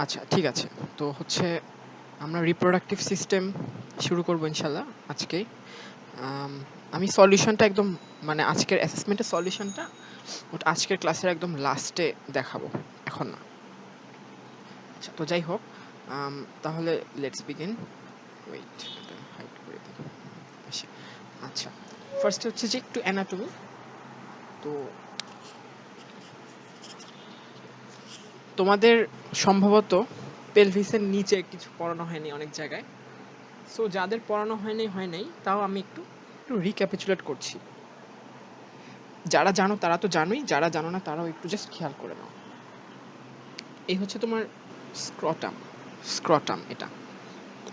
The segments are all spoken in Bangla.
আচ্ছা ঠিক আছে। তো হচ্ছে আমরা রিপ্রোডাক্টিভ সিস্টেম শুরু করব ইনশাল্লাহ আজকে। আমি সলিউশনটা একদম মানে আজকের অ্যাসেসমেন্টের সলিউশনটা ওটা আজকের ক্লাসের একদম লাস্টে দেখাবো, এখন না। আচ্ছা তো যাই হোক, তাহলে লেটস বিগিন। ওয়েট, এটা হাইড করে দিই। আচ্ছা, ফার্স্ট হচ্ছে যে একটু অ্যানাটমি। তো তোমাদের সম্ভবত পেলভিসের নিচে কিছু পড়ানো হয়নি অনেক জায়গায়। সো যাদের পড়ানো হয়নি হয় নাই, তাও আমি একটু একটু রিক্যাপিচুলেট করছি। যারা জানো তারা তো জানোই, যারা জানো না তারাও একটু জাস্ট খেয়াল করে নাও। এই হচ্ছে তোমার স্ক্রটাম। স্ক্রটাম এটা।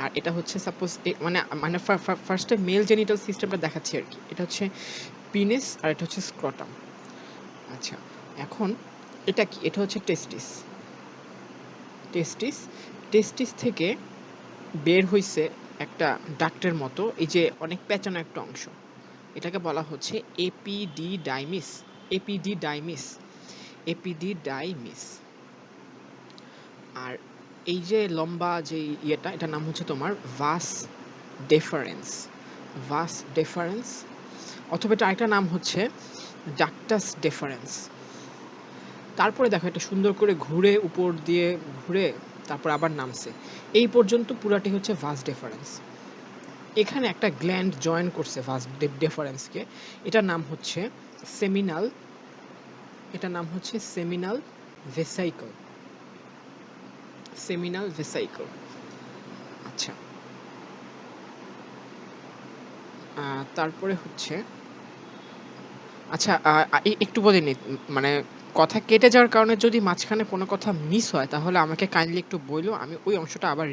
আর এটা হচ্ছে সাপোজ মানে মানে ফার্স্টে মেল জেনিটাল সিস্টেমটা দেখাচ্ছি আর কি। এটা হচ্ছে পিনিস আর এটা হচ্ছে স্ক্রটাম। আচ্ছা, এখন এটা কি? এটা হচ্ছে টেস্টিস। টেস্টিস টেস্টিস থেকে বের হইছে একটা ডাক্টের মতো, এই যে অনেক পেঁচানো একটা অংশ, এটাকে বলা হচ্ছে এপিডিডাইমিস। এপিডিডাইমিস। এপিডিডাইমিস। আর এই যে লম্বা যে ইয়েটা, এটার নাম হচ্ছে তোমার ভাস ডেফারেন্স। ভাস ডেফারেন্স, অথবা এটা আরেকটা নাম হচ্ছে ডাক্টাস ডেফারেন্স। তারপরে দেখো এটা সুন্দর করে ঘুরে উপর দিয়ে ঘুরে তারপর আবার নামছে। এই পর্যন্ত পুরাটি হচ্ছে ভাস ডেফারেন্স। এখানে একটা গ্ল্যান্ড জয়েন করছে ভাস ডেফারেন্সকে। এটার নাম হচ্ছে সেমিনাল। এটার নাম হচ্ছে সেমিনাল ভেসাইকল। সেমিনাল ভেসাইকল। আচ্ছা, তারপরে হচ্ছে আচ্ছা একটু বলে নি, মানে কথা কেটে যাওয়ার কারণে যদি মাঝখানে কোনো কথা মিস হয় তাহলে আমাকে কাইন্ডলি একটু বলো, আমি ওই অংশটা আবার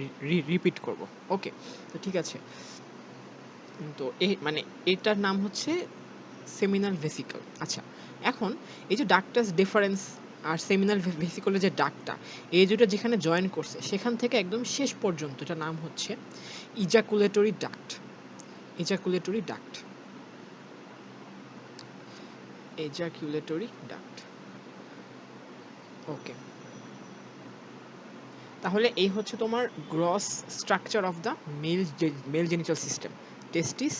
রিপিট করব। ওকে, তো ঠিক আছে। তো এই মানে এটার নাম হচ্ছে সেমিনাল ভেসিকল। আচ্ছা, এখন এই যে ডাক্টাস ডিফারেন্স আর সেমিনাল ভেসিকলের যে ডাকটা, এই দুটো যেখানে জয়েন করছে সেখান থেকে একদম শেষ পর্যন্ত এটার নাম হচ্ছে ejaculatory duct. Ejaculatory duct. Ejaculatory duct. Okay, তাহলে এই হচ্ছে তোমার gross structure of the male genital system. Testis,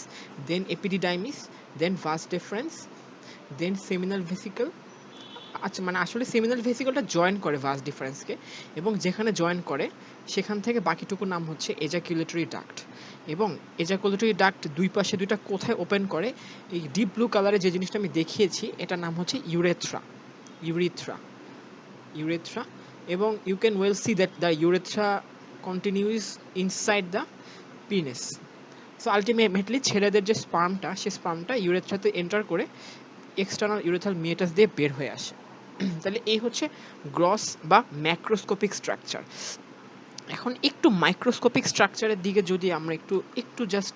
then epididymis, then vas deferens, then seminal vesicle. আচ্ছা, মানে আসলে সেমিনাল ভেসিকলটা জয়েন করে ভাস ডিফারেন্সকে, এবং যেখানে জয়েন করে সেখান থেকে বাকিটুকু নাম হচ্ছে এজাকুলেটরি ডাক্ট। এবং এজাকুলেটরি ডাক্ট দুই পাশে দুইটা কোথায় ওপেন করে, এই ডিপ ব্লু কালারে যে জিনিসটা আমি দেখিয়েছি এটার নাম হচ্ছে ইউরেথ্রা। ইউরিথ্রা। ইউরেথ্রা। এবং you can well see that the urethra continues inside the penis. So ultimately ছেলেদের যে স্পার্মটা, সে স্পার্মটা ইউরেথ্রাতে এন্টার করে এক্সটার্নাল ইউরেথ্রাল মিয়েটাস দিয়ে বের হয়ে আসে। তাহলে এই হচ্ছে গ্রস বা ম্যাক্রোস্কোপিক স্ট্রাকচার। এখন একটু মাইক্রোস্কোপিক স্ট্রাকচারের দিকে যদি আমরা একটু একটু জাস্ট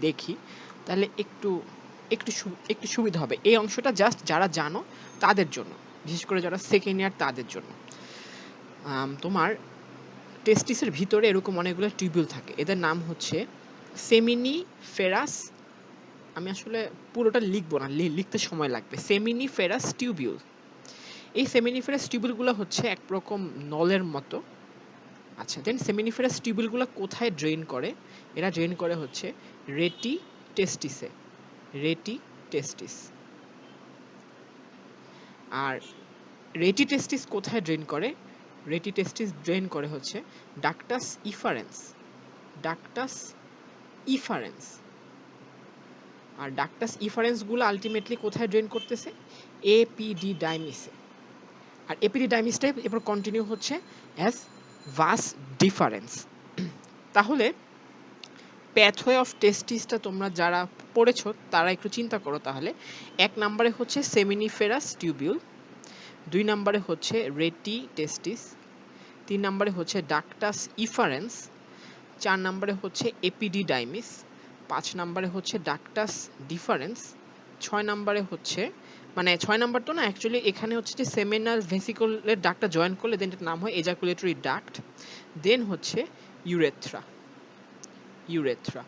দেখি, তাহলে একটু একটু একটু সুবিধা হবে। এই অংশটা জাস্ট যারা জানো তাদের জন্য, বিশেষ করে যারা সেকেন্ড ইয়ার তাদের জন্য। তোমার টেস্টিসের ভিতরে এরকম অনেকগুলো টিউবিউল থাকে, এদের নাম হচ্ছে সেমিনিফেরাস। আমি আসলে পুরোটা লিখবো না, লিখতে সময় লাগবে। Seminiferous tubule. এই সেমিনিফেরাস টিউবিউলগুলো হচ্ছে একরকম নলের মতো। আচ্ছা, দেন সেমিনিফেরাস টিউবিউলগুলো কোথায় ড্রেন করে? এরা ড্রেন করে হচ্ছে রেটি টেস্টিসে। রেটি টেস্টিস। আর রেটি টেস্টিস কোথায় ড্রেন করে? রেটি টেস্টিস ড্রেন করে হচ্ছে ডাক্টাস ইফারেন্স। ডাক্টাস ইফারেন্স। আর ডাক্টাস ইফারেন্স গুলো আলটিমেটলি কোথায় ড্রেন করতেছে? এপিডিডাইমিসে। আর এপিডিডাইমিসটাই এরপর কন্টিনিউ হচ্ছে অ্যাজ ভাস ডিফারেন্স। তাহলে প্যাথওয়ে অফ টেস্টিসটা তোমরা যারা পড়েছো তারা একটু চিন্তা করো। তাহলে এক নম্বরে হচ্ছে সেমিনিফেরাস টিউবিউল, দুই নম্বরে হচ্ছে রেটি টেস্টিস, তিন নম্বরে হচ্ছে ডাক্টাস ইফারেন্স, চার নম্বরে হচ্ছে এপিডিডাইমিস, পাঁচ নম্বরে হচ্ছে ডাক্টাস ডিফারেন্স, ছয় নম্বরে হচ্ছে মানে ছয় নাম্বার তো না, অ্যাকচুয়ালি এখানে হচ্ছে যে সেমিনাল ভেসিকলের ডাক্টটা জয়েন করলে দেন এটার নাম হয় এজাকুলেটরি ডাক্ট। দেন হচ্ছে urethra. Urethra.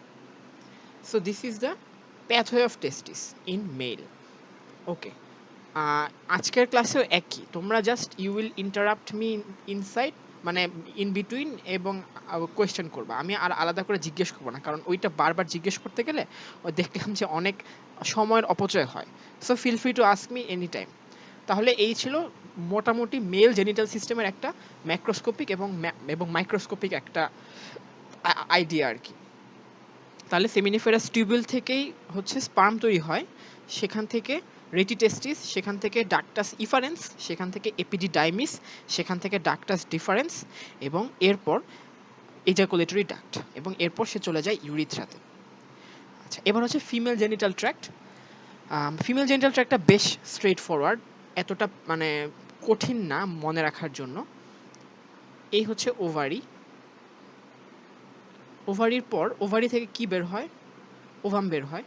So this is the pathway of testis in male. Okay, আজকের ক্লাসেও একই, তোমরা just you will interrupt me inside, মানে ইন বিটুইন এবং কোয়েশ্চেন করবা, আমি আর আলাদা করে জিজ্ঞেস করবো না, কারণ ওইটা বারবার জিজ্ঞেস করতে গেলে ওই দেখলাম যে অনেক সময়ের অপচয় হয়। So feel free to ask me any time. তাহলে এই ছিল মোটামুটি মেল জেনিটাল সিস্টেমের একটা ম্যাক্রোস্কোপিক এবং মাইক্রোস্কোপিক একটা আইডিয়া আর কি। তাহলে সেমিনিফেরাস টিউবিউল থেকেই হচ্ছে স্পার্ম তৈরি হয়, সেখান থেকে রেটিটেস্টিস, সেখান থেকে ডাকটাস ইফারেন্স, সেখান থেকে এপিডিডাইমিস, সেখান থেকে ডাকটাস ডিফারেন্স, এবং এরপর এজাকুলেটরি ডাক্ট, এবং এরপর সে চলে যায় ইউরিথ্রাতে। আচ্ছা, এবার হচ্ছে female genital tract. Female genital ট্র্যাক্টটা বেশ স্ট্রেট ফরওয়ার্ড, এতটা মানে কঠিন না মনে রাখার জন্য। এই হচ্ছে ওভারি, ওভারির পর ওভারি থেকে কি বের হয়? ওভাম বের হয়।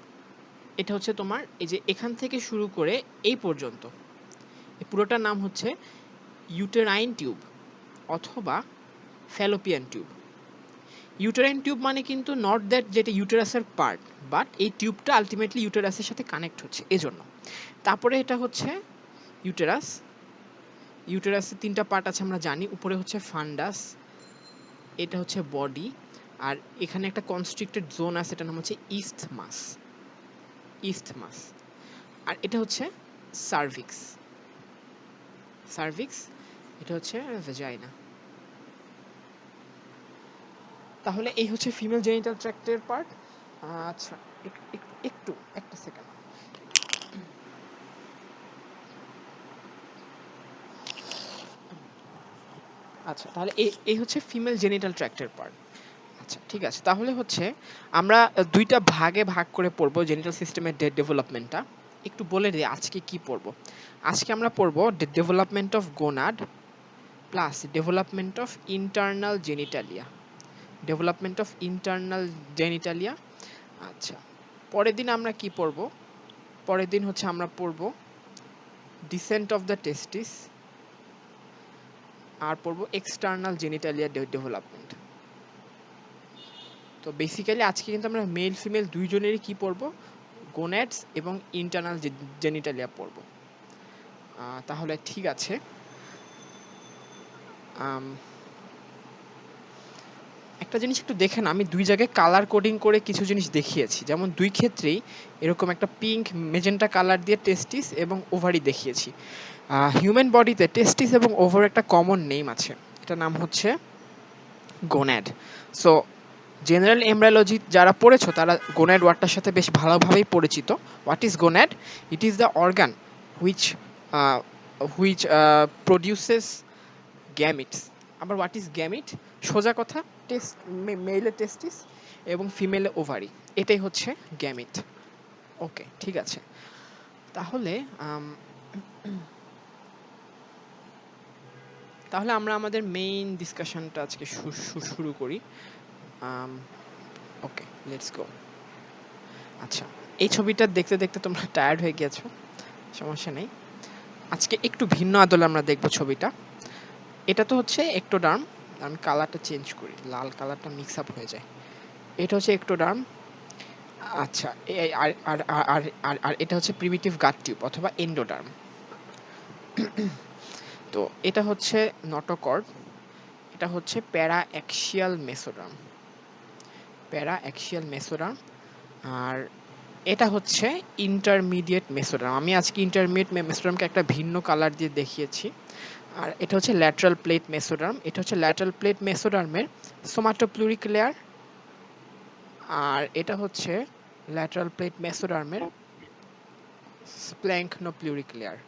এটা হচ্ছে তোমার এই যে এখান থেকে শুরু করে এই পর্যন্ত, এই পুরোটার নাম হচ্ছে ইউটেরাইন টিউব অথবা ফ্যালোপিয়ান টিউব। ইউটেরাইন টিউব মানে কিন্তু নট দ্যাট যেটা ইউটেরাসের পার্ট, বাট এই টিউবটা আলটিমেটলি ইউটেরাসের সাথে কানেক্ট হচ্ছে এজন্য। তারপরে এটা হচ্ছে ইউটেরাস। ইউটেরাসের তিনটা পার্ট আছে আমরা জানি, উপরে হচ্ছে ফান্ডাস, এটা হচ্ছে বডি, আর এখানে একটা কনস্ট্রিক্টেড জোন আছে, এটার নাম হচ্ছে ইস্থমাস। ইস্থমাস। আর এটা হচ্ছে সার্ভিক্স। সার্ভিক্স, এটা হচ্ছে ভেজাইনা। তাহলে এই হচ্ছে ফিমেল জেনিটাল ট্র্যাক্টের পার্ট। আচ্ছা, একটু একটা সেকেন্ড। আচ্ছা, তাহলে এই হচ্ছে ফিমেল জেনিটাল ট্র্যাক্টের পার্ট। আচ্ছা, ঠিক আছে, তাহলে হচ্ছে আমরা দুইটা ভাগে ভাগ করে পড়বো জেনিটাল সিস্টেমের ডেভেলপমেন্টটা। একটু বলে দিই আজকে কি পড়বো। আজকে আমরা পড়বো development of gonad plus development of internal genitalia. Development of internal genitalia. আচ্ছা, পরের দিন আমরা কি পড়বো? পরের দিন হচ্ছে আমরা পড়বো ডিসেন্ট অফ দ্য টেস্টিস, আর পড়বো এক্সটার্নাল জেনিটালিয়া ডেভেলপমেন্ট। তো বেসিক্যালি আজকে কিন্তু আমরা মেল ফিমেল দুইজনেরই কি পড়বো? গোনাডস এবং ইন্টারনাল জেনিটালিয়া পড়বো। তাহলে ঠিক আছে। একটা জিনিস একটু দেখেন, আমি দুই জায়গায় কালার কোডিং করে কিছু জিনিস দেখিয়েছি, যেমন দুই ক্ষেত্রেই এরকম একটা পিঙ্ক মেজেন্টা কালার দিয়ে টেস্টিস এবং ওভারি দেখিয়েছি। হিউম্যান বডিতে টেস্টিস এবং ওভার একটা কমন নেম আছে, এটা নাম হচ্ছে গোনাড। সো জেনারেল এমব্রায়োলজি যারা পড়েছো তারা গোনাড ওয়ার্ডটার সাথে বেশ ভালোভাবেই পরিচিত। What is gonad? It is the organ which which produces gametes. আবার হোয়াট ইজ গ্যামিট? সোজা কথা, টেস্ট, মেলে টেস্টিস এবং ফিমেলে ওভারি, এটাই হচ্ছে গ্যামিট। ওকে, ঠিক আছে। তাহলে তাহলে আমরা আমাদের মেইন ডিসকাশনটা আজকে শুরু করি। ওকে, লেটস গো। আচ্ছা, এই ছবিটা দেখতে দেখতে তোমরা টায়ার্ড হয়ে গেছো, সমস্যা নেই। আজকে একটু ভিন্ন আদলে আমরা দেখব ছবিটা। এটা তো হচ্ছে একটোডার্ম, আমি কালারটা চেঞ্জ করি, লাল কালারটা মিক্স আপ হয়ে যায়। এটা হচ্ছে একটোডার্ম। আচ্ছা, আর আর আর আর আর এটা হচ্ছে প্রিমিটিভ গাট টিউব অথবা এন্ডোডার্ম। তো এটা হচ্ছে নটোকর্ড, এটা হচ্ছে প্যারা অ্যাক্সিয়াল মেসোডার্ম। প্যারা অ্যাক্সিয়াল মেসোডার্ম। আর এটা হচ্ছে ইন্টারমিডিয়েট মেসোডার্ম। আমি আজকে ইন্টারমিডিয়েট মেসোডার্মকে একটা ভিন্ন কালার দিয়ে দেখিয়েছি। আর এটা হচ্ছে ল্যাটারাল প্লেট মেসোডার্ম। এটা হচ্ছে ল্যাটারাল প্লেট মেসোডার্মের সোমাটোপ্লুরিক লেয়ার। আর এটা হচ্ছে ল্যাটারাল প্লেট মেসোডার্মের স্প্ল্যাঙ্কনোপ্লুরিক লেয়ার।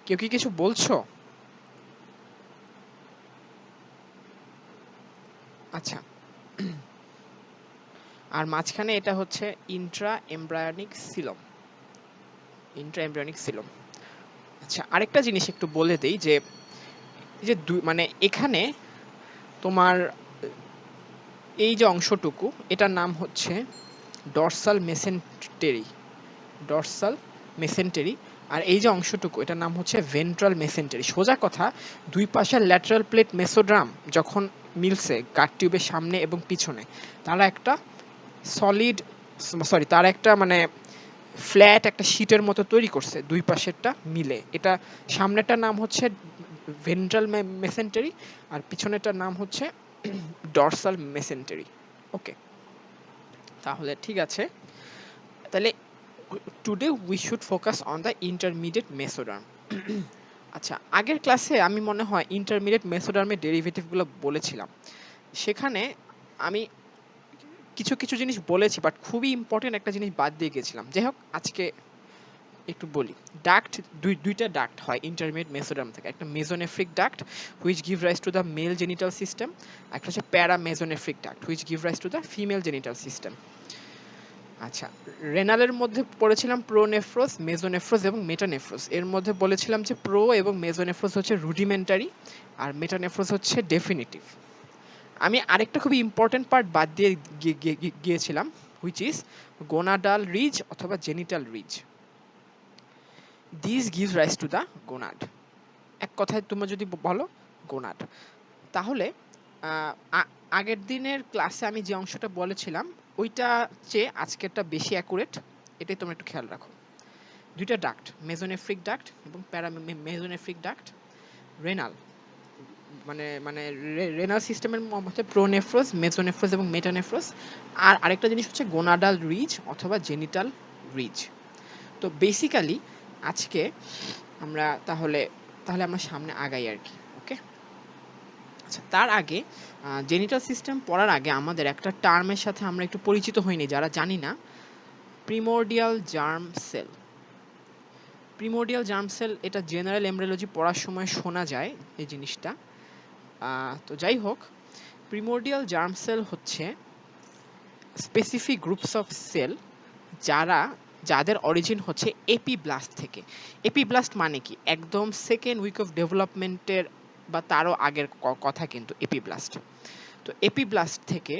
কেউ কি কিছু বলছো? আচ্ছা, আর মাঝখানে এটা হচ্ছে Intra embryonic Silam. Intra embryonic Silam. আচ্ছা, আরেকটা জিনিস একটু বলে দেই যে এই যে মানে এখানে তোমার এই যে অংশটুকু, এটার নাম হচ্ছে ডরসাল মেসেন্টেরি। ডরসাল মেসেন্টেরি। আর এই যে অংশটুকু, এটার নাম হচ্ছে ভেন্ট্রাল মেসেন্টেরি। সোজা কথা, দুই পাশের ল্যাটারাল প্লেট মেসোড্রাম যখন মিলছে গাট টিউবের সামনে এবং পিছনে, তারা একটা সলিড, সরি, তারা একটা মানে ফ্ল্যাট একটা শীটের মতো তৈরি করছে দুই পাশেরটা মিলে। এটা সামনেটার নাম হচ্ছে ভেন্ট্রাল মেসেন্টারি, আর পিছনেরটার নাম হচ্ছে ডরসাল মেসেন্টারি। ওকে, তাহলে ঠিক আছে, তাহলে today we should focus on the intermediate mesoderm. আচ্ছা, আগের ক্লাসে আমি মনে হয় ইন্টারমিডিয়েট মেসোডার্মের ডেরিভেটিভগুলো বলেছিলাম। সেখানে আমি কিছু কিছু জিনিস বলেছি, বাট খুবই ইম্পর্টেন্ট একটা জিনিস বাদ দিয়ে গেছিলাম। যাই হোক, আজকে একটু বলি। ডাক্ট, দুইটা ডাক্ট হয় ইন্টারমিডিয়েট মেসোডার্ম থেকে। একটা mesonephric duct which give rise to the male genital system, একটা হচ্ছে para মেসোনেফ্রিক duct which give rise to the female genital system. আচ্ছা, রেনালের মধ্যে পড়েছিলাম প্রোনেফ্রোস, মেসোনেফ্রোস এবং মেটানেফ্রোস। এর মধ্যে বলেছিলাম যে প্রো এবং মেসোনেফ্রোস হচ্ছে রুডিমেন্টারি, আর মেটানেফ্রোস হচ্ছে ডেফিনিটিভ। আমি আরেকটা খুবই ইম্পর্টেন্ট পার্ট বাদ দিয়ে গিয়েছিলাম, হুইচ ইজ গোনাডাল রিজ অথবা genital ridge. This gives rise to the gonad. এক কথায় তোমরা যদি বলো গোনাড। তাহলে আগের দিনের ক্লাসে আমি যে অংশটা বলেছিলাম ওইটা চেয়ে আজকেরটা বেশি অ্যাকুরেট, এটাই তোমরা একটু খেয়াল রাখো। দুইটা ডাক্ট, মেসোনেফ্রিক ডাক্ট এবং প্যারা মেসোনেফ্রিক ডাক্ট। রেনাল মানে মানে রেনাল সিস্টেমের মধ্যে প্রোনেফ্রোস, মেসোনেফ্রোস এবং মেটানেফ্রোস। আর আরেকটা জিনিস হচ্ছে গোনাডাল রিজ অথবা জেনিটাল রিজ। তো বেসিক্যালি আজকে আমরা তাহলে আমরা সামনে আগাই আর কি। ওকে, আচ্ছা, তার আগে জেনিটাল সিস্টেম পড়ার আগে আমাদের একটা টার্মের সাথে আমরা একটু পরিচিত হইনি যারা জানি না, প্রিমোরডিয়াল জার্ম সেল। প্রিমোরডিয়াল জার্ম সেল, এটা জেনারেল এমব্রিওলজি পড়ার সময় শোনা যায় এই জিনিসটা। তো যাই হোক, প্রিমোরডিয়াল জার্ম সেল হচ্ছে স্পেসিফিক গ্রুপস অফ সেল যাদের অরিজিন হচ্ছে এপিব্লাস্ট থেকে। এপিব্লাস্ট মানে কি, একদম সেকেন্ড উইক অফ ডেভেলপমেন্টের বা তারও আগের কথা কিন্তু এপিব্লাস্ট। তো এপিব্লাস্ট থেকে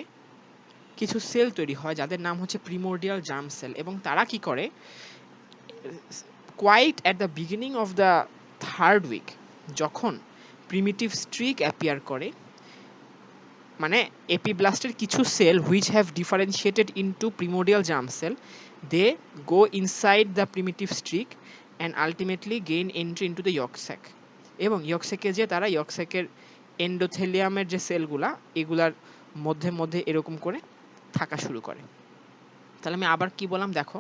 কিছু সেল তৈরি হয় যাদের নাম হচ্ছে প্রিমোরডিয়াল জার্ম সেল, এবং তারা কি করে, quite at the beginning of the third week যখন প্রিমিটিভ স্ট্রিক অ্যাপিয়ার করে, মানে এপিব্লাস্টের কিছু cell which have differentiated into primordial germ cell, they go inside the primitive streak and ultimately gain entry into the yolk sac. এবং ইয়ক স্যাকে যে তারা ইয়ক স্যাকের এন্ডোথেলিয়ামের যে সেলগুলা, এগুলার মধ্যে মধ্যে এরকম করে থাকা শুরু করে। তাহলে আমি আবার কি বললাম দেখো,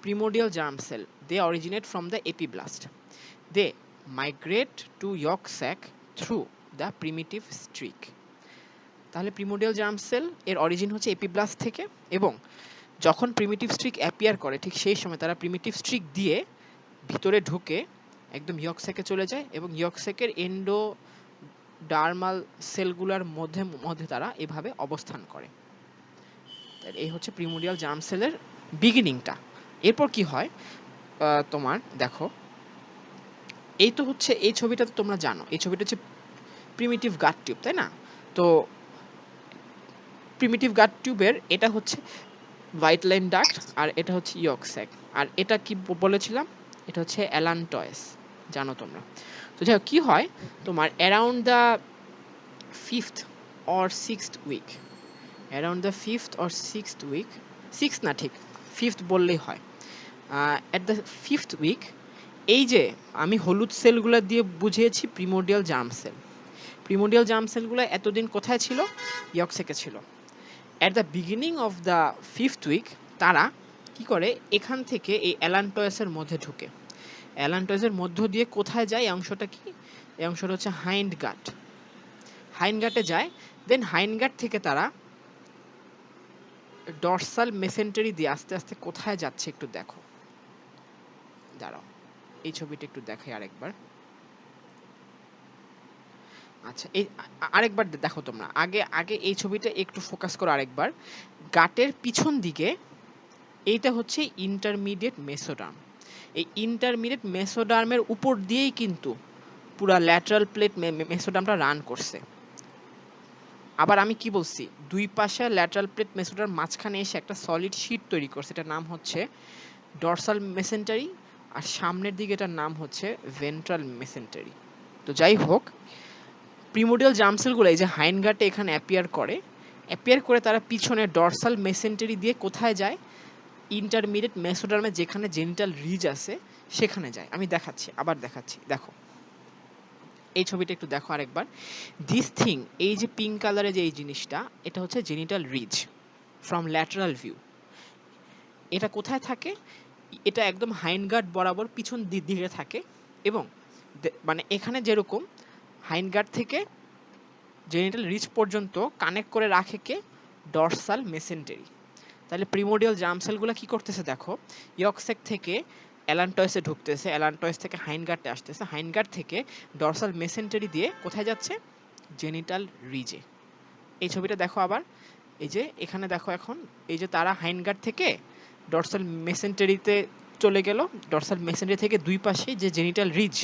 primordial germ cell, they originate from the epiblast, they migrate to yolk sac through the primitive streak। তাহলে প্রিমোডিয়াল জার্ম সেল এর অরিজিন হচ্ছে এপিব্লাস্ট থেকে, এবং যখন প্রিমিটিভ স্ট্রিক অ্যাপিয়ার করে ঠিক সেই সময় তারা প্রিমিটিভ স্ট্রিক দিয়ে ভিতরে ঢুকে একদম ইয়ক স্যাকে চলে যায়, এবং ইয়ক স্যাকের এন্ডোডার্মাল সেলগুলোর মধ্যে মধ্যে তারা এভাবে অবস্থান করে। এই হচ্ছে প্রিমোডিয়াল জার্ম সেলের বিগিনিংটা। এরপর কি হয় তোমার দেখো, এই তো হচ্ছে এই ছবিটা তো তোমরা জানো, এই ছবিটা হচ্ছে প্রিমিটিভ গাট টিউব, তাই না? তো প্রিমিটিভ গাট টিউবের এটা হচ্ছে হোয়াইট লাইন ডাক্ট, আর এটা হচ্ছে ইয়ক স্যাক, আর এটা কি বলেছিলাম, এটা হচ্ছে অ্যালান্টয়েস, জানো তোমরা। তো যাই হোক, কি হয় তোমার around the fifth or sixth week, around the fifth or sixth week, six না, ঠিক ফিফথ বললেই হয়, অ্যাট দ্য ফিফথ উইক, এই যে আমি হলুদ সেলগুলো দিয়ে বুঝিয়েছি primordial germ cell, primordial germ সেলগুলো এতদিন কোথায় ছিল, ইয়ক স্যাকে ছিল। At the beginning of the fifth week তারা কি করে, এখান থেকে এই অ্যালান্টয়েসের মধ্যে ঢুকে, অ্যালান্টয়েসের মধ্য দিয়ে কোথায় যায়, এই অংশটা কি, এই অংশটা হচ্ছে হাইন্ড গাট, হাইন্ড গাটে যায়। দেন হাইন্ড গাট থেকে তারা ডরসাল মেসেন্টারি দিয়ে আস্তে আস্তে কোথায় যাচ্ছে একটু দেখো, দাঁড়াও এই ছবিটা একটু দেখাই আরেকবার। আচ্ছা, এই আরেকবার দেখো তোমরা, আগে আগে এই ছবিটা একটু ফোকাস করো আরেকবার। গাটের পিছন দিকে এইটা হচ্ছে ইন্টারমিডিয়েট মেসোডার্ম, এই ইন্টারমিডিয়েট মেসোডার্মের উপর দিয়েই কিন্তু পুরা ল্যাটারাল প্লেট মেসোডার্মটা রান করছে। আবার আমি কি বলছি, দুই পাশে ল্যাটারাল প্লেট মেসোডার্ম মাঝখানে এসে একটা সলিড শীট তৈরি করছে, এটার নাম হচ্ছে ডরসাল মেসেন্টারি, আর সামনের দিকে এটার নাম হচ্ছে ভেন্ট্রাল মেসেন্টারি। তো যাই হোক, প্রিমোডিয়াল জার্ম সেলগুলো এই যে হাইন্ড গাটে এখানে অ্যাপিয়ার করে তারা পিছনে ডরসাল মেসেন্টারি দিয়ে কোথায় যায়, ইন্টারমিডিয়েট মেসোডার্মে যেখানে জেনিটাল রিজ আছে সেখানে যায়। আমি দেখাচ্ছি, আবার দেখাচ্ছি, দেখো এই ছবিটা একটু দেখো আরেকবার। দিস থিং, এই যে পিঙ্ক কালারের যে এই জিনিসটা, এটা হচ্ছে genital ridge from lateral view. এটা কোথায় থাকে? এটা একদম হাইন্ডগার্ড বরাবর পিছন দিকে থাকে, এবং মানে এখানে যেরকম হাইন্ডগার্ড থেকে জেনিটাল রিচ পর্যন্ত কানেক্ট করে রাখে কে? ডরসাল মেসেন্টেরি। তাহলে প্রিমোডিয়াল জার্ম সেলগুলো কি করতেছে দেখো, ইয়কস্যাক থেকে অ্যালান্টয়েসে ঢুকতেছে, অ্যালান্টয়েস থেকে হাইন্ডগার্ডে আসতেছে, হাইন্ডগার্ড থেকে ডরসাল মেসেন্টেরি দিয়ে কোথায় যাচ্ছে? জেনিটাল রিজে। এই ছবিটা দেখো আবার, এই যে এখানে দেখো এখন, এই যে তারা হাইন্ডগার্ড থেকে ডরসাল মেসেন্টেরিতে চলে গেল, ডরসাল মেসেন্টেরি থেকে দুই পাশে যে জেনিটাল রিজ,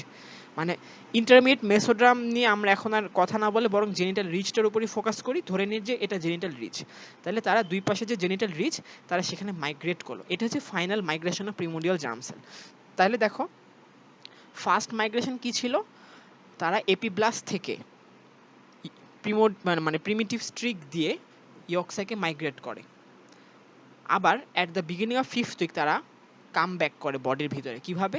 মানে ইন্টারমিডিয়েট মেসোড্রাম নিয়ে আমরা এখন আর কথা না বলে বরং জেনিটাল রিজটার উপরই ফোকাস করি, ধরে নিই যে এটা জেনিটাল রিজ। তাহলে তারা দুই পাশে যে জেনিটাল রিজ, তারা সেখানে মাইগ্রেট করলো। এটা হচ্ছে final migration of primordial germ sell. তাহলে দেখো ফার্স্ট মাইগ্রেশন কি ছিল? তারা এপিব্লাস্ট থেকে মানে প্রিমিটিভ স্ট্রিক দিয়ে ইয়কস্যাকে মাইগ্রেট করে। আবার at the beginning of fifth week তারা কাম ব্যাক করে বডির ভিতরে। কিভাবে?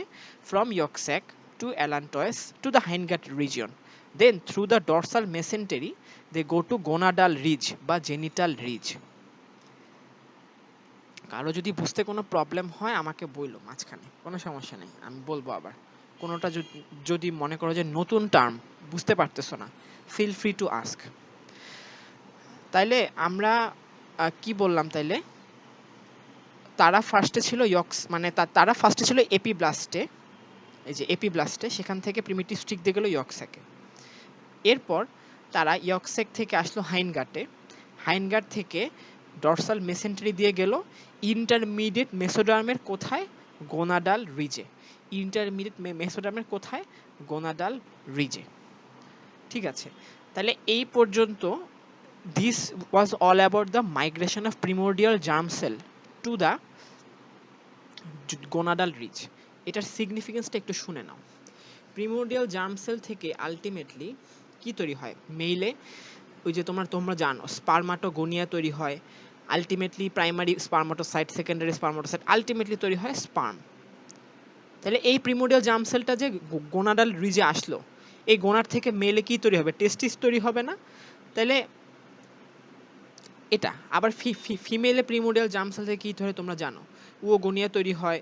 From yolk sac to allantois to the hindgut region, then through the dorsal mesentery they go to gonadal ridge বা জেনিটাল রিজ। কারো যদি বুঝতে কোনো প্রবলেম হয় আমাকে বললো মাঝখানে, কোনো সমস্যা নেই, আমি বলবো আবার। কোনোটা যদি মনে করো যে নতুন টার্ম বুঝতে পারতেছো না, ফিল ফ্রি টু আস্ক। তাইলে আমরা কি বললাম? তাইলে তারা ফার্স্টে ছিল মানে তারা ফার্স্টে ছিল এপিব্লাস্টে, এই যে এপিব্লাস্টে, সেখান থেকে প্রিমিটিভ স্ট্রিক দিয়ে গেল ইয়কস্যাকে। এরপর তারা ইয়কস্যাক থেকে আসলো হাইনগার্টে, হাইনগার্ট থেকে ডরসাল মেসেন্টারি দিয়ে গেল ইন্টারমিডিয়েট মেসোডার্মের কোথায়? গোনাডাল রিজে। ইন্টারমিডিয়েট মেসোডার্মের কোথায়? গোনাডাল রিজে। ঠিক আছে, তাহলে এই পর্যন্ত this was all about the migration of primordial germ cell to the gonadal ridge. এটার সিগনিফিকেন্সটা একটু শুনে নাও। প্রিমোডিয়াল জার্ম সেল থেকে আলটিমেটলি কি তৈরি হয়? মেইলে ওই যে তোমরা জানো স্পারমাটোগোনিয়া তৈরি হয়, আলটিমেটলি প্রাইমারি স্পারমাটোসাইট, সেকেন্ডারি স্পারমাটোসাইট, আলটিমেটলি তৈরি হয় স্পার্ম। তাহলে এই প্রিমোডিয়াল জার্ম সেলটা যে গোনাডাল রিজে আসলো, এই গোনাড থেকে মেলে কি তৈরি হবে? টেস্টিস তৈরি হবে না? তাহলে এটা আবার ফিমেলে প্রিমোডিয়াল জার্ম সেল থেকে কি ধরে তোমরা জানো, উওগোনিয়া তৈরি হয়,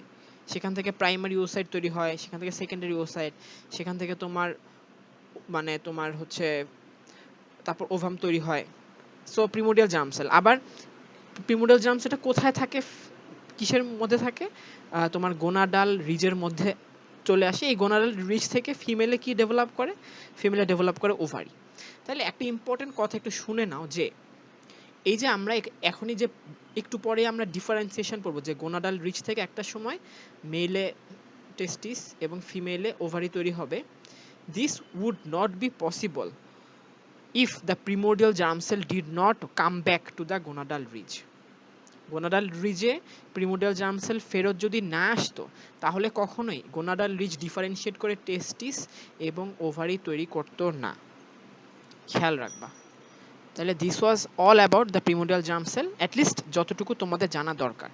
সেখান থেকে প্রাইমারি ওসাইট তৈরি হয়, সেখান থেকে সেকেন্ডারি ওসাইট, সেখান থেকে তোমার হচ্ছে তারপর ওভাম তৈরি হয়। So primordial germ sell. আবার প্রিমোডিয়াল জার্ম সেলটা কোথায় থাকে? কিসের মধ্যে থাকে? তোমার গোনাডাল রিজের মধ্যে চলে আসে। এই গোনাডাল রিজ থেকে ফিমেলে কি ডেভেলপ করে? ফিমেলে ডেভেলপ করে ওভারি। তাহলে একটা ইম্পর্টেন্ট কথা একটু শুনে নাও, যে এই যে আমরা এখনই যে একটু পরে আমরা ডিফারেন্সিয়েশন করব যে গোনাডাল রিচ থেকে একটা সময় মেলে টেস্টিস এবং ফিমেলে ওভারি তৈরি হবে। This would not be possible if the primordial germ cell did not come back to the gonadal ridge. Gonadal রিজে প্রিমোডিয়াল জার্ম সেল ফেরত যদি না আসতো, তাহলে কখনোই গোনাডাল রিজ ডিফারেন্সিয়েট করে টেস্টিস এবং ওভারি তৈরি করতো না। খেয়াল রাখবা। তাহলে this was all about the primordial germ sell, at least যতটুকু তোমাদের জানা দরকার।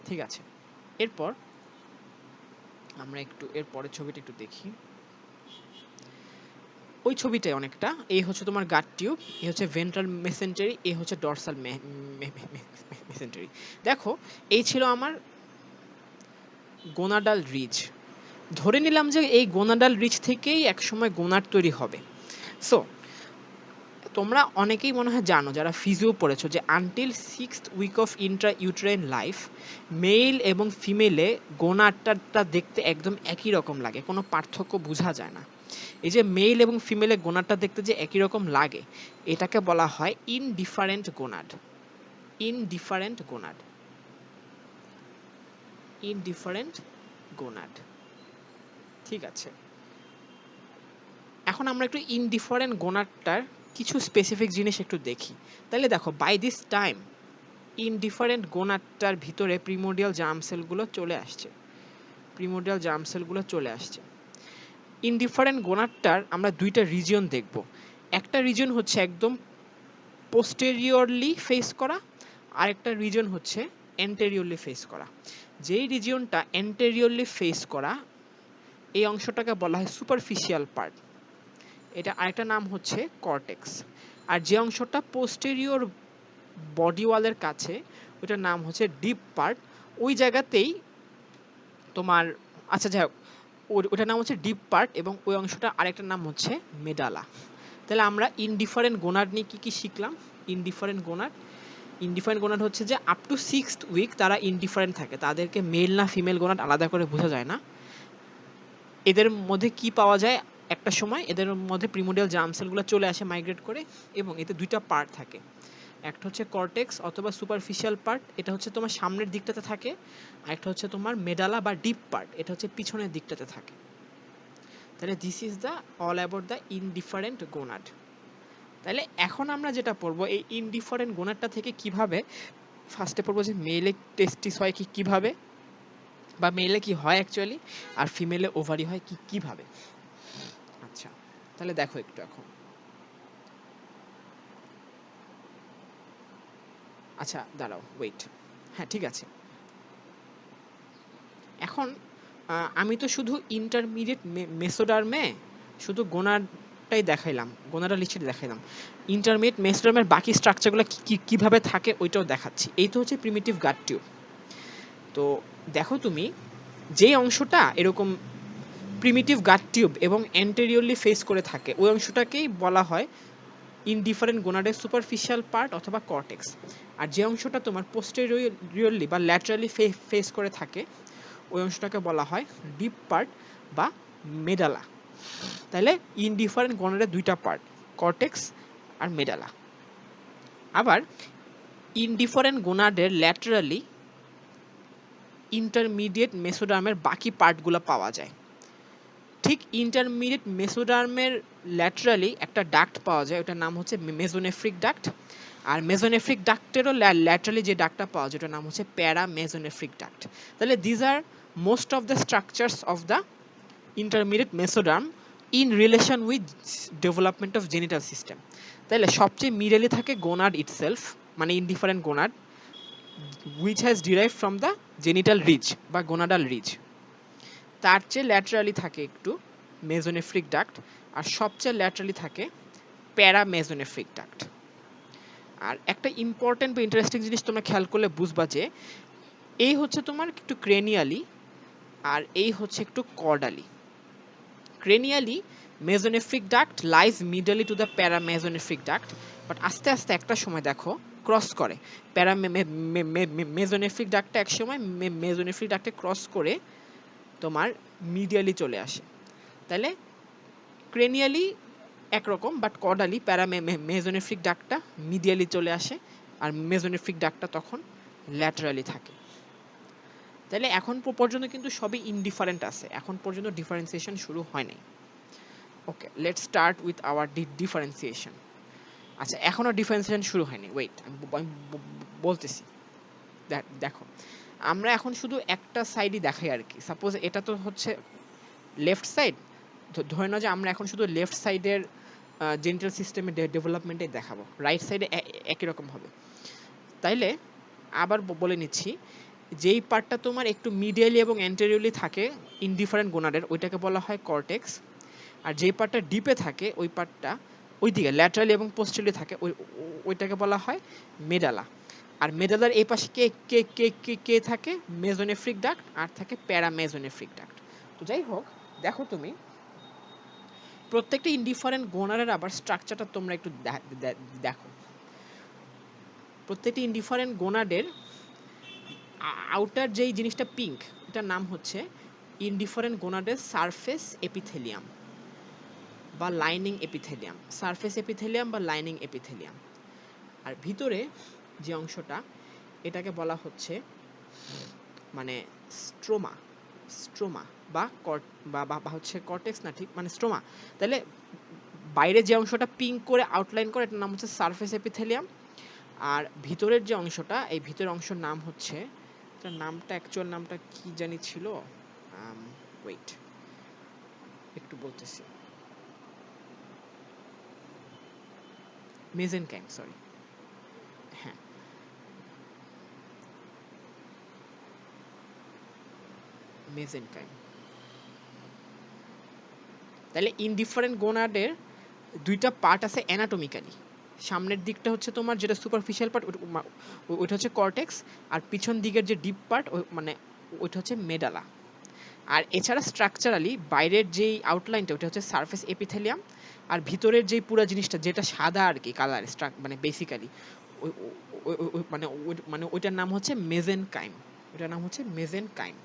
ঠিক আছে, এরপর আমরা একটু এর পরের ছবিটা একটু দেখি। ওই ছবিটাই অনেকটা, এই হচ্ছে তোমার গাট টিউব, এই হচ্ছে ভেন্ট্রাল মেসেন্টারি, এই হচ্ছে ডরসাল মেসেন্টারি। দেখো এই ছিল আমার গোনাডাল রিজ। ধরে নিলাম যে এই গোনাডাল রিজ থেকেই একসময় গোনাড তৈরি হবে। সো তোমরা অনেকেই মনে হয় জানো যারা ফিজিও পড়েছো, যে until 6th week of intrauterine life male এবং ফিমেলে গোনাডটা দেখতে একদম একই রকম লাগে, কোনো পার্থক্য বোঝা যায় না। এই যে মেল এবং ফিমেলে গোনাডটা দেখতে যে একই রকম লাগে, এটাকে বলা হয় indifferent gonad. Indifferent gonad, indifferent gonad. ঠিক আছে, এখন আমরা একটু ইনডিফারেন্ট গোনাডটার কিছু স্পেসিফিক জিনিস একটু দেখি। তাহলে দেখো, বাই দিস টাইম ইনডিফারেন্ট গোনাডটার ভিতরে প্রিমোডিয়াল জার্ম সেলগুলো চলে আসছে, প্রিমোডিয়াল জার্ম সেলগুলো চলে আসছে। ইনডিফারেন্ট গোনাডটার আমরা দুইটা রিজিয়ন দেখব। একটা রিজিয়ন হচ্ছে একদম পোস্টেরিয়রলি ফেস করা, আর একটা রিজিয়ন হচ্ছে এন্টেরিয়রলি ফেস করা। যেই রিজিয়নটা এন্টেরিয়রলি ফেস করা, এই অংশটাকে বলা হয় সুপারফিশিয়াল পার্ট। এটা আরেকটা নাম হচ্ছে কর্টেক্স। আর যে অংশটা পোস্টেরিয়র বডি ওয়ালের কাছে, ওইটার নাম হচ্ছে ডিপ পার্ট। ওই জায়গাতেই তোমার, আচ্ছা যাই হোক, ওটার নাম হচ্ছে ডিপ পার্ট, এবং ওই অংশটা আরেকটা নাম হচ্ছে মেডালা। তাহলে আমরা ইনডিফারেন্ট গোনাড নিয়ে কি কি শিখলাম? ইনডিফারেন্ট গোনাড, ইনডিফারেন্ট গোনাড হচ্ছে যে আপ টু 6th উইক তারা ইনডিফারেন্ট থাকে, তাদেরকে মেল না ফিমেল গোনাড আলাদা করে বোঝা যায় না। এদের মধ্যে কি পাওয়া যায়, একটা সময় এদের মধ্যে প্রিমোডিয়াল জার্ম সেলগুলো চলে আসে মাইগ্রেট করে, এবং এতে দুইটা পার্ট থাকে। একটা হচ্ছে কর্টেক্স অথবা সুপারফিশিয়াল পার্ট, এটা হচ্ছে তোমার সামনের দিকটাতে থাকে। আর একটা হচ্ছে তোমার মেডালা বা ডিপ পার্ট, এটা হচ্ছে পিছনের দিকটাতে থাকে। তাহলে this is the all about the indifferent gonad. তাহলে এখন আমরা যেটা পড়বো, এই ইনডিফারেন্ট গোনাডটা থেকে কিভাবে, ফার্স্টে পড়বো যে মেলে টেস্টিস হয় কি কিভাবে, বা মেলে কি হয় অ্যাকচুয়ালি, আর ফিমেলে ওভারি হয় কি কিভাবে। আচ্ছা, তাহলে দেখো একটু এখন। আচ্ছা দাঁড়াও, ওয়েট, হ্যাঁ ঠিক আছে। এখন আমি তো শুধু ইন্টারমিডিয়েট মেসোডার্মে শুধু গোনাডটাই দেখাইলাম, গোনাডাল লিস্টে দেখাইলাম। ইন্টারমিডিয়েট মেসোডার্মের বাকি স্ট্রাকচারগুলো কিভাবে থাকে ওইটাও দেখাচ্ছি। এই তো হচ্ছে প্রিমিটিভ গাট টিউব। তো দেখো তুমি, যেই অংশটা এরকম প্রিমিটিভ গাট টিউব এবং অ্যান্টেরিয়রলি ফেস করে থাকে, ওই অংশটাকেই বলা হয় ইনডিফারেন্ট গোনাডের সুপারফিশিয়াল পার্ট অথবা কর্টেক্স। আর যে অংশটা তোমার পোস্টেরিয়রলি বা ল্যাটারালি ফেস করে থাকে, ওই অংশটাকে বলা হয় ডিপ পার্ট বা মেডালা। তাহলে ইনডিফারেন্ট গোনাডের দুইটা পার্ট, কর্টেক্স আর মেডালা। আবার ইনডিফারেন্ট গোনাডের ল্যাটারালি ইন্টারমিডিয়েট মেসোডার্মের বাকি পার্টগুলো পাওয়া যায়। ঠিক ইন্টারমিডিয়েট মেসোডার্মের ল্যাটারালি একটা ডাক্ট পাওয়া যায়, ওটার নাম হচ্ছে মেজোনেফ্রিক ডাক্ট। আর মেজোনেফ্রিক ডাক্টেরও ল্যাটারালি যে ডাক্টটা পাওয়া যায়, ওটার নাম হচ্ছে প্যারা মেজোনেফ্রিক ডাক্ট। তাহলে these are most of the structures of the intermediate mesoderm in relation with development of genital system. তাহলে সবচেয়ে মিডলে থাকে গোনাড ইটসেলফ, মানে indifferent gonad, which has derived from the genital ridge বা gonadal ridge। তার চেয়ে ল্যাটারালি থাকে একটু মেজোনেফ্রিক ডাক্ট, আর সবচেয়ে ল্যাটারালি থাকে প্যারামেজোনেফ্রিক ডাক্ট। আর একটা ইম্পর্টেন্ট বা ইন্টারেস্টিং জিনিস তোমরা খেয়াল করলে বুঝবা যে এই হচ্ছে তোমার একটু ক্রেনিয়ালি, আর এই হচ্ছে একটু caudally. Cranially mesonephric duct lies medially to the paramesonephric duct, but আস্তে আস্তে একটা সময় দেখো ক্রস করে, মেজোনেফ্রিক ডাক্টটা এক সময় মেজোনেফ্রিক ডাক্টে ক্রস করে তোমার মিডিয়ালি চলে আসে। তাহলে ক্রেনিয়ালি একরকম, বাট কর্ডালি মেজোনেফ্রিক ডাক্টটা মিডিয়ালি চলে আসে, আর মেজোনেফ্রিক ডাক্টটা তখন ল্যাটারালি থাকে। তাহলে এখন পর্যন্ত কিন্তু সবই ইনডিফারেন্ট আছে, এখন পর্যন্ত ডিফারেন্সিয়েশন শুরু হয় নাই। Okay, let's start with our differentiation. আচ্ছা, এখনো ডিফারেন্সিয়েশন শুরু হয়নি, ওয়েট আমি বলতেছি। দেখো, আমরা এখন শুধু একটা সাইডই দেখাই আর কি। সাপোজ এটা তো হচ্ছে লেফট সাইড, ধরে নাও যে আমরা এখন শুধু লেফট সাইডের জেনিটাল সিস্টেমের ডেভেলপমেন্টে দেখাবো, রাইট সাইডে একই রকম হবে। তাইলে আবার বলে নিচ্ছি, যেই পার্টটা তোমার একটু মিডিয়ালি এবং অ্যান্টেরিয়রলি থাকে ইনডিফারেন্ট গোনাডের, ওইটাকে বলা হয় কর্টেক্স। আর যেই পার্টটা ডিপে থাকে, ওই পার্টটা ওইদিকে ল্যাটারালি এবং পোস্টেরিয়রলি থাকে, ওইটাকে বলা হয় মেডালা। আর মেডালার এই পাশে কে কে কে কে কে থাকে? মেজোনেফ্রিক ডাক্ট, আর থাকে প্যারামেজোনেফ্রিক ডাক্ট। তো যাই হোক, দেখো তুমি প্রত্যেকটা ইনডিফারেন্ট গোনাডের আবার স্ট্রাকচারটা তোমরা একটু দেখো। প্রত্যেকটা ইনডিফারেন্ট গোনাডের আউটার যেই জিনিসটা পিঙ্ক, এটার নাম হচ্ছে ইনডিফারেন্ট গোনাডের সারফেস এপিথেলিয়াম বা লাইনিং এপিথেলিয়াম, সারফেস এপিথেলিয়াম বা লাইনিং এপিথেলিয়াম। আর ভিতরে যে অংশটা, এটাকে বলা হচ্ছে মানে স্ট্রোমা, স্ট্রোমা বা হচ্ছে কর্টেক্স না, ঠিক মানে স্ট্রোমা। তাহলে বাইরে যে অংশটা পিঙ্ক করে আউটলাইন করে, এটার নাম হচ্ছে সারফেস এপিথেলিয়াম। আর ভিতরের যে অংশটা, এই ভিতরের অংশের নাম হচ্ছে, এটার নামটা অ্যাকচুয়াল নামটা কি জানি ছিল, ওয়েট একটু বলতেছি, মেজেনকাইম, সরি, হ্যাঁ মেজেনকাইম। তাহলে ইনডিফারেন্ট গোনাডের দুইটা পার্ট আছে অ্যানাটমিক্যালি। সামনের দিকটা হচ্ছে তোমার যেটা সুপারফিশিয়াল পার্ট, ওইটা হচ্ছে কর্টেক্স, আর পিছন দিকের যে ডিপ পার্ট মানে ওইটা হচ্ছে মেডালা। আর এছাড়া স্ট্রাকচারালি বাইরের যেই আউটলাইনটা ওটা হচ্ছে সারফেস এপিথেলিয়াম, আর ভিতরের যেই পুরো জিনিসটা যেটা সাদা আর কি কালার মানে বেসিক্যালি মানে ওইটার নাম হচ্ছে মেজেনকাইম। ওটার নাম হচ্ছে মেজেনকাইম।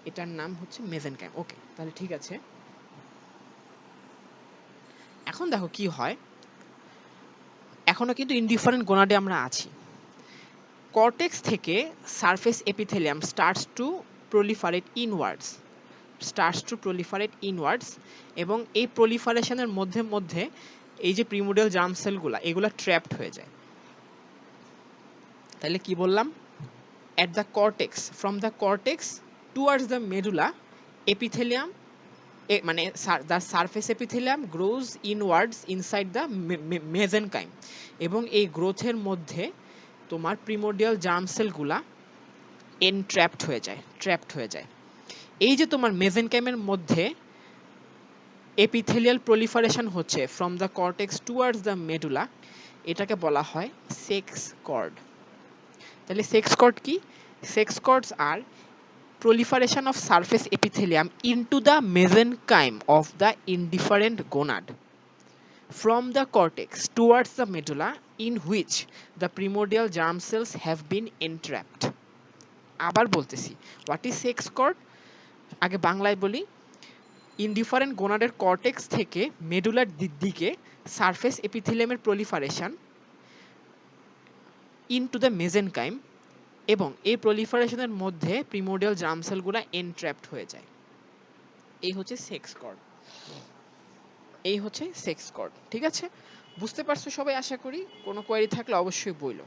এটার নাম হচ্ছে মেজেনকাইম। ওকে, তাহলে ঠিক আছে। এখন দেখো কি হয়, এখনো কিন্তু ইনডিফারেন্ট গোনাডে আমরা আছি। কর্টেক্স থেকে surface epithelium starts to proliferate inwards, এবং এই প্রলিফারেশনের মধ্যে এই যে প্রিমোডিয়াল জার্ম সেলগুলা এগুলা ট্র্যাপড হয়ে যায়। তাহলে কি বললাম, at the cortex, from the cortex towards the medulla, epithelium মানে the surface epithelium grows inwards inside the mesenchyme, এবং এই গ্রোথের মধ্যে তোমার প্রিমোডিয়াল জার্ম সেলগুলা ট্র্যাপড হয়ে যায়। এই যে তোমার মেজেনকাইমের মধ্যে এপিথেলিয়াল প্রলিফারেশন হচ্ছে from the cortex towards the medulla, এটাকে বলা হয় সেক্স কর্ড। তাহলে সেক্স কর্ড কি? সেক্স কর্ডস আর proliferation of surface epithelium into the mesenchyme of the indifferent gonad from the cortex towards the medulla, in which the primordial germ cells have been entrapped. আবার বলতেছি, what is sex cord? আগে বাংলায় বলি। ইনডিফারেন্ট গোনাডের কর্টেক্স থেকে মেডুলার দিকে সারফেস এপিথেলিয়ামের প্রলিফারেশন ইনটু দ্য মেজেনকাইম, এবং এই প্রলিফারেশনের মধ্যে প্রিমোডিয়াল জার্ম সেলগুলো এনট্র্যাপড হয়ে যায়। এই হচ্ছে সেক্স কর্ড। এই হচ্ছে সেক্স কর্ড। ঠিক আছে, বুঝতে পারছো সবাই আশা করি। কোনো কোয়েরি থাকলে অবশ্যই বইলো।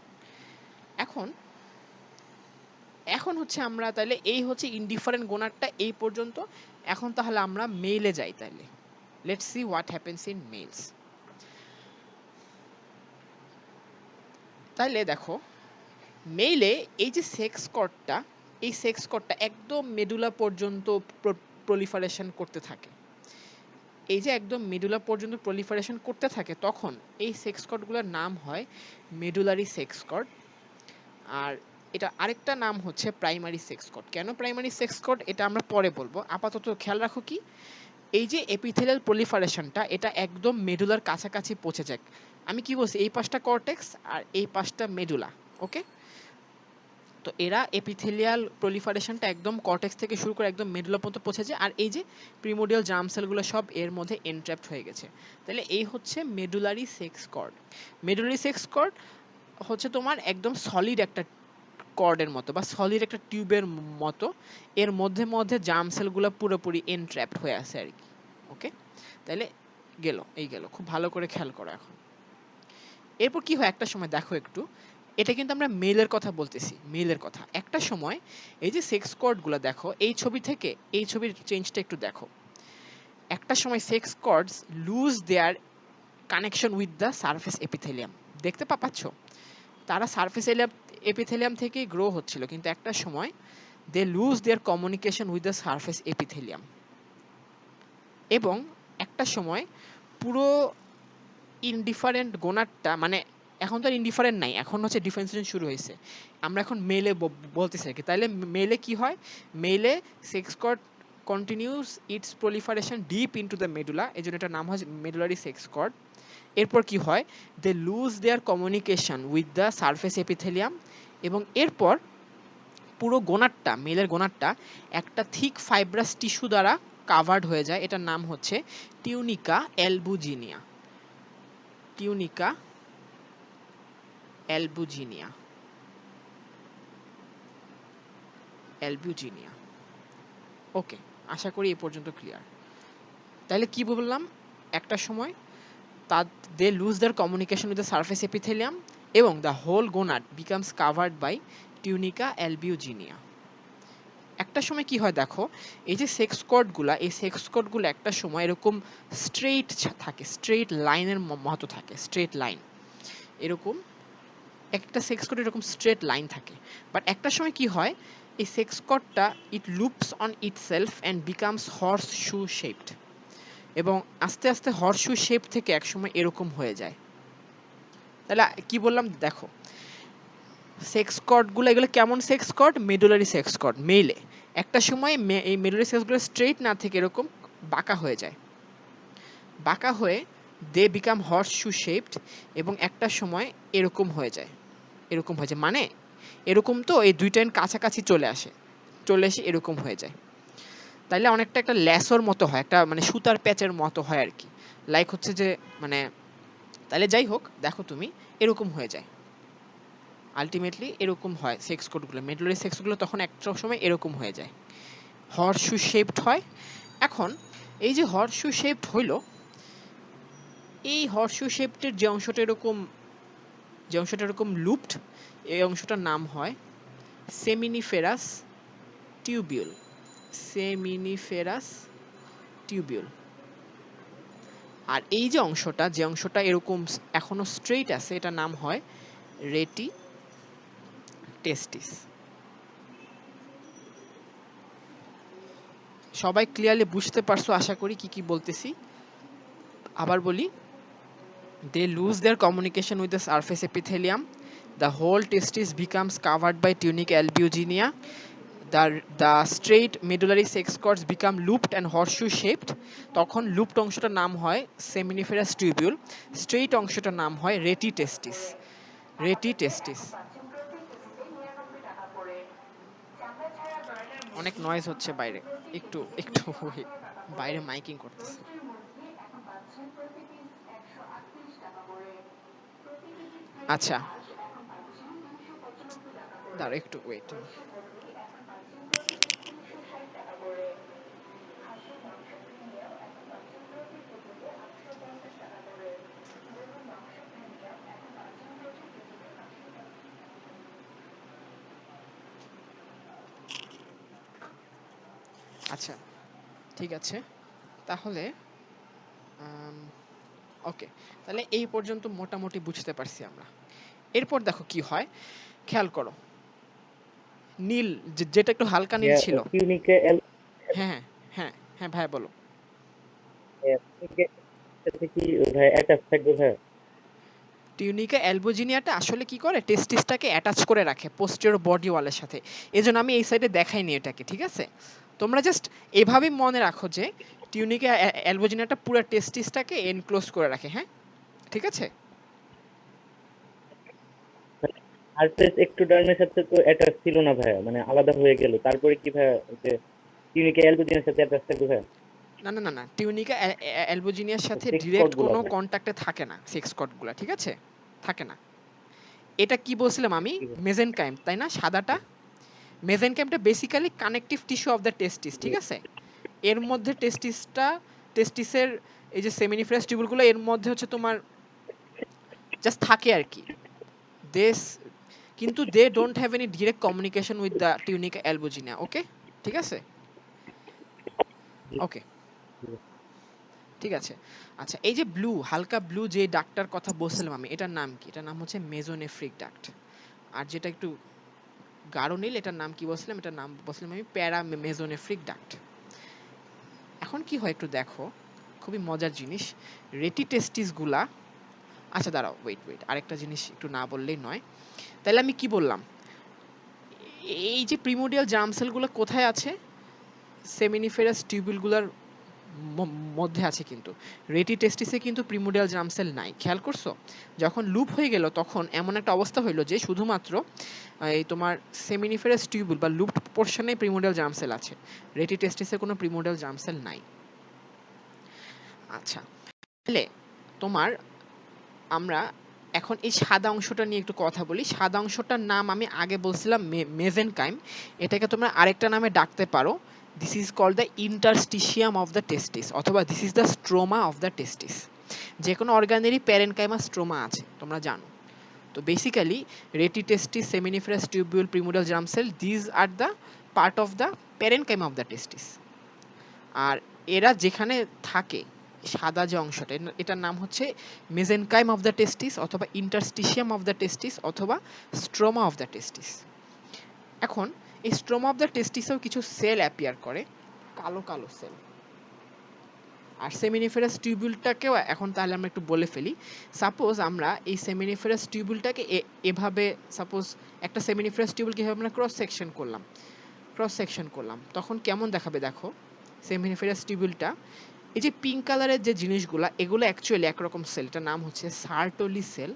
এখন হচ্ছে আমরা তাহলে এই হচ্ছে ইনডিফারেন্ট গোনাডটা এই পর্যন্ত। এখন তাহলে আমরা মেইলে যাই। তাহলে let's see what happens in males. তাহলে দেখো, মেইলে এই যে সেক্স কর্ডটা, এই সেক্স কর্ডটা একদম মেডুলা পর্যন্ত প্রলিফারেশন করতে থাকে। এই যে একদম মেডুলা পর্যন্ত প্রলিফারেশন করতে থাকে, তখন এই সেক্স কর্ডগুলোর নাম হয় মেডুলারি সেক্স কর্ড। আর এটা আরেকটা নাম হচ্ছে প্রাইমারি সেক্স কর্ড। কেন প্রাইমারি সেক্স কর্ড এটা আমরা পরে বলবো। আপাতত খেয়াল রাখো কি, এই যে এপিথেলিয়াল প্রলিফারেশনটা এটা একদম মেডুলার কাছাকাছি পৌঁছে যায়। আমি কি বলছি, এই পাশটা কর্টেক্স আর এই পাশটা মেডুলা। ওকে, তো এরা এপিথেলিয়াল প্রলিফারেশনটা একদম কর্টেক্স থেকে শুরু করে একদম মেডুলা পর্যন্ত পৌঁছে যায়, আর এই যে প্রিমোডিয়াল জার্ম সেলগুলো সব এর মধ্যে এনট্র্যাপড হয়ে গেছে। তাহলে এই হচ্ছে medullary sex cord. Medullary sex cord হচ্ছে তোমার একদম সলিড একটা কর্ডের মতো বা সলিড একটা টিউবের মতো, এর মধ্যে জার্ম সেলগুলো পুরোপুরি এনট্র্যাপড হয়ে আছে আর কি। ওকে, তাহলে গেল খুব ভালো করে খেয়াল করো। এখন এরপর কি হয়, একটা সময় দেখো একটু, এটা কিন্তু আমরা মেলের কথা বলতেছি, মেলের কথা। একটা সময় এই যে সেক্স কর্ডগুলো দেখো, এই ছবি থেকে এই ছবির চেঞ্জটা একটু দেখো। একটা সময় sex chords loose there connection with the surface epithelium. দেখতে পাচ্ছ, তারা সারফেস এপিথেলিয়াম থেকেই গ্রো হচ্ছিল, কিন্তু একটা সময় they lose their communication with the surface epithelium, এবং একটা সময় পুরো ইনডিফারেন্ট গোনাডটা, মানে এখন তো ইনডিফারেন্ট নাই, এখন হচ্ছে ডিফারেন্সিয়েশন শুরু হয়েছে। আমরা এখন মেলে বলতেছি আর কি। তাহলে মেলে কি হয়, মেলে sex cord continues its proliferation deep into the medulla, এই জন্য এটার নাম হয় মেডুলারি সেক্স কর্ড। এরপর কি হয়, they lose their communication with the surface epithelium, এবং এরপর পুরো গোনাডটা, মেলের গোনাডটা একটা থিক ফাইব্রাস টিস্যু দ্বারা কাভার্ড হয়ে যায়। এটার নাম হচ্ছে টিউনিকা অ্যালবুজিনিয়া। টিউনিকা অ্যালবুজিনিয়া। অ্যালবুজিনিয়া। ওকে, আশা করি এই পর্যন্ত ক্লিয়ার। তাহলে কি বললাম, একটা সময় they lose their communication with the surface epithelium, এবং the whole gonad becomes covered by tunica albuginea. একটা সময় কি হয় দেখো, এই যে সেক্স কর্ডগুলা, এই সেক্স কর্ডগুলো একটা সময় এরকম স্ট্রেইট থাকে, স্ট্রেইট লাইনের মতো থাকে, স্ট্রেইট লাইন এরকম। একটা সেক্স কর্ড এরকম স্ট্রেট লাইন থাকে, বাট একটা সময় কি হয়, এই সেক্স কর্ডটা it loops on itself and becomes horseshoe shaped. এবং আস্তে আস্তে হর্সু শেপ থেকে একসময় এরকম হয়ে যায়। তাহলে কি বললাম দেখো, সেক্স কর্ডগুলো এগুলো কেমন sex cord? Medullary sex cord মেইলে একটা সময় এই মেডুলারি সেক্সগুলো স্ট্রেইট না থেকে এরকম বাঁকা হয়ে যায়, বাঁকা হয়ে দে বিকাম হর্সশু শেপড, এবং একটা সময় এরকম হয়ে যায়, এরকম হয়ে যায় মানে এরকম, তো এই দুইটা কাছাকাছি চলে আসে, চলে এসে এরকম হয়ে যায়। তাইলে অনেকটা একটা ল্যাসোর মতো হয়, একটা মানে সুতার প্যাচের মতো হয় আর কি, লাইক হচ্ছে যে মানে, তাহলে যাই হোক দেখো তুমি এরকম হয়ে যায়, আলটিমেটলি এরকম হয় সেক্স কোডগুলো, মেডুলারি সেক্সগুলো তখন একটা সময় এরকম হয়ে যায়, হর্সশু শেপড হয়। এখন এই যে হর্সশু শেপড হইলো, এই হর্সশু শেপটের যে অংশটা এরকম, যে অংশটা এরকম লুপড, এই অংশটার নাম হয় সেমিনিফেরাস টিউবিউল, সেমিনিফেরাস টিউবিউল। আর এই যে অংশটা, যে অংশটা এরকম এখনো স্ট্রেইট আছে, এটা নাম হয় রেটি টেস্টিস। সবাই ক্লিয়ারলি বুঝতে পারছো আশা করি কি কি বলতেছি। আবার বলি, they lose their communication with the surface epithelium, the whole testis becomes covered by tunica albuginea, the straight medullary sex cords become looped and horseshoe shaped, তখন লুপড অংশটার নাম হয় seminiferous tubule, স্ট্রেইট অংশটার নাম হয় রেটি টেস্টিস, রেটি টেস্টিস। অনেক নয়েজ হচ্ছে বাইরে, একটু একটু বাইরে মাইকিং করতেছে। আচ্ছা দাঁড়া একটু ওয়েট। আচ্ছা ঠিক আছে, তাহলে ওকে, তাহলে এই পর্যন্ত মোটামুটি বুঝতে পারছি আমরা। এরপর দেখো কি হয়, খেয়াল করো, নীল যেটা একটু হালকা নীল ছিল। টিউনিকা এল হ্যাঁ হ্যাঁ হ্যাঁ হ্যাঁ ভাই বলো। সাথে কি ভাই অ্যাটাচ থাকবে ভাই? টিউনিকা অ্যালবুজিনিয়াটা আসলে কি করে, টেস্টিসটাকে অ্যাটাচ করে রাখে পোস্টেরিয়র বডি ওয়ালের সাথে, এজন্য আমি এই সাইডে দেখাইনি এটাকে, ঠিক আছে? তোমরা জাস্ট এভাবেই মনে রাখো যে টিউনিকা অ্যালবুজিনিয়াটা পুরো টেস্টিসটাকে এনক্লোজ করে রাখে, হ্যাঁ ঠিক আছে। সারফেস এক্টোডার্মের সাথে তো অ্যাটাচ ছিল না ভাই, মানে আলাদা হয়ে গেল, তারপরে কি ভাই যে টিউনিকা অ্যালবুজিনের সাথে অ্যাটাচ থাকবে ভাই? না না না না, টিউনিকা অ্যালবুজিনিয়ার সাথে সেক্স কর্ড ডিরেক্ট গুলা কোনো ভাই। কন্টাক্টে থাকে না সেক্স কর্ডগুলো, ঠিক আছে, থাকে না। এটা কি বলছিলাম আমি, কি ভাই? মেজেনকাইম তাই না, সাদাটা মেজেনকাইমটা basically connective tissue of the testis, ঠিক আছে। এর মধ্যে টেস্টিসের এই যে সেমিনিফেরাস টিউবুলগুলো এর মধ্যে হচ্ছে তোমার জাস্ট থাকে আর কি, দেস, কিন্তু they don't have any direct communication with the tunica albuginea, okay ঠিক আছে, ওকে ঠিক আছে। আচ্ছা এই যে ব্লু, হালকা ব্লু যে ডাক্তার কথা বলছিলাম আমি, এটার নাম কি? এটার নাম হচ্ছে মেজোনেফ্রিক ডাক্ট। আর যেটা একটু গাঢ় নীল, এটার নাম কি বলছিলাম? এটার নাম বলছিলাম আমি প্যারা মেজোনেফ্রিক ডাক্ট। এখন কি হয় একটু দেখো, খুবই মজার জিনিস, রেটি টেস্টিস গুলা, আচ্ছা দাঁড়াও ওয়েট ওয়েট, আরেকটা জিনিস একটু না বললেই নয়। তাহলে আমি কি বললাম, এই যে প্রিমোডিয়াল জার্ম সেলগুলো কোথায় আছে? সেমিনিফেরাস টিউবিলগুলোর মধ্যে আছে, কিন্তু রেটি টেস্টিসে কিন্তু প্রিমোডিয়াল জার্ম সেল নাই, খেয়াল করছো? যখন লুপ হয়ে গেল তখন এমন একটা অবস্থা হইলো যে শুধুমাত্র এই তোমার সেমিনিফেরাস টিউবুল বা লুপড পোরশনে প্রিমোডিয়াল জার্ম সেল আছে, রেটি টেস্টিসে কোনো প্রিমোডিয়াল জার্ম সেল নাই। আচ্ছা তাহলে তোমার, আমরা এখন এই সাদা অংশটা নিয়ে একটু কথা বলি। সাদা অংশটার নাম আমি আগে বলছিলাম মেজেনকাইম, এটাকে তোমরা আরেকটা নামে ডাকতে পারো, this is called the interstitium of the testis, অথবা this is the stroma of the testis. যে কোনো অর্গানেরই প্যারেনকাইমা স্ট্রোমা আছে, তোমরা জানো। তো basically rete testis, seminiferous tubule, primordial germ cell, these are the part of the parenchyma of the testis. আর এরা যেখানে থাকে, সাদা যে অংশটা, এটার নাম হচ্ছে মেজেনকাইম অফ দ্য টেস্টিস, অথবা ইন্টারস্টিশিয়াম অফ দ্য টেস্টিস, অথবা স্ট্রোমা অফ দ্য টেস্টিস। এখন এই স্ট্রোমা অফ দ্য টেস্টিসেও কিছু সেল অ্যাপিয়ার করে, কালো কালো সেল। আর সেমিনিফেরাস টিউবিউলটাকেও এখন তাহলে আমরা একটু বলে ফেলি। সাপোজ আমরা এই সেমিনিফেরাস টিউবিউলটাকে এভাবে, সাপোজ একটা সেমিনিফেরাস টিউবিউল কিভাবে আমরা ক্রস সেকশন করলাম তখন কেমন দেখাবে দেখো। সেমিনিফেরাস টিউবিউলটা, এই যে পিঙ্ক কালারের যে জিনিসগুলা, এগুলো অ্যাকচুয়ালি একরকম সেল, এটার নাম হচ্ছে সার্টোলি সেল,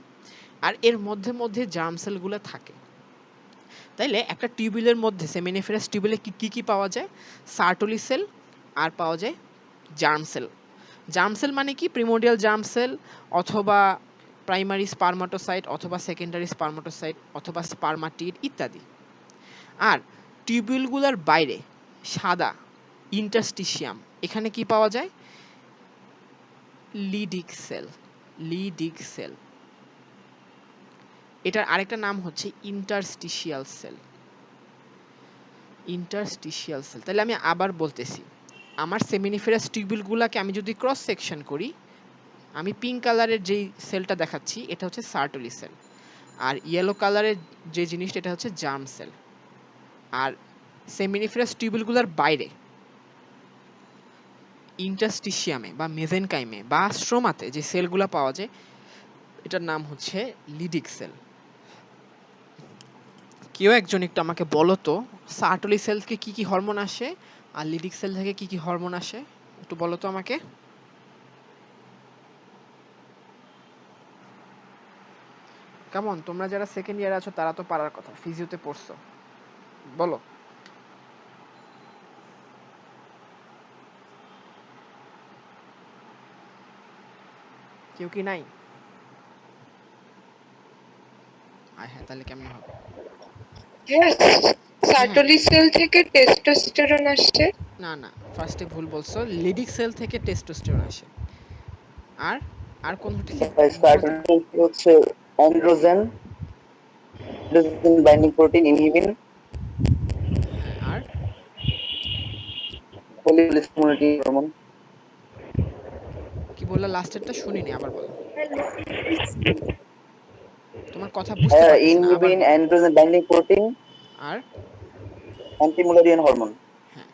আর এর মধ্যে মধ্যে জার্ম সেলগুলো থাকে। তাইলে একটা টিউবিউলের মধ্যে, সেমিনিফেরাস টিউবিউলে কি কি পাওয়া যায়? সার্টোলি সেল, আর পাওয়া যায় জার্ম সেল। জার্ম সেল মানে কি? প্রিমোডিয়াল জার্ম সেল, অথবা প্রাইমারি স্পারমাটোসাইট, অথবা সেকেন্ডারি স্পারমাটোসাইট, অথবা স্পারমাটিড ইত্যাদি। আর টিউবিউলগুলোর বাইরে সাদা ইন্টারস্টিশিয়াম, এখানে কি পাওয়া যায়? Leydig sell. লিডিক সেল, এটার আরেকটা নাম হচ্ছে ইন্টারস্টিশিয়াল সেল। Interstitial sell. তাহলে আমি আবার বলতেছি, আমার সেমিনিফেরাস টিউবিউলগুলোকে আমি যদি ক্রস সেকশন করি, আমি পিঙ্ক কালারের যেই সেলটা দেখাচ্ছি এটা হচ্ছে সার্টোলি সেল, আর ইয়েলো কালারের যে জিনিসটা এটা হচ্ছে জার্ম সেল। আর সেমিনিফেরাস টিউবিউলগুলোর বাইরে ইন্টারস্টিশিয়ামে বা মেজেনকাইমে বা স্ট্রোমাতে যে সেলগুলো পাওয়া যায় এটার নাম হচ্ছে লিডিক সেল। কেউ একজন একটু আমাকে বলো তো, সার্টোলি সেল থেকে কি কি হরমোন আসে আর লিডিক সেল থেকে কি কি হরমোন আসে, একটু বলো তো আমাকে। কেমন, তোমরা যারা সেকেন্ড ইয়ারে আছো তারা তো পারার কথা, ফিজিওতে পড়ছো, বলো। কেউ কি নাই? হ্যাঁ, তাহলে কেমনে হবে? হ্যাঁ, হ্যাঁ, সার্টোলি সেল থেকে টেস্টোস্টেরন আসছে। না না, ফার্স্টে ভুল বলছো, লিডিক সেল থেকে টেস্টোস্টেরন আসে। আর আর কোনটা কি বলতে? স্টার্টার হচ্ছে অ্যান্ড্রোজেন বাইন্ডিং প্রোটিন ইনহিবিন হ্যাঁ, আর পলিস্টিমুলেটিং হরমোন কি বললা? লাস্টেরটা শুনিনি, আবার বলো। তোমার কথা বুঝতে পারতেছি না, আবার ইনহিবিন বলো। অ্যান্ড্রোজেন বাইন্ডিং প্রোটিন আর অ্যান্টিমুলারিয়ান হরমোন। হ্যাঁ,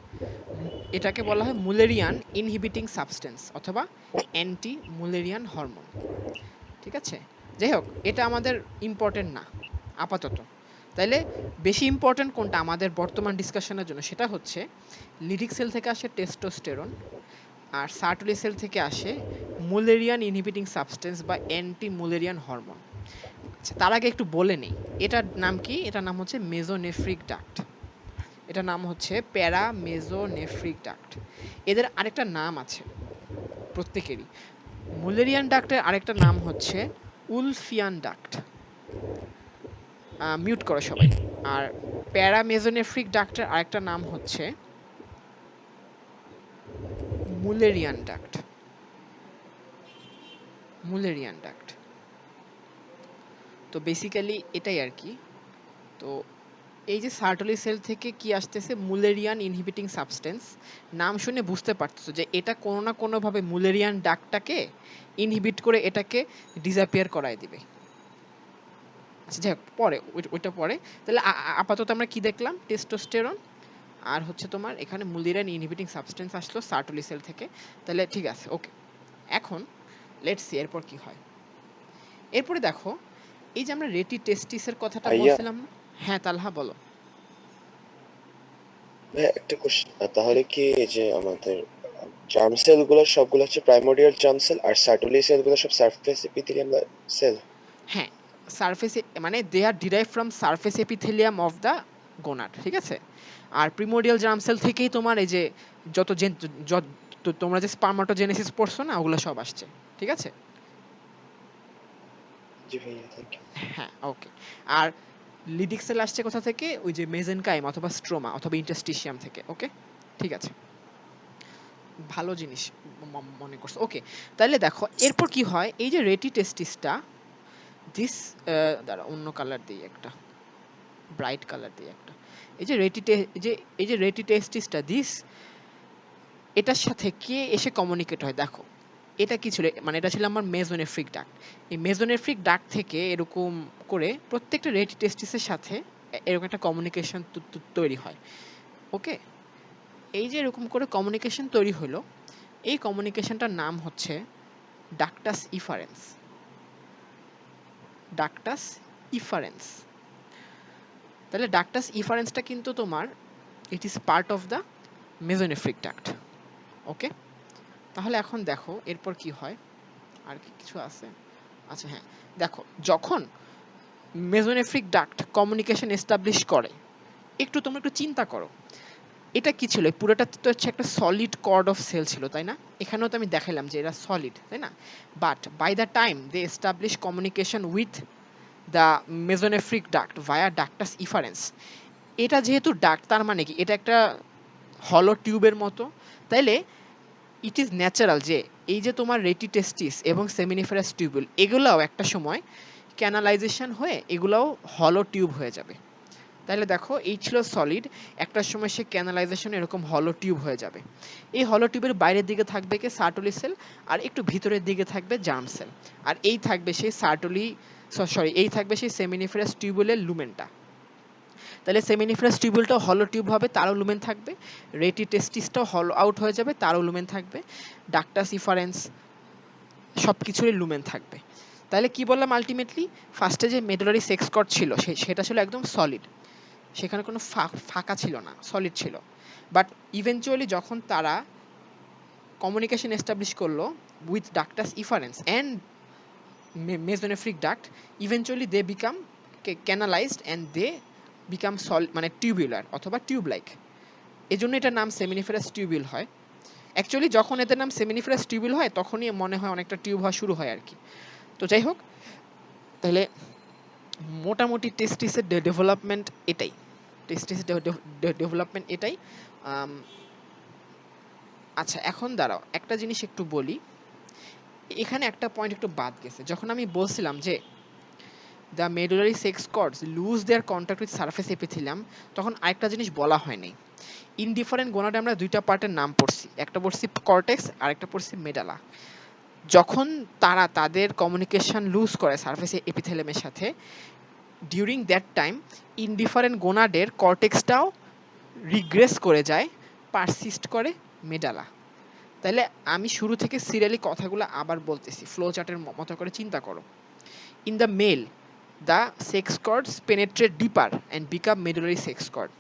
এটাকে বলা হয় মুলেরিয়ান ইনহিবিটিং সাবস্টেন্স অথবা অ্যান্টি মুলেরিয়ান হরমোন। ঠিক আছে, যাই হোক, এটা আমাদের ইম্পর্টেন্ট না আপাতত। তাইলে বেশি ইম্পর্টেন্ট কোনটা আমাদের বর্তমান ডিসকাশনের জন্য, সেটা হচ্ছে লিডিক সেল থেকে আসে টেস্টোস্টেরন, আর সার্টোলি সেল থেকে আসে মুলেরিয়ান ইনহিবিটিং সাবস্টেন্স বা অ্যান্টি মুলেরিয়ান হরমোন। আচ্ছা, তার আগে একটু বলে নেই এটার নাম কি। এটার নাম হচ্ছে মেজোনেফ্রিক ডাক্ট। এটার নাম হচ্ছে প্যারা মেজোনেফ্রিক ডাক্ট। এদের আরেকটা নাম আছে প্রত্যেকেরই। মুলেরিয়ান ডাক্টের আরেকটা নাম হচ্ছে উলফিয়ান ডাক্ট। মিউট করো সবাই। আর প্যারা মেজোনেফ্রিক ডাক্টের আরেকটা নাম হচ্ছে মুলেরিয়ান ডাক্ট। Mullerian duct. তো বেসিক্যালি এটাই আর কি। তো এই যে সার্টোলি সেল থেকে কি আসতেছে, মুলেরিয়ান ইনহিবিটিং সাবস্টেন্স, নাম শুনে বুঝতে পারতেছো যে এটা কোনো না কোনো ভাবে মুলেরিয়ান ডাকটাকে ইনহিবিট করে এটাকে ডিসঅ্যাপিয়ার করায় দিবে। আচ্ছা যাই হোক, পরে ওইটা পরে। তাহলে আপাতত আমরা কি দেখলাম? টেস্টোস্টেরন, আর হচ্ছে তোমার এখানে মুলেরিয়ান ইনহিবিটিং সাবস্টেন্স আসলো সার্টোলি সেল থেকে। তাহলে ঠিক আছে, ওকে। এখন লেটস সি এরপর কি হয়। এরপরে দেখো, এই যে আমরা রেটি টেস্টিসের কথাটা ভাইয়া বলছিলাম না? হ্যাঁ তালহা বলো। ভাইয়া একটা কোশ্চেন, তাহলে কি এই যে আমাদের জার্ম সেল গুলো সবগুলো হচ্ছে প্রাইমোর্ডিয়াল জার্ম সেল আর সার্টোলি সেল গুলো সব সারফেস এপিথেলিয়াম সেল? হ্যাঁ, সারফেস মানে they are derive from surface epithelium of the gonad, ঠিক আছে। আর প্রিমোডিয়াল জার্ম সেল থেকেই তোমার এই যে যত তোমরা যে স্পারমাটোজেনেসিস পড়ছো না, ওগুলো সব আসছে, ঠিক আছে। জি ভাইয়া, থ্যাংক ইউ। হ্যাঁ, ওকে। আর লিডিক সেল আসছে কোথা থেকে? ওই যে মেজেনকাইম অথবা স্ট্রোমা অথবা ইন্টারস্টিশিয়াম থেকে, ওকে, ঠিক আছে। ভালো জিনিস মনে করছো, ওকে। তাহলে দেখো এরপর কি হয়, এই যে রেটি টেস্টিসটা, দিস, দাঁড়া অন্য কালার দিই একটা, ব্রাইট কালার দিই একটা। এই যে রেটি টেস্টিসটা দিস, এটার সাথে কে এসে কমিউনিকেট হয় দেখো। এটা কি ছিল? মানে এটা ছিল আমার মেজোনেফ্রিক ডাক্ট। এই মেজোনেফ্রিক ডাক্ট থেকে এরকম করে প্রত্যেকটা রেটি টেস্টিসের সাথে এরকম একটা কমিউনিকেশন তৈরি হয়, ওকে। এই যে এরকম করে কমিউনিকেশন তৈরি হলো, এই কমিউনিকেশনটার নাম হচ্ছে ডাকটাস ইফারেন্স। ডাকটাস ইফারেন্স। তাহলে ডাকটাস ইফারেন্সটা কিন্তু তোমার it is part of the mesonephric duct. Okay, তাহলে এখন দেখো এরপর কি হয়, আর কি কিছু আছে? আচ্ছা হ্যাঁ, দেখো যখন মেসোনেফ্রিক ডাক্ট কমিউনিকেশন এস্টাবলিশ করে, তোমরা একটু চিন্তা করো, এটা কি ছিল? পুরোটা তো হচ্ছে একটা সলিড কর্ড অফ সেল ছিল, তাই না? এখানেও তো আমি দেখালাম যে এরা সলিড, তাই না? But by the time they establish communication with the mesonephric duct via ductus efferens, এটা যেহেতু ডাক্ট, তার মানে কি এটা একটা হলো টিউবের মতো। তাইলে ইট ইজ ন্যাচারাল যে এই যে তোমার রেটি টেস্টিস এবং সেমিনিফেরাস টিউবুল, এগুলাও একটা সময় ক্যানালাইজেশন হয়ে এগুলাও হলো টিউব হয়ে যাবে। তাহলে দেখো এই ছিল সলিড, একটা সময় সে ক্যানালাইজেশন এরকম হলো টিউব হয়ে যাবে। এই হলো টিউবের বাইরের দিকে থাকবে কি সার্টলি সেল, আর একটু ভিতরের দিকে থাকবে জার্ম সেল, আর এই থাকবে সেই এই থাকবে সেই সেমিনিফেরাস টিউবুলের লুমেনটা। তাহলে সেমিনিফেরাস টিউবুলটাও হলো টিউব হবে, তারও লুমেন থাকবে। রেটি টেস্টিসটাও হলো আউট হয়ে যাবে, তারও লুমেন থাকবে। ডাকটাস ইফারেন্স সবকিছুরই লুমেন থাকবে। তাহলে কি বললাম আলটিমেটলি, ফার্স্টে যে মেডুলারি সেক্স কর্ড ছিল সেটা ছিল একদম সলিড, সেখানে কোনো ফাঁকা ছিল না, সলিড ছিল। বাট ইভেনচুয়ালি যখন তারা কমিউনিকেশন এস্টাবলিশ করলো with ductus efferens and mesonephric duct, eventually they become canalized and they become মানে টিউবুলার অথবা টিউব লাইক। এই জন্য এটার নাম সেমিনিফেরাস টিউবিল হয়। অ্যাকচুয়ালি যখন এদের নাম সেমিনিফেরাস টিউবিল হয় তখনই মনে হয় অনেকটা টিউব হওয়া শুরু হয় আর কি। তো যাই হোক, তাহলে মোটামুটি টেস্টিসের ডেভেলপমেন্ট এটাই, টেস্টিসের ডেভেলপমেন্ট এটাই। আচ্ছা এখন দাঁড়াও, একটা জিনিস একটু বলি, এখানে একটা পয়েন্ট একটু বাদ গেছে। যখন আমি বলছিলাম যে the medullary sex chords loose there contact with surface epithelium, তখন আরেকটা জিনিস বলা হয় নাই। ইনডিফারেন্ট গোনাডে আমরা দুইটা পার্টের নাম পড়ছি, একটা পড়ছি কর্টেক্স আর একটা পড়ছি মেডালা। যখন তারা তাদের কমিউনিকেশন লুজ করে সারফেস এপিথেলিয়ামের সাথে, ডিউরিং দ্যাট টাইম ইনডিফারেন্ট গোনাডের কর্টেক্সটাও রিগ্রেস করে যায়, পারসিস্ট করে মেডালা। তাহলে আমি শুরু থেকে সিরিয়ালি কথাগুলো আবার বলতেছি, ফ্লো চার্টের মতো করে চিন্তা করো। In the male, the sex cords penetrate deeper and become medullary sex cord.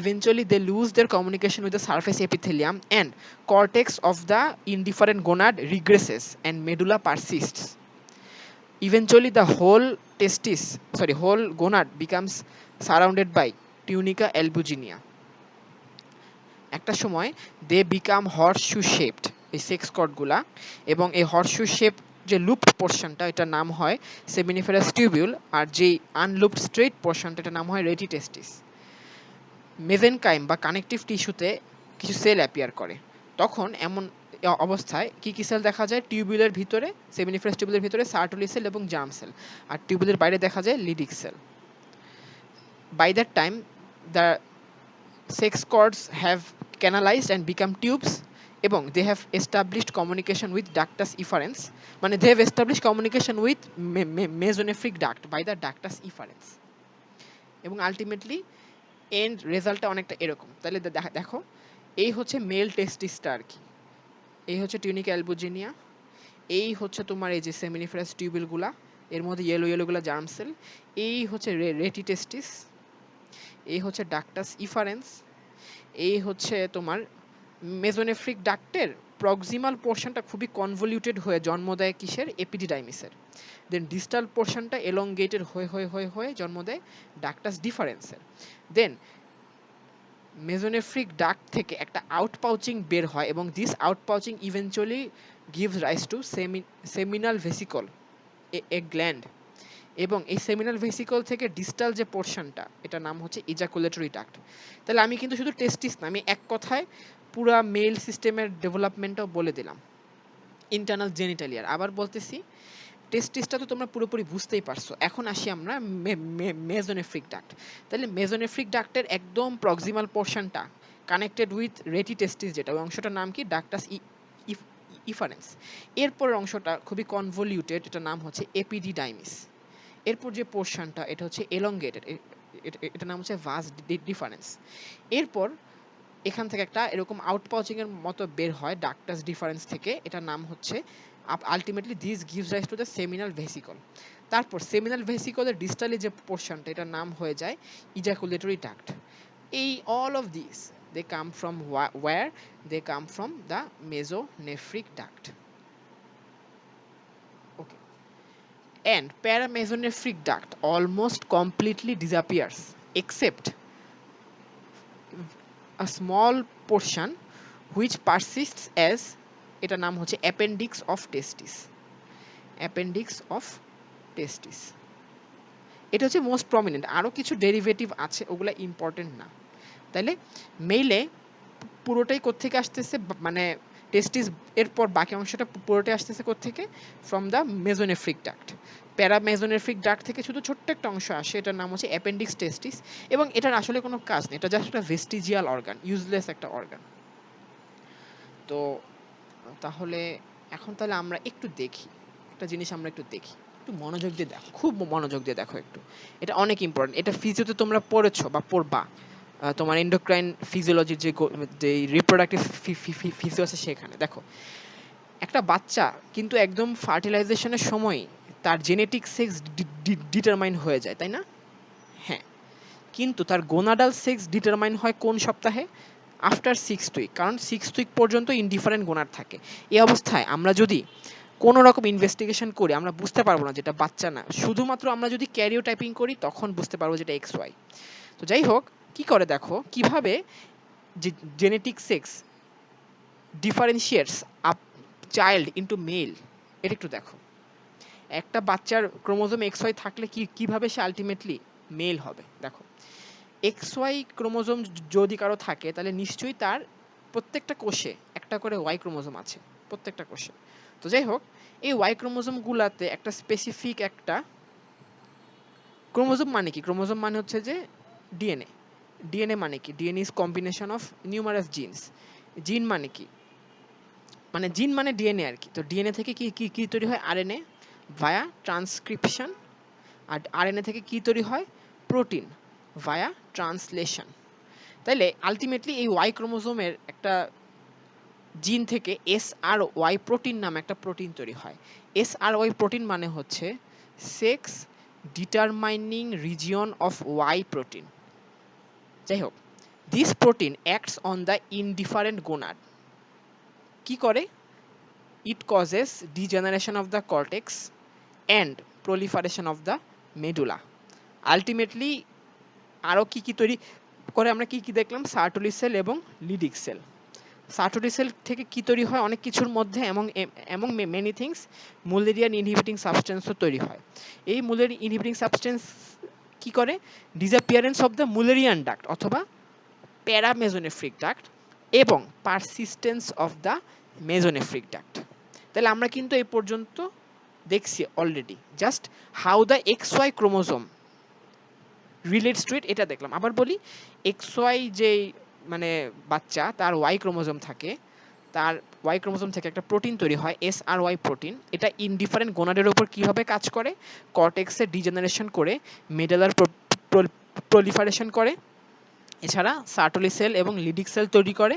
Eventually, they lose their communication with the surface epithelium and cortex of the indifferent gonad regresses and medulla persists. Eventually, the whole gonad becomes surrounded by tunica albuginea. একটা সময় দে বিকাম হর্সশু শেপড, এই সেক্স কর্ডগুলা, এবং এই হর্সশু শেপ যে লুপড পোর্শনটা এটার নাম হয় সেমিনিফেরাস টিউবিউল, আর যে আনলুপড স্ট্রেট পোর্শনটা এটার নাম হয় রেটি টেস্টিস। মেজেনকাইম বা কানেকটিভ টিস্যুতে কিছু সেল অ্যাপিয়ার করে, তখন এমন অবস্থায় কি কি সেল দেখা যায়? টিউবিউলের ভিতরে, সেমিনিফেরাস টিউবিউলের ভিতরে সার্টলি সেল এবং জার্ম সেল, আর টিউবিউলের বাইরে দেখা যায় Leydig cell. By that time the sex cords have canalized and become tubes, এবং they have established communication with ductus efferens, মানে they have established communication with mesonephric duct by the ductus efferens, এবং আলটিমেটলি এন্ড রেজাল্টটা অনেকটা এরকম। তাহলে দেখো এই হচ্ছে মেল টেস্টিসটা আর কি, এই হচ্ছে টিউনিকা অ্যালবুজিনিয়া, এই হচ্ছে তোমার এই যে সেমিনিফেরাস টিউবিলগুলা, এর মধ্যে ইয়েলোগুলা জার্ম সেল, এই হচ্ছে রেটি টেস্টিস, এই হচ্ছে ডাকটাস ইফারেন্স, এই হচ্ছে তোমার মেসোনেফ্রিক ডাক্টের প্রক্সিমাল পোর্শনটা খুবই কনভলিউটেড হয়ে জন্ম দেয় কিসের? এপিডিডাইমিসের। দেন ডিস্টাল পোর্শনটা এলংগেটেড হয়ে হয়ে হয়ে হয়ে জন্ম দেয় ডাকটাস ডিফারেন্সের। দেন মেসোনেফ্রিক ডাক্ট থেকে একটা আউটপাউচিং বের হয়, এবং this outpouching eventually gives rise to seminal vesicle, a gland, এবং এই সেমিনাল ভেসিকল থেকে ডিস্টাল যে পোর্শনটা এটার নাম হচ্ছে ইজাকুলেটরি ডাক্ট। তাহলে আমি কিন্তু শুধু টেস্টিস না, আমি এক কথায় পুরা মেল সিস্টেমের ডেভেলপমেন্টটাও বলে দিলাম। ইন্টারনাল জেনিটালিয়ার আবার বলতেছি, টেস্টিসটা তো তোমরা পুরোপুরি বুঝতেই পারছো। এখন আসি আমরা মেসোনেফ্রিক ডাক্ট। তাহলে মেসোনেফ্রিক ডাক্টের একদম প্রক্সিমাল পোর্শনটা কানেক্টেড উইথ রেটি টেস্টিস, যেটা ওই অংশটার নাম কি? ডাক্টাস ইফারেন্স। এরপর অংশটা খুবই কনভলিউটেড, এটার নাম হচ্ছে এপিডিডাইমিস। এরপর যে পোর্শনটা এটা হচ্ছে এলংগেটেড, এটার নাম হচ্ছে ভাস ডিফারেন্স। এরপর এখান থেকে একটা এরকম আউটপাউচিং এর মতো বের হয় ডাকটাস ডিফারেন্স থেকে, এটার নাম হচ্ছে ultimately this gives rise to the seminal vesicle. তারপর সেমিনাল ভেসিকলের ডিস্টালি যে পোর্শনটা, এটার নাম হয়ে যায় ইজাকুলেটরি ডাক্ট। এই all of this they come from where, they come from the mesonephric duct. Okay, and paramesonephric duct almost completely disappears except a small portion which persists as, এটা নাম হচ্ছে appendix of testis, appendix of testis। এটা হচ্ছে মোস্ট প্রমিনেন্ট, আরো কিছু ডেরিভেটিভ আছে, ওগুলা ইম্পর্টেন্ট না। তাইলে মেইলে পুরোটাই কোত্থেকে আসতেছে, মানে টেস্টিস এর পর বাকি অংশটা পুরোটাই আসতেছে কোত্থেকে, from the mesonephric duct. প্যারামেসোনেফ্রিক duct থেকে শুধু ছোট্ট একটা অংশ আসে, এটার নাম হচ্ছে অ্যাপেন্ডিক্স টেস্টিস, এবং এটার আসলে কোনো কাজ নেই, এটা জাস্ট একটা ভেস্টিজিয়াল অর্গান, ইউজলেস একটা অর্গান। তো তাহলে এখন তাহলে আমরা একটু দেখি একটা জিনিস, আমরা একটু দেখি, একটু মনোযোগ দিয়ে দেখো, খুব মনোযোগ দিয়ে দেখো একটু, এটা অনেক ইম্পর্টেন্ট, এটা ফিজিওতে তোমরা পড়েছো বা পড়বা, তোমার এন্ডোক্রাইন ফিজিওলজির যে রিপ্রোডাক্টিভ ফিজিও আছে সেখানে দেখো। একটা বাচ্চা কিন্তু একদম ফার্টিলাইজেশনের সময় তার জেনেটিক সেক্স ডিটারমাইন হয়ে যায়, তাই না? হ্যাঁ, কিন্তু তার গোনাডাল সেক্স ডিটারমাইন হয় কোন সপ্তাহে? আফটার 6th উইক, কারণ 6th উইক পর্যন্ত ইনডিফারেন্ট গোনাড থাকে। এই অবস্থায় আমরা যদি কোনো রকম ইনভেস্টিগেশন করি আমরা বুঝতে পারবো না যেটা বাচ্চা না, শুধুমাত্র আমরা যদি ক্যারিওটাইপিং করি তখন বুঝতে পারবো যেটা এক্স ওয়াই। তো যাই হোক, কি করে দেখো কিভাবে genetic sex differentiates up child into male, এটা একটু দেখো। একটা বাচ্চার ক্রোমোজোম এক্স ওয়াই থাকলে কিভাবে সে আলটিমেটলি মেল হবে, দেখো। এক্স ওয়াই ক্রোমোজোম যদি কারো থাকে তাহলে নিশ্চয়ই তার প্রত্যেকটা কোষে একটা করে ওয়াই ক্রোমোজোম আছে, প্রত্যেকটা কোষে। তো যাই হোক, এই ওয়াই ক্রোমোজোম গুলাতে একটা স্পেসিফিক একটা ক্রোমোজোম, মানে কি ক্রোমোজোম মানে হচ্ছে যে ডিএনএ। ডিএনএ মানে কি? DNA is combination of numerous genes. Gene মানে কি? মানে জিন মানে ডিএনএ আর কি। তো ডিএনএ থেকে কি কি কি তৈরি হয়? আরএনএ ভায়া ট্রান্সক্রিপশন। আর আরএনএ থেকে কি তৈরি হয়? প্রোটিন ভায়া ট্রান্সলেশন। তাইলে আলটিমেটলি এই ওয়াই ক্রোমোজোমের একটা জিন থেকে এস আর ওয়াই প্রোটিন নামে একটা প্রোটিন তৈরি হয়। এস আর ওয়াই প্রোটিন মানে হচ্ছে sex determining region of Y protein. যাই হোক, this protein acts on the indifferent gonad. কি করে? It causes degeneration of the cortex and proliferation of the medulla. Ultimately আরো কি কি তৈরি করে, আমরা কি কি দেখলাম? সার্টোলি সেল এবং লিডিক সেল। সার্টোলি সেল থেকে কি তৈরি হয়? অনেক কিছুর মধ্যে among many things Mullerian inhibiting সাবস্টেন্সও তৈরি হয়। এই মুলেরিয়ান ইনহিবিটিং সাবস্টেন্স কি করে? Disappearance of the Mullerian duct অথবা প্যারামেসোনেফ্রিক ডাক্ট এবং persistence of the mesonephric duct. তাহলে আমরা কিন্তু এই পর্যন্ত দেখছি already just how the X Y chromosome relates to it, এটা দেখলাম। আবার বলি, এক্স ওয়াই যে মানে বাচ্চা, তার ওয়াই ক্রোমোজোম থাকে, তার ওয়াই ক্রোমোজোম থেকে একটা প্রোটিন তৈরি হয় এস আর ওয়াই প্রোটিন। এটা ইনডিফারেন্ট গোনাডের উপর কিভাবে কাজ করে? কর্টেক্সের ডিজেনারেশন করে মেডালার প্রলিফারেশন করে, এছাড়া সার্টোলি সেল এবং লিডিক সেল তৈরি করে।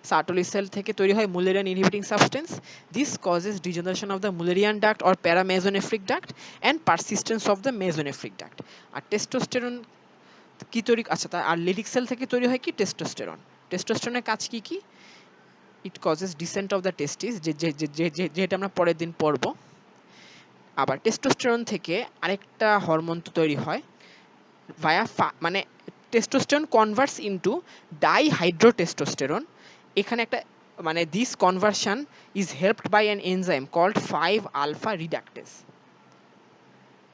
সার্টোলি সেল থেকে তৈরি হয় Mullerian inhibiting substance. This causes degeneration of the Mullerian duct or paramesonephric duct and persistence of the mesonephric duct. আর টেস্টোস্টেরন কি তৈরি, আচ্ছা, আর লিডিক সেল থেকে তৈরি হয় কি? টেস্টোস্টেরন। টেস্টোস্টেরনের কাজ কি কি? It causes descent of the testis, যেটা আমরা পরের দিন পড়ব। আবার টেস্টোস্টেরন থেকে আরেকটা হরমোন তৈরি হয় ভায়া মানে টেস্টোস্টেরন কনভার্টস ইনটু ডাইহাইড্রোটেস্টোস্টেরন। এখানে একটা মানে this conversion is helped by an enzyme called 5 alpha reductase.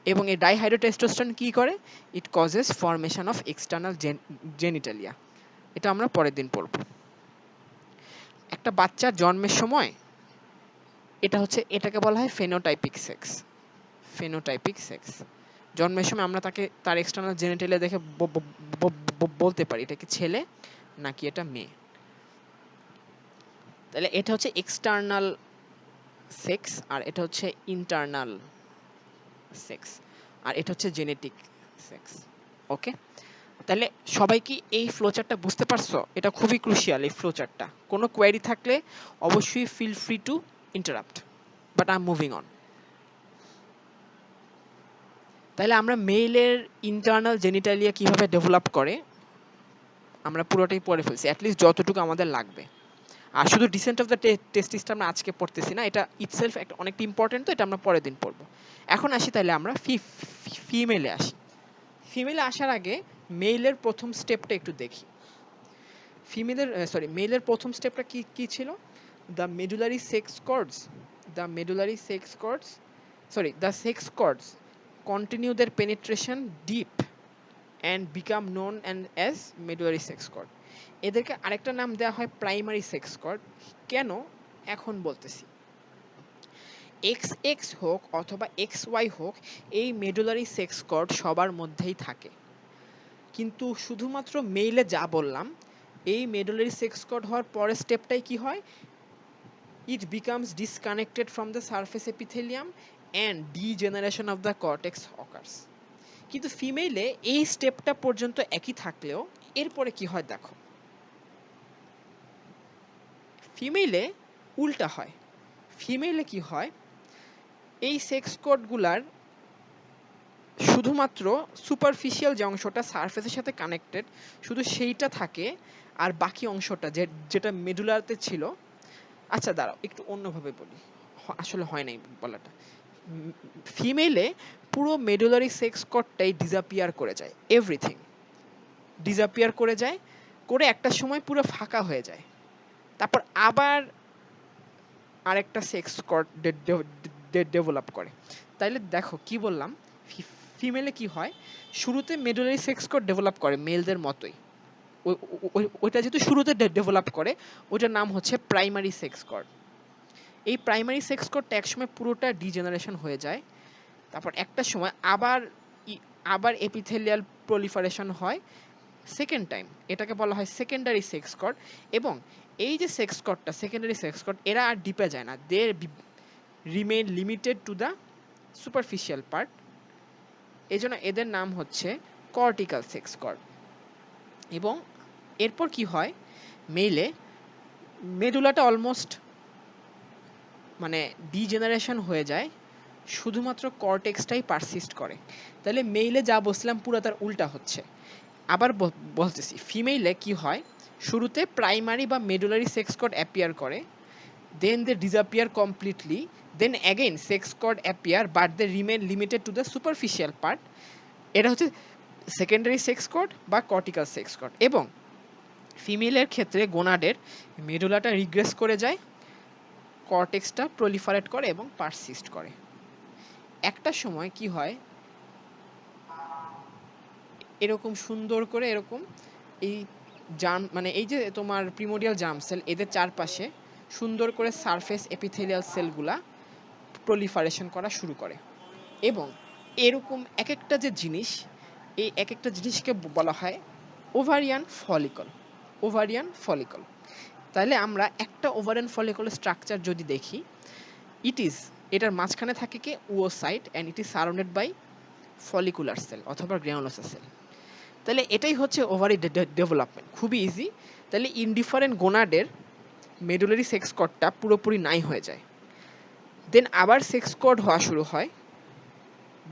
এবং এই ডাইহাইড্রোটেস্টোস্টেরন কি করে? It causes formation of external genitalia. এটা আমরা পরের দিন পড়ব। একটা বাচ্চার জন্মের সময় এটা হচ্ছে, এটাকে বলা হয় ফেনোটাইপিক সেক্স। ফেনোটাইপিক সেক্স, জন্মের সময় আমরা তাকে তার এক্সটার্নাল জেনিটালিয়া দেখে বলতে পারি এটা কি ছেলে নাকি এটা মেয়ে। তাহলে এটা হচ্ছে এক্সটার্নাল সেক্স, আর এটা হচ্ছে ইন্টারনাল সেক্স, আর এটা হচ্ছে জেনেটিক সেক্স। ওকে, তাহলে সবাই কি এই ফ্লোচার্টটা বুঝতে পারছো? এটা খুবই ক্রুশিয়াল এই ফ্লোচার্টটা। কোনো কোয়েরি থাকলে অবশ্যই feel free to interrupt, but I am moving on. তাহলে আমরা মেইলের ইন্টারনাল জেনিটালিয়া কিভাবে ডেভেলপ করে আমরা পুরোটাই পড়ে ফেলছি, অ্যাটলিস্ট যতটুকু আমাদের লাগবে। আর শুধু ডিসেন্ট অফ দ্য টেস্টিসটা আমরা আজকে পড়তেছি না, এটা ইটসেলফ একটা অনেকটা ইম্পর্টেন্ট, তো এটা আমরা পরের দিন পড়বো। এখন আসি তাহলে আমরা ফিমেলে আসি। ফিমেলে আসার আগে মেইলের প্রথম স্টেপটা একটু দেখি। মেইলের প্রথম স্টেপটা কি কি ছিল? The medullary sex chords, the sex chords continue their penetration deep and become known and as medullary sex cord. এদেরকে আরেকটা নাম দেওয়া হয় প্রাইমারি সেক্স কর্ড। কেন? এখন বলতেছি। XX হোক অথবা XY হোক, এই মেডুলারি সেক্স কর্ড সবার মধ্যেই থাকে, কিন্তু শুধুমাত্র মেইলে যা বললাম, এই মেডুলারি সেক্স কর্ড হওয়ার পরের স্টেপটাই কি হয়? It becomes disconnected from the surface epithelium and degeneration of the cortex occurs. কিন্তু ফিমেলে এই স্টেপটা পর্যন্ত একই থাকলেও এরপরে কি হয় দেখো। ফিমেলে উল্টা হয়। ফিমেলে কি হয়? এই সেক্স কোডগুলার শুধুমাত্র সুপারফিশিয়াল যে অংশটা সারফেসের সাথে কানেক্টেড, শুধু সেইটা থাকে, আর বাকি অংশটা যেটা মেডুলাতে ছিল, আচ্ছা দাঁড়াও একটু অন্যভাবে বলি, আসলে হয় নাই বলাটা। ফিমেলে পুরো মেডুলারি সেক্স কর্ডটাই ডিসঅ্যাপিয়ার করে যায়, এভরিথিং ডিসঅ্যাপিয়ার করে যায়, করে একটা সময় পুরো ফাঁকা হয়ে যায়, তারপর আবার আরেকটা সেক্স কর্ড ডেভেলপ করে। তাইলে দেখো কি বললাম, ফিমেলে কি হয়, শুরুতে মেডুলারি সেক্স কর্ড ডেভেলপ করে মেলদের মতোই, ওইটা যেহেতু শুরুতে ডেভেলপ করে, ওইটার নাম হচ্ছে প্রাইমারি সেক্স কর্ড। এই প্রাইমারি সেক্স কর্ডটা একসময় পুরোটা ডিজেনারেশন হয়ে যায়, তারপর একটা সময় আবার এপিথেলিয়াল প্রলিফারেশন হয় সেকেন্ড টাইম, এটাকে বলা হয় সেকেন্ডারি সেক্স কর্ড। এবং এই যে সেক্স কর্ডটা, সেকেন্ডারি সেক্স কর্ড, এরা আর ডিপে যায় না, they remain limited to the superficial part, এজন্য এদের নাম হচ্ছে কর্টিক্যাল সেক্স কর্ড। এবং এরপর কি হয়, মেইলে মেডুলাটা অলমোস্ট মানে ডিজেনারেশন হয়ে যায়, শুধুমাত্র কর্টেক্সটাই পারসিস্ট করে। তাহলে মেইলে যা বলছিলাম পুরো তার উল্টা হচ্ছে। আবার বলতেছি, ফিমেইলে কি হয়, শুরুতে প্রাইমারি বা মেডুলারি সেক্স কর্ড অ্যাপিয়ার করে, then they disappear completely, then again sex cord appear but they remain limited to the superficial part, এটা হচ্ছে সেকেন্ডারি সেক্স কর্ড বা কর্টিক্যাল সেক্স কর্ড। এবং ফিমেলের ক্ষেত্রে গোনাডের মেডুলাটা রিগ্রেস করে যায়, কর্টেক্সটা প্রলিফারেট করে এবং পারসিস্ট করে। একটা সময় কি হয়, এরকম সুন্দর করে এরকম এই জার্ম মানে এই যে তোমার প্রিমোডিয়াল জার্ম সেল, এদের চারপাশে সুন্দর করে সারফেস এপিথেলিয়াল সেলগুলা প্রলিফারেশন করা শুরু করে। এবং এরকম এক একটা যে জিনিস, এই এক একটা জিনিসকে বলা হয় ওভারিয়ান ফলিকল। Ovarian follicle. তাহলে আমরা একটা ওভারিয়ান ফলিকলের স্ট্রাকচার যদি দেখি, এটার মাঝখানে থাকে কি oocyte, and it is surrounded by follicular cell অথবা গ্র্যানুলোসা সেল। তাহলে এটাই হচ্ছে ওভারি ডেভেলপমেন্ট, খুবই ইজি। তাহলে ইনডিফারেন্ট গোনাডের মেডুলারি সেক্স কর্ডটা পুরোপুরি নাই হয়ে যায়, দেন আবার সেক্স কর্ড হওয়া শুরু হয়,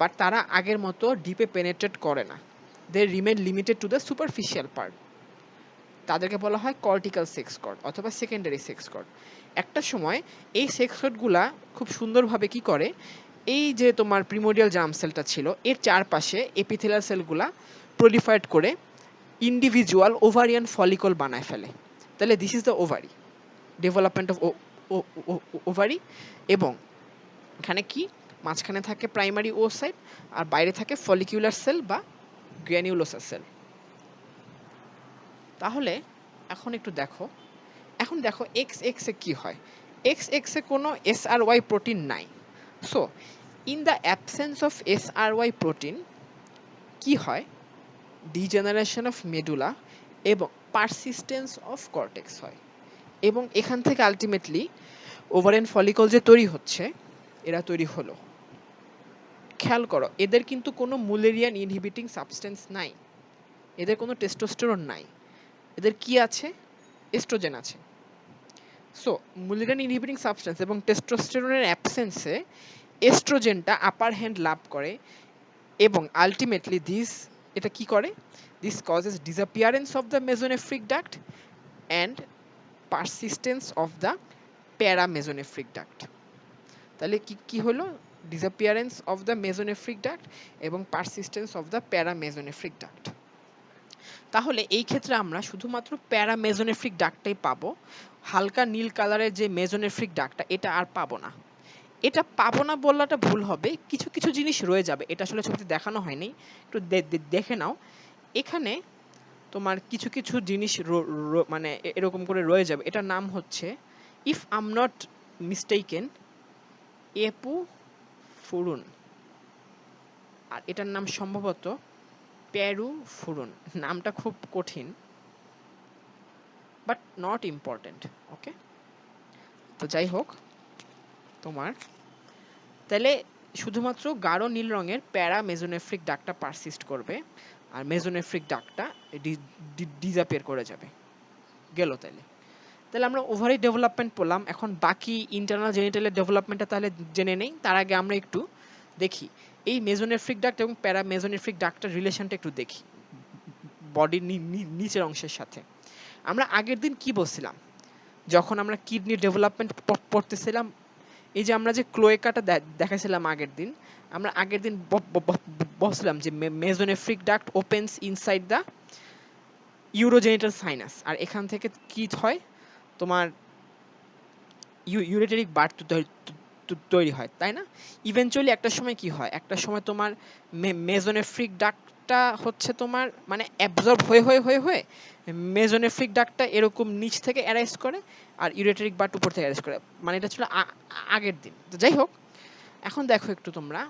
বাট তারা আগের মতো ডিপে পেনেট্রেট করে না, they remain limited to the superficial part, তাদেরকে বলা হয় কর্টিক্যাল সেক্স কর্ড অথবা সেকেন্ডারি সেক্স কর্ড। একটা সময় এই সেক্স কর্ডগুলা খুব সুন্দরভাবে কি করে, এই যে তোমার প্রিমোডিয়াল জার্ম সেলটা ছিল এর চারপাশে এপিথেলিয়াল সেলগুলা প্রলিফারেট করে ইন্ডিভিজুয়াল ওভারিয়ান ফলিকল বানায় ফেলে। তাহলে this is the ovary, development of ovary. এবং এখানে কি, মাঝখানে থাকে প্রাইমারি ওসাইট আর বাইরে থাকে ফলিকুলার সেল বা গ্র্যানুলোসা সেল। তাহলে এখন একটু দেখো, এখন দেখো এক্স এক্স এ কি হয়। এক্স এক্স এ কোনো এসআরওয়াই প্রোটিন নাই, so in the absence of SRY protein কি হয়, ডিজেনারেশন অফ মেডুলা এবং পারসিস্টেন্স অফ কর্টেক্স হয়। এবং এখান থেকে আলটিমেটলি ওভারিয়ান ফলিকল যে তৈরি হচ্ছে, এরা তৈরি হলো। খেয়াল করো, এদের কিন্তু কোনো মুলেরিয়ান ইনহিবিটিং সাবস্টেন্স নাই, এদের কোনো টেস্টোস্টেরন নাই, এদের কি আছে? এস্ট্রোজেন আছে। সো মুলিরান ইনহিবিটিং সাবস্টেন্স এবং টেস্টোস্টেরনের অ্যাবসেন্সে এস্ট্রোজেনটা আপার হ্যান্ড লাভ করে এবং আলটিমেটলি এটা কি করে? This causes disappearance of the mesonephric duct and persistence of the paramesonephric duct. তাহলে কি হলো? Disappearance of the mesonephric duct এবং persistence of the paramesonephric duct. তাহলে এই ক্ষেত্রে আমরা শুধুমাত্র প্যারামেসোনেফ্রিক ডাক্টটাই পাবো, হালকা নীল কালারের যে মেসোনেফ্রিক ডাক্টটা এটা আর পাবো না। এটা পাবো না বলাটা ভুল হবে, কিছু কিছু জিনিস রয়ে যাবে, এটা আসলে ছবিতে দেখানো হয়নি, একটু দেখে নাও। এখানে তোমার কিছু কিছু জিনিস মানে এরকম করে রয়ে যাবে, এটার নাম হচ্ছে, if I am not mistaken, epoophoron, আর এটার নাম সম্ভবত পেরু ফুরুন। নামটা খুব কঠিন, বাট নট ইম্পর্টেন্ট। ওকে, তো যাই হোক, তোমার তাহলে শুধুমাত্র গাঢ় নীল রঙের প্যারা মেসোনেফ্রিক ডাকটা পারসিস্ট করবে আর মেসোনেফ্রিক ডাকটা ডিসঅ্যাপিয়ার করে যাবে। গেল তাহলে তাহলে আমরা ওভারি ডেভেলপমেন্ট পড়লাম, এখন বাকি ইন্টারনাল জেনিটালের ডেভেলপমেন্টটা তাহলে জেনে নেই। তার আগে আমরা একটু দেখি এই মেসোনেফ্রিক ডাক্ট এবং প্যারা মেসোনেফ্রিক ডাক্টের রিলেশনটা একটু দেখি বডির নিচের অংশের সাথে। আমরা আগের দিন কি বলছিলাম যখন আমরা কিডনি ডেভেলপমেন্ট পড়তেছিলাম? এই যে আমরা যে ক্লোয়েকাটা দেখাছিলাম আগের দিন, আমরা আগের দিন বলছিলাম যে mesonephric duct opens inside the urogenital sinus, আর এখান থেকে কি হয়? তোমার ইউরেটেরিক বার্থ তৈরি হয়, তাই না? ইভেনচুয়ালি একটা সময় কি হয়, একটা সময় তোমার মেসোনেফ্রিক ডাক্টটা হচ্ছে তোমার মানে অ্যাবজর্ব হয়ে হয়ে হয়ে হয়ে মেসোনেফ্রিক ডাক্টটা এরকম নিচ থেকে অ্যারাইজ করে আর ইউরেটেরিক বার্থ উপর থেকে অ্যারাইজ করে, মানে এটা ছিল আগের দিন। তো যাই হোক, এখন দেখো একটু তোমরা,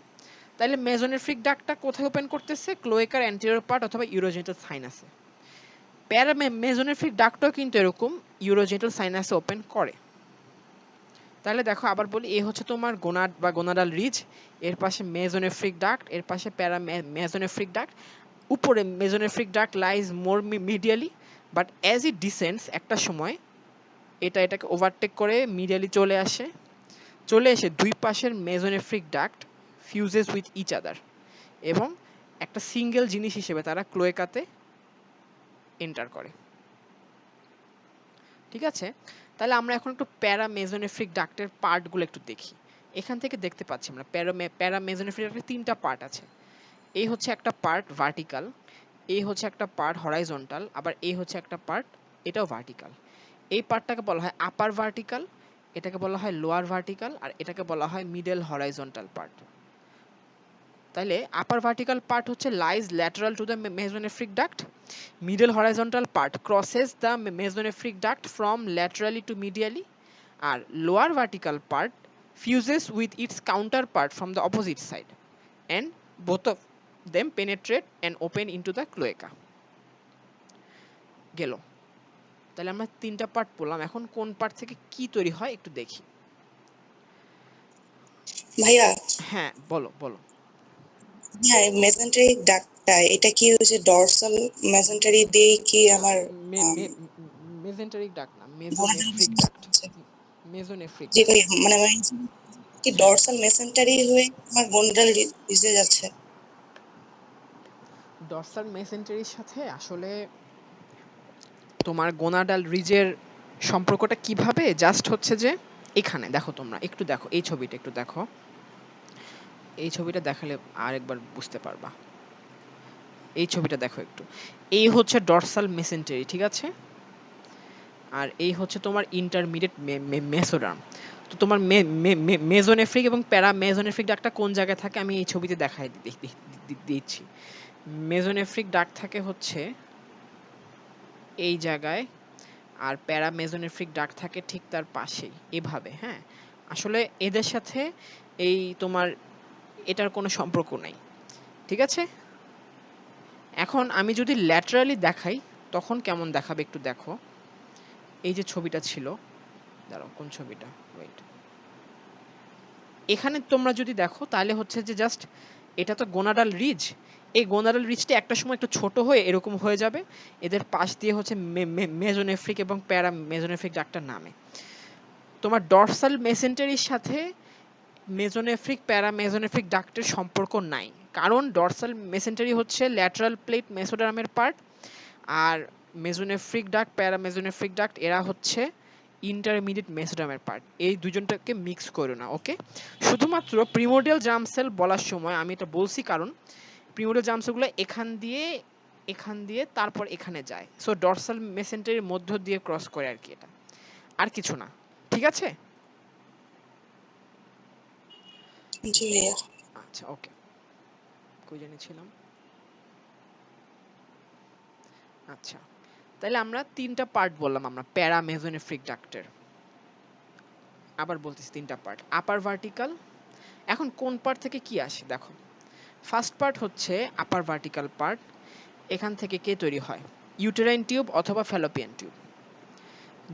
তাহলে মেসোনেফ্রিক ডাক্টটা কোথায় ওপেন করতেছে? ক্লোয়েকার অ্যান্টেরিয়র পার্ট অথবা ইউরোজেনিটাল সাইনাসে। প্যারা মেসোনেফ্রিক ডাক্টও কিন্তু এরকম ইউরোজেনিটাল সাইনাসে ওপেন করে। তাহলে দেখো আবার বলি, এ হচ্ছে তোমার গোনাড বা গোনাডাল রিজ, এর পাশে মেসোনেফ্রিক ডাক্ট, এর পাশে প্যারা মেসোনেফ্রিক ডাক্ট, উপরে mesonephric duct lies more medially, but as it descends একটা সময় এটাকে ওভারটেক করে মিডিয়ালি চলে এসে দুই পাশের মেসোনেফ্রিক ডাক্ট ফিউজেস উইথ ইচ আদার এবং একটা সিঙ্গেল জিনিস হিসেবে তারা ক্লোয়েকাতে এন্টার করে। ঠিক আছে, তাহলে আমরা এখন একটু প্যারা মেসোনেফ্রিক ডাক্টের পার্টগুলো একটু দেখি। এখান থেকে দেখতে পাচ্ছি আমরা প্যারা মেসোনেফ্রিক ডাক্টের তিনটা পার্ট আছে। এই হচ্ছে একটা পার্ট ভার্টিক্যাল, এই হচ্ছে একটা পার্ট হরাইজন্টাল, আবার এই হচ্ছে একটা পার্ট এটাও ভার্টিক্যাল। এই পার্টটাকে বলা হয় আপার ভার্টিক্যাল, এটাকে বলা হয় লোয়ার ভার্টিক্যাল, আর এটাকে বলা হয় মিডল হরাইজন্টাল পার্ট। তাহলে আপার ভার্টিক্যাল পার্ট হচ্ছে lies lateral to the mesonephric duct, middle horizontal part crosses the mesonephric duct from laterally to medially, আর lower vertical part fuses with its counterpart from the opposite side, and both of them penetrate and open into the cloaca. গেল, তাহলে আমরা তিনটা পার্ট পড়লাম, এখন কোন পার্ট থেকে কি তৈরি হয় একটু দেখি। ভাইয়া, হ্যাঁ বলো বলো। হ্যাঁ, মেসেন্টারি ডাকটা এটা কি হচ্ছে ডরসাল মেসেন্টারি দিয়ে কি আমার মেসেন্টারিক ডাক্ট না, গোনাডাল মেসোনেফ্রিক ডাক্ট। মেসোনেফ্রিক যে ডাক্ট। মানে কি ডরসাল মেসেন্টারি হয়ে আমার গোনাডাল ডিজে যাচ্ছে? ডরসাল মেসেন্টারির সাথে আসলে তোমার গোনাডাল রিজের সম্পর্কটা কিভাবে, জাস্ট হচ্ছে যে এখানে দেখো, তোমরা একটু দেখো এই ছবিটা, একটু দেখো এই ছবিটা, দেখালে আরেকবার বুঝতে পারবা। এই ছবিটা দেখো একটু, এই হচ্ছে ডরসাল মেসেন্টারি, ঠিক আছে, আর এই হচ্ছে তোমার ইন্টারমিডিয়েট মেসোডার্ম। তো তোমার মেসোনেফ্রিক এবং প্যারা মেসোনেফ্রিক ডাক্টটা কোন জায়গায় থাকে আমি এই ছবিতে দেখাই দিচ্ছি। মেসোনেফ্রিক ডাক্ট থাকে হচ্ছে এই জায়গায়, আর প্যারা মেসোনেফ্রিক ডাক্ট থাকে ঠিক তার পাশেই, এভাবে। হ্যাঁ, আসলে এদের সাথে এই তোমার এটার কোনো সম্পর্ক নাই, ঠিক আছে। এখন আমি যদি ল্যাটারালি দেখাই তখন কেমন দেখাবে একটু দেখো। এই যে ছবিটা ছিল, দাঁড়াও কোন ছবিটা, ওয়েট, এখানে তোমরা যদি দেখো তাহলে হচ্ছে যে জাস্ট এটা তো গোনাডাল রিজ, এই গোনাডাল রিজটা একটা সময় একটু ছোট হয়ে এরকম হয়ে যাবে, এদের পাশ দিয়ে হচ্ছে মেজোনেফ্রিক এবং প্যারা মেজোনেফ্রিক ডাক্তার নামে। তোমার ডরসাল মেসেন্টারির সাথে মেজোনেফ্রিক প্যারা মেজোনেফ্রিক ডাক্টের সম্পর্ক নাই, কারণ ডরসাল মেসেন্টারি হচ্ছে ল্যাটারাল প্লেট মেসোডার্মের পার্ট, আর মেজোনেফ্রিক ডাক্ট প্যারা মেজোনেফ্রিক ডাক্ট এরা হচ্ছে ইন্টারমিডিয়েট মেসোডার্মের পার্ট। এই দুজনটাকে মিক্স করো না, ওকে? শুধুমাত্র প্রিমোডিয়াল জার্ম সেল বলার সময় আমি এটা বলছি কারণ প্রিমোডিয়াল জার্ম সেলগুলো এখান দিয়ে তারপর এখানে যায়, সো ডরসাল মেসেন্টারির মধ্য দিয়ে ক্রস করে আর কি, এটা আর কিছু না। ঠিক আছে? জি ভাইয়া। আচ্ছা, ওকে। কই জানিছিলাম? আচ্ছা, তাহলে আমরা তিনটা পার্ট বললাম আমরা প্যারা মেজোনেফ্রিক ডাক্টের। আবার বলতেছি তিনটা পার্ট, আপার ভার্টিকাল। এখন কোন পার্ট থেকে কি আসে দেখো, ফার্স্ট পার্ট হচ্ছে আপার ভার্টিকাল পার্ট, এখান থেকে কে তৈরি হয়? ইউটেরাইন টিউব অথবা ফ্যালোপিয়ান টিউব।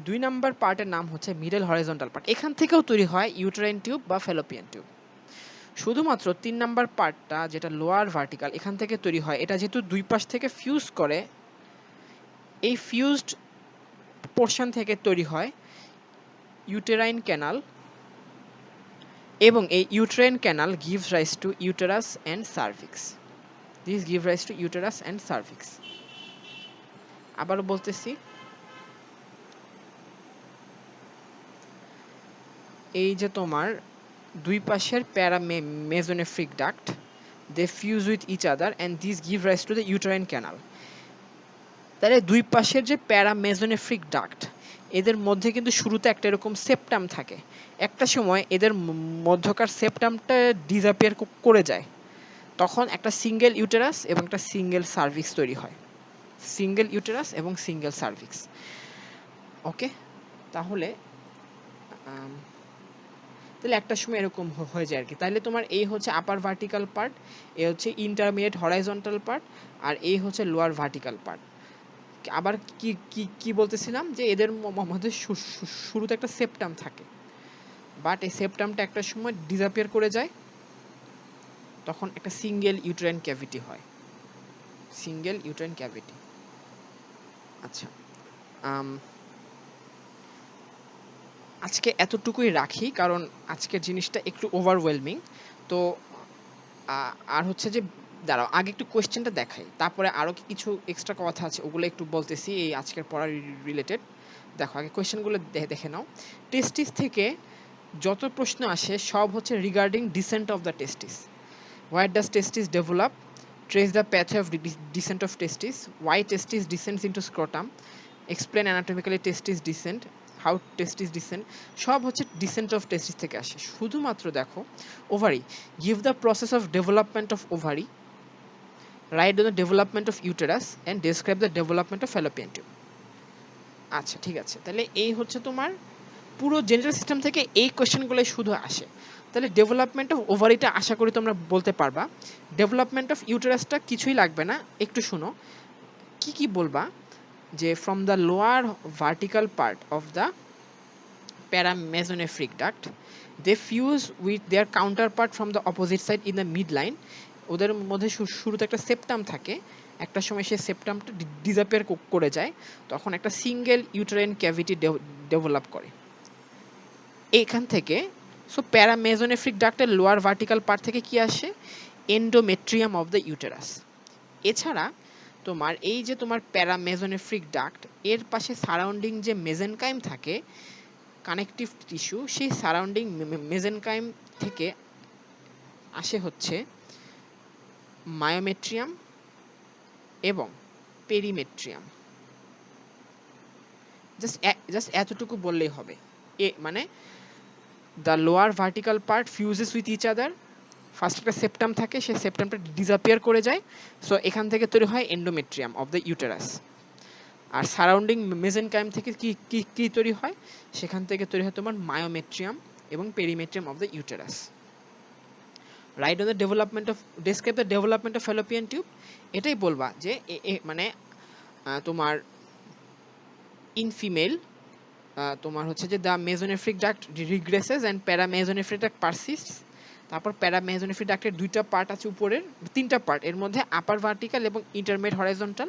2 নাম্বার পার্টের নাম হচ্ছে মিডল হরিজন্টাল পার্ট, এখান থেকেও তৈরি হয় ইউটেরাইন টিউব বা ফ্যালোপিয়ান টিউব। শুধুমাত্র 3 নাম্বার পার্টটা যেটা লোয়ার ভার্টিকাল, এখান থেকে তৈরি হয়, এটা যেহেতু দুই পাশ থেকে ফিউজ করে, এই ফিউজড পোরশন থেকে তৈরি হয় ইউটেরাইন ক্যানাল, এবং এই uterine canal gives rise to uterus and cervix. This give rise to uterus and cervix. আবার বলতেছি, এই যে তোমার দুই পাশের প্যারা মেজোনেফ্রিক duct, they fuse with each other and these give rise to the uterine canal. তাহলে দুই পাশের যে প্যারা মেজোনেফ্রিক ডাক্ট, এদের মধ্যে কিন্তু শুরুতে একটা এরকম সেপ্টাম থাকে, একটা সময় এদের মধ্যকার সেপ্টামটা ডিসঅ্যাপিয়ার করে যায়, তখন একটা সিঙ্গেল ইউটেরাস এবং একটা সিঙ্গেল সার্ভিক্স তৈরি হয়, সিঙ্গেল ইউটেরাস এবং সিঙ্গেল সার্ভিক্স। ওকে, তাহলে তাহলে একটা সময় এরকম হয়ে যায় আর কি। তাহলে তোমার এই হচ্ছে আপার ভার্টিক্যাল পার্ট, এই হচ্ছে ইন্টারমিডিয়েট হরাইজন্টাল পার্ট, আর এই হচ্ছে লোয়ার ভার্টিক্যাল পার্ট। আবার কি কি কি বলতেছিলাম যে এদের মধ্যে শুরুতে একটা সেপ্টাম থাকে, বাট এই সেপ্টামটা একটা সময় ডিসঅ্যাপিয়ার করে যায়, তখন একটা সিঙ্গেল ইউটেরাইন ক্যাভিটি হয়, সিঙ্গেল ইউটেরাইন ক্যাভিটি। আচ্ছা, আজকে এতটুকুই রাখি, কারণ আজকের জিনিসটা একটু ওভারওয়েলমিং। তো আর হচ্ছে যে দাঁড়াও, আগে একটু কোয়েশ্চেনটা দেখাই, তারপরে আরো কিছু এক্সট্রা কথা আছে ওগুলো একটু বলতেছি এই আজকের পড়ার রিলেটেড। দেখো আগে কোয়েশ্চেনগুলো দেখে নাও। টেস্টিস থেকে যত প্রশ্ন আসে সব হচ্ছে regarding descent of the testis. Where does testis develop, trace the pathway of descent of testis, why testis descends into scrotum, explain anatomically testis descent, how testis descent, সব হচ্ছে ডিসেন্ট অফ টেস্টিস থেকে আসে। শুধুমাত্র দেখো ovary, give the process of development of ovary, write on the development of uterus and describe the development of fallopian tube. আচ্ছা ঠিক আছে, তাহলে এই হচ্ছে তোমার পুরো জেনারেল সিস্টেম থেকে এই কোয়েশ্চেনগুলোই শুধু আসে। তাহলে ডেভেলপমেন্ট অফ ওভারিটা আশা করি তোমরা বলতে পারবা, ডেভেলপমেন্ট অফ ইউটেরাসটা কিছুই লাগবে না, একটু শুনো কি কি বলবা, যে from the lower vertical part of the paramesonephric duct they fuse with their counterpart from the opposite side in the midline. ওদের মধ্যে শুরুতে একটা সেপ্টাম থাকে, একটা সময় সেই সেপ্টামটা ডিসঅ্যাপিয়ার করে যায়, তখন একটা সিঙ্গেল ইউটেরাইন ক্যাভিটি ডেভেলপ করে এখান থেকে। সো প্যারামেসোনেফ্রিক ডাক্টের লোয়ার ভার্টিক্যাল পার্ট থেকে কি আসে? Endometrium of the uterus. এছাড়া তোমার এই যে তোমার প্যারামেসোনেফ্রিক ডাক্ট, এর পাশে সারাউন্ডিং যে মেজেনকাইম থাকে কানেকটিভ টিস্যু, সেই সারাউন্ডিং মেজেনকাইম থেকে আসে হচ্ছে মায়োমেট্রিয়াম এবং পেরিমেট্রিয়াম। জাস্ট এতটুকু বললেই হবে, এ মানে the lower vertical part fuses with each other, first একটা সেপ্টাম থাকে, সেই সেপ্টামটা ডিসঅ্যাপিয়ার করে যায়, সো এখান থেকে তৈরি হয় এন্ডোমেট্রিয়াম অফ দ্য ইউটেরাস। আর সারাউন্ডিং মেজেনকাইম থেকে কি কি কি তৈরি হয়? সেখান থেকে তৈরি হয় তোমার মায়োমেট্রিয়াম এবং perimetrium of the uterus. Right on the development of, describe the development of fallopian tube, এটাই বলবা যে মানে তোমার ইন ফিমেল তোমার হচ্ছে যে the mesonephric duct regresses and paramesonephric duct persists. তারপর প্যারামেসোনেফ্রিক ডাক্টের দুইটা পার্ট আছে উপরের, তিনটা পার্ট, এর মধ্যে আপার ভার্টিক্যাল এবং intermediate horizontal.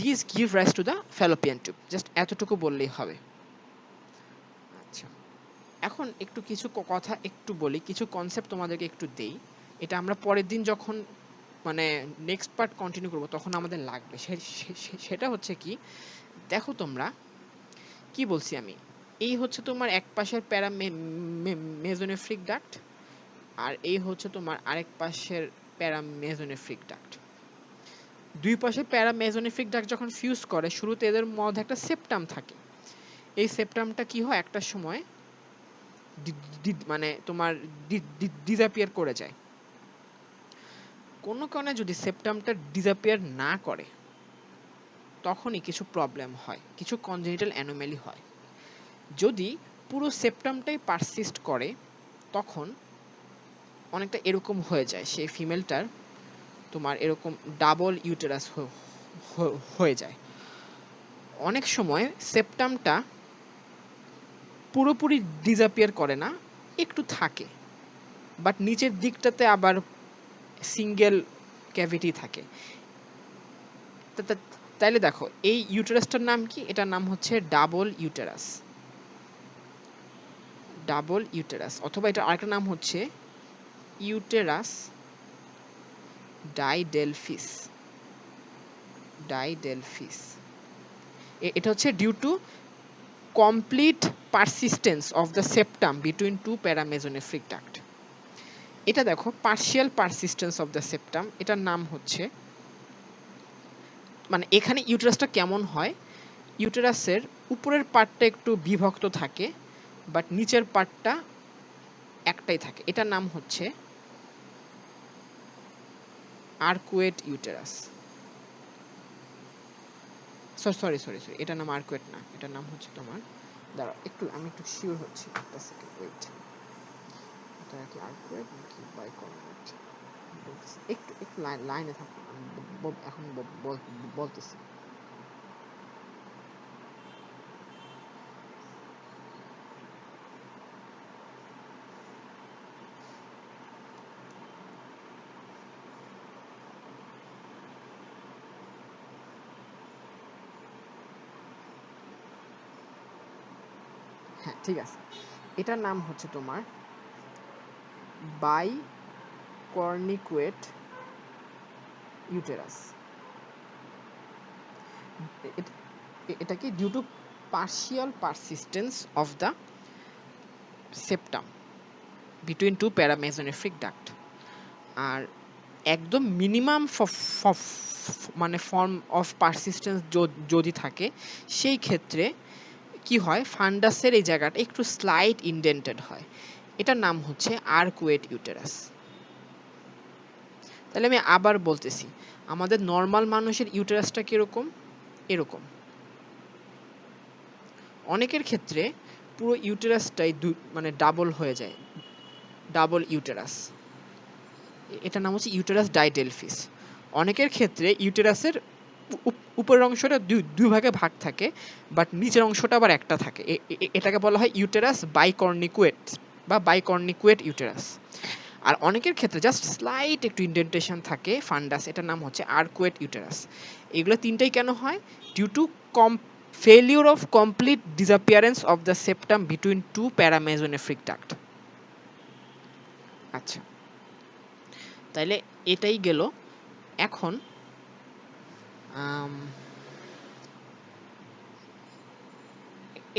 This give rise to the Fallopian tube. Just এতটুকু বললেই হবে। আচ্ছা, এখন একটু কিছু কথা একটু বলি, কিছু কনসেপ্ট তোমাদেরকে একটু দেই। এটা আমরা পরের দিন যখন মানে নেক্সট পার্ট কন্টিনিউ করব তখন আমাদের লাগবে। সেটা হচ্ছে কি, দেখো তোমরা কি বলছি আমি, এই হচ্ছে তোমার এক পাশের প্যারামেসোনেফ্রিক ডাক্ট, আর এই হচ্ছে তোমার আরেক পাশের প্যারামেসোনেফ্রিক ডাক্ট। দুই পাশে প্যারামেসোনেফ্রিক ডাক্ট যখন ফিউজ করে, শুরুতে এদের মধ্যে একটা সেপ্টাম থাকে। এই সেপ্টামটা কি হয়, একটা সময় মানে তোমার ডিসঅ্যাপিয়ার করে যায়। কোনো কারণে যদি সেপ্টামটা ডিসঅ্যাপিয়ার না করে, তখনই কিছু প্রবলেম হয়, কিছু কনজেনিটাল অ্যানোমালি হয়। যদি পুরো সেপ্টামটাই পারসিস্ট করে, তখন অনেকটা এরকম হয়ে যায়, সেই ফিমেলটার তোমার এরকম ডাবল ইউটেরাস হয়ে যায়। অনেক সময় সেপ্টামটা পুরোপুরি ডিসঅ্যাপিয়ার করে না, একটু থাকে, বাট নিচের দিকটাতে আবার সিঙ্গেল ক্যাভিটি থাকে। তাইলে দেখো এই ইউটেরাসটার নাম কি, এটার নাম হচ্ছে ডাবল ইউটেরাস। ডাবল ইউটেরাস, অথবা এটা আরেকটা নাম হচ্ছে ইউটেরাস ডাইডেলফিস। ডাইডেলফিস এটা হচ্ছে due to complete persistence of the septum between two paramesonephric duct. এটা দেখো partial persistence of the septum, এটার নাম হচ্ছে, মানে এখানে ইউটেরাসটা কেমন হয়, ইউটেরাসের উপরের পার্টটা একটু বিভক্ত থাকে, বাট নিচের পার্টটা একটাই থাকে। এটার নাম হচ্ছে আর্কুয়েট ইউটেরাস। সরি, এটার নাম আর্কুয়েট না, এটার নাম হচ্ছে তোমার, দাঁড়াও আমি একটু শিওর হচ্ছি, একটা সেকেন্ড ওয়েট। এটা কি আর্কুয়েট নাকি বাইকর্নেট, একটু লাইনে থাকুন, আমি এখন বলতেছি। হ্যাঁ, ঠিক আছে, এটার নাম হচ্ছে তোমার বাইকর্নিকুয়েট ইউটেরাস। এটা কি due to partial persistence of the septum between two paramesonephric duct. আর একদম মিনিমাম মানে ফর্ম অফ পারসিস্টেন্স যদি থাকে, সেই ক্ষেত্রে কি হয়, ফান্ডাসের এই জায়গাটা একটু স্লাইট ইনডেন্টেড হয়। এটার নাম হচ্ছে আর্কুয়েট ইউটেরাস। তাহলে আমি আবার বলতেছি, আমাদের নর্মাল মানুষের ইউটেরাসটা কিরকম, এরকম। অনেকের ক্ষেত্রে পুরো ইউটেরাসটাই মানে ডাবল হয়ে যায়, ডাবল ইউটেরাস। এটার নাম হচ্ছে ইউটেরাস ডাইডেলফিস। অনেকের ক্ষেত্রে ইউটেরাসের উপরের অংশটা দুই ভাগে ভাগ থাকে, বাট নিচের অংশটা আবার একটা থাকে। এটাকে বলা হয় ইউটেরাস বাইকর্নিকুয়েট বা বাইকর্নিকুয়েট ইউটেরাস। আর অনেকের ক্ষেত্রে জাস্ট স্লাইট একটু ইনডেন্টেশন থাকে, ফান্ডাস, এটার নাম হচ্ছে আর্কুয়েট ইউটেরাস। এগুলো তিনটাই কেন হয়, due to failure of complete disappearance of the septum between two paramesonephric duct. আচ্ছা, তাইলে এটাই গেল। এখন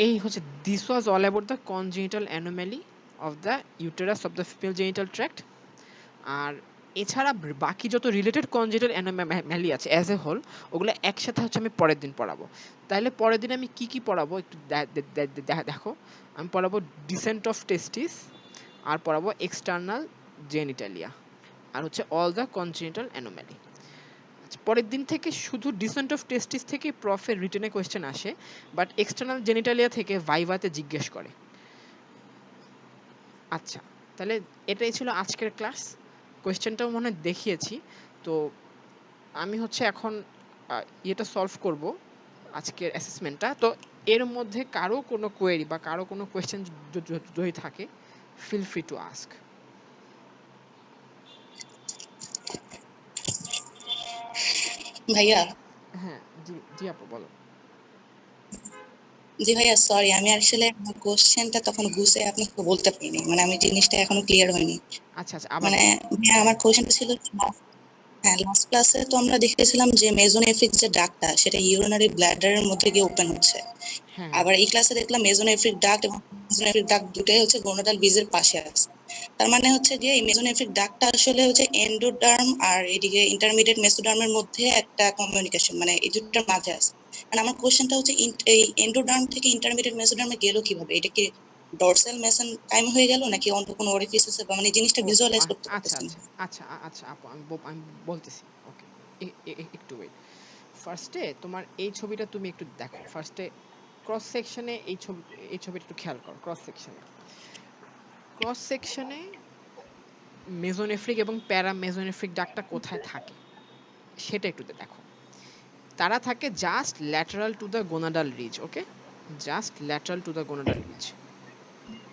এই হচ্ছে, this was all about the congenital anomaly of the uterus of the female genital tract. আর এছাড়া বাকি যত রিলেটেড কনজেনিটাল অ্যানোমালি আছে অ্যাজ এ হোল, ওগুলো একসাথে হচ্ছে আমি পরের দিন পড়াবো। তাহলে পরের দিন আমি কি পড়াবো একটু দেখো। আমি পড়াবো ডিসেন্ট অফ টেস্টিস, আর পড়াবো এক্সটার্নাল জেনিটালিয়া, আর হচ্ছে অল দ্য কনজেনিটাল অ্যানোমালি। পরের দিন থেকে শুধু ডিসেন্ট অফ টেস্টিস থেকে প্রফের রিটেনে কোয়েশ্চেন আসে, বাট এক্সটার্নাল জেনিটালিয়া থেকে ভাইভাতে জিজ্ঞেস করে। আচ্ছা, তাহলে এটাই ছিল আজকের ক্লাস। কোয়েশ্চেনটাও মনে হয় দেখিয়েছি। তো আমি হচ্ছে এখন এটা সলভ করব, আজকের অ্যাসেসমেন্টটা। তো এর মধ্যে কারো কোনো কোয়েরি বা কারো কোনো কোয়েশ্চেন যদি থাকে, ফিল ফ্রি টু আস্ক। ভাইয়া, হ্যাঁ, জি জি আপু বলো। জি ভাইয়া, সরি, আমি আসলে আমার কোশ্চেনটা তখন গুছিয়ে আপনাকে বলতে পারিনি, মানে আমি জিনিসটা এখনো ক্লিয়ার হয়নি। আচ্ছা আচ্ছা, আবার মানে বলো। ভাইয়া, আমার কোশ্চেনটা ছিল যে, হ্যাঁ, লাস্ট ক্লাসে তো আমরা দেখেছিলাম যে মেজোনেফ্রিক যে ডাক্টটা সেটা ইউরিনারি ব্ল্যাডারের মধ্যে গিয়ে ওপেন হচ্ছে। হ্যাঁ হ্যাঁ আবার এই ক্লাসে দেখলাম মেজোনেফ্রিক ডাক্ট এবং মেজোনেফ্রিক ডাক্ট দুটাই হচ্ছে গোনাডাল বীজের পাশে আছে। তার মানে হচ্ছে যে এই মেজোনেফ্রিক ডাক্টটা আসলে হচ্ছে এন্ডোডার্ম আর এদিকে ইন্টারমিডিয়েট মেসোডার্মের মধ্যে একটা কমিউনিকেশন, মানে এই দুটোর মাঝে আছে। মানে আমার কোশ্চেনটা হচ্ছে এই এন্ডোডার্ম থেকে ইন্টারমিডিয়েট মেসোডার্মে গেল কিভাবে? এটা কি ডরসাল মেসেনকাইম হয়ে গেল নাকি অন্য কোনো অরিফিস আছে, বা মানে জিনিসটা ও ভিজুয়ালাইজ করতে আচ্ছা পারতেছি না। আচ্ছা আচ্ছা আচ্ছা আপু, আমি বলতেছি। ওকে, একটু ওয়েট। ফার্স্টে তোমার এই ছবিটা তুমি একটু দেখো। ফার্স্টে ক্রস সেকশনে এই ছবিটা একটু খেয়াল করো। ক্রস সেকশনে মেজোনেফ্রিক এবং প্যারা মেজোনেফ্রিক ডাক্টটা কোথায় থাকে সেটা একটু দেখো। তারা থাকে just lateral to the gonadal ridge. Okay, just lateral to the gonadal ridge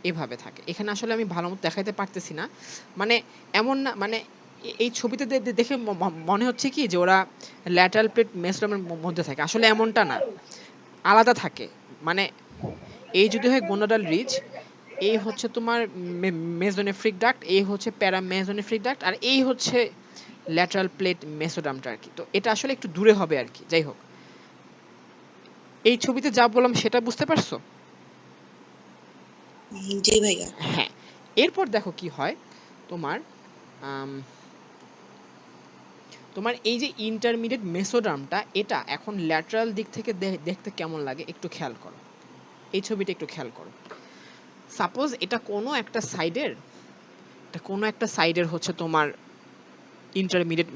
এভাবে থাকে। এখানে আসলে আমি ভালো মতো দেখাইতে পারতেছি না, মানে এমন না, মানে এই ছবিতে দেখে মনে হচ্ছে কি যে ওরা ল্যাটারাল প্লেট মেসোডার্মের মধ্যে থাকে, আসলে এমনটা না, আলাদা থাকে। মানে এই যদি হয় গোনাডাল রিজ, এই হচ্ছে তোমার মেজোনেফ্রিক ডাক্ট, এই হচ্ছে প্যারা মেজোনেফ্রিক ডাক্ট, আর এই হচ্ছে ল্যাটারাল প্লেট মেসোডার্মটা আর কি। তো এটা আসলে একটু দূরে হবে আর কি। যাই হোক, এই ছবিতে যা বললাম সেটা বুঝতে পারছো? জি ভাইয়া। হ্যাঁ, এরপর দেখো কি হয় তোমার। আম, তোমার এই যে ইন্টারমিডিয়েট মেসোডার্মটা, এটা এখন ল্যাটারাল দিক থেকে দেখতে কেমন লাগে একটু খেয়াল করো। এই ছবিটা একটু খেয়াল করো। সাপোজ এটা কোনো একটা সাইডের হচ্ছে তোমার ইন্টারমিডিয়েট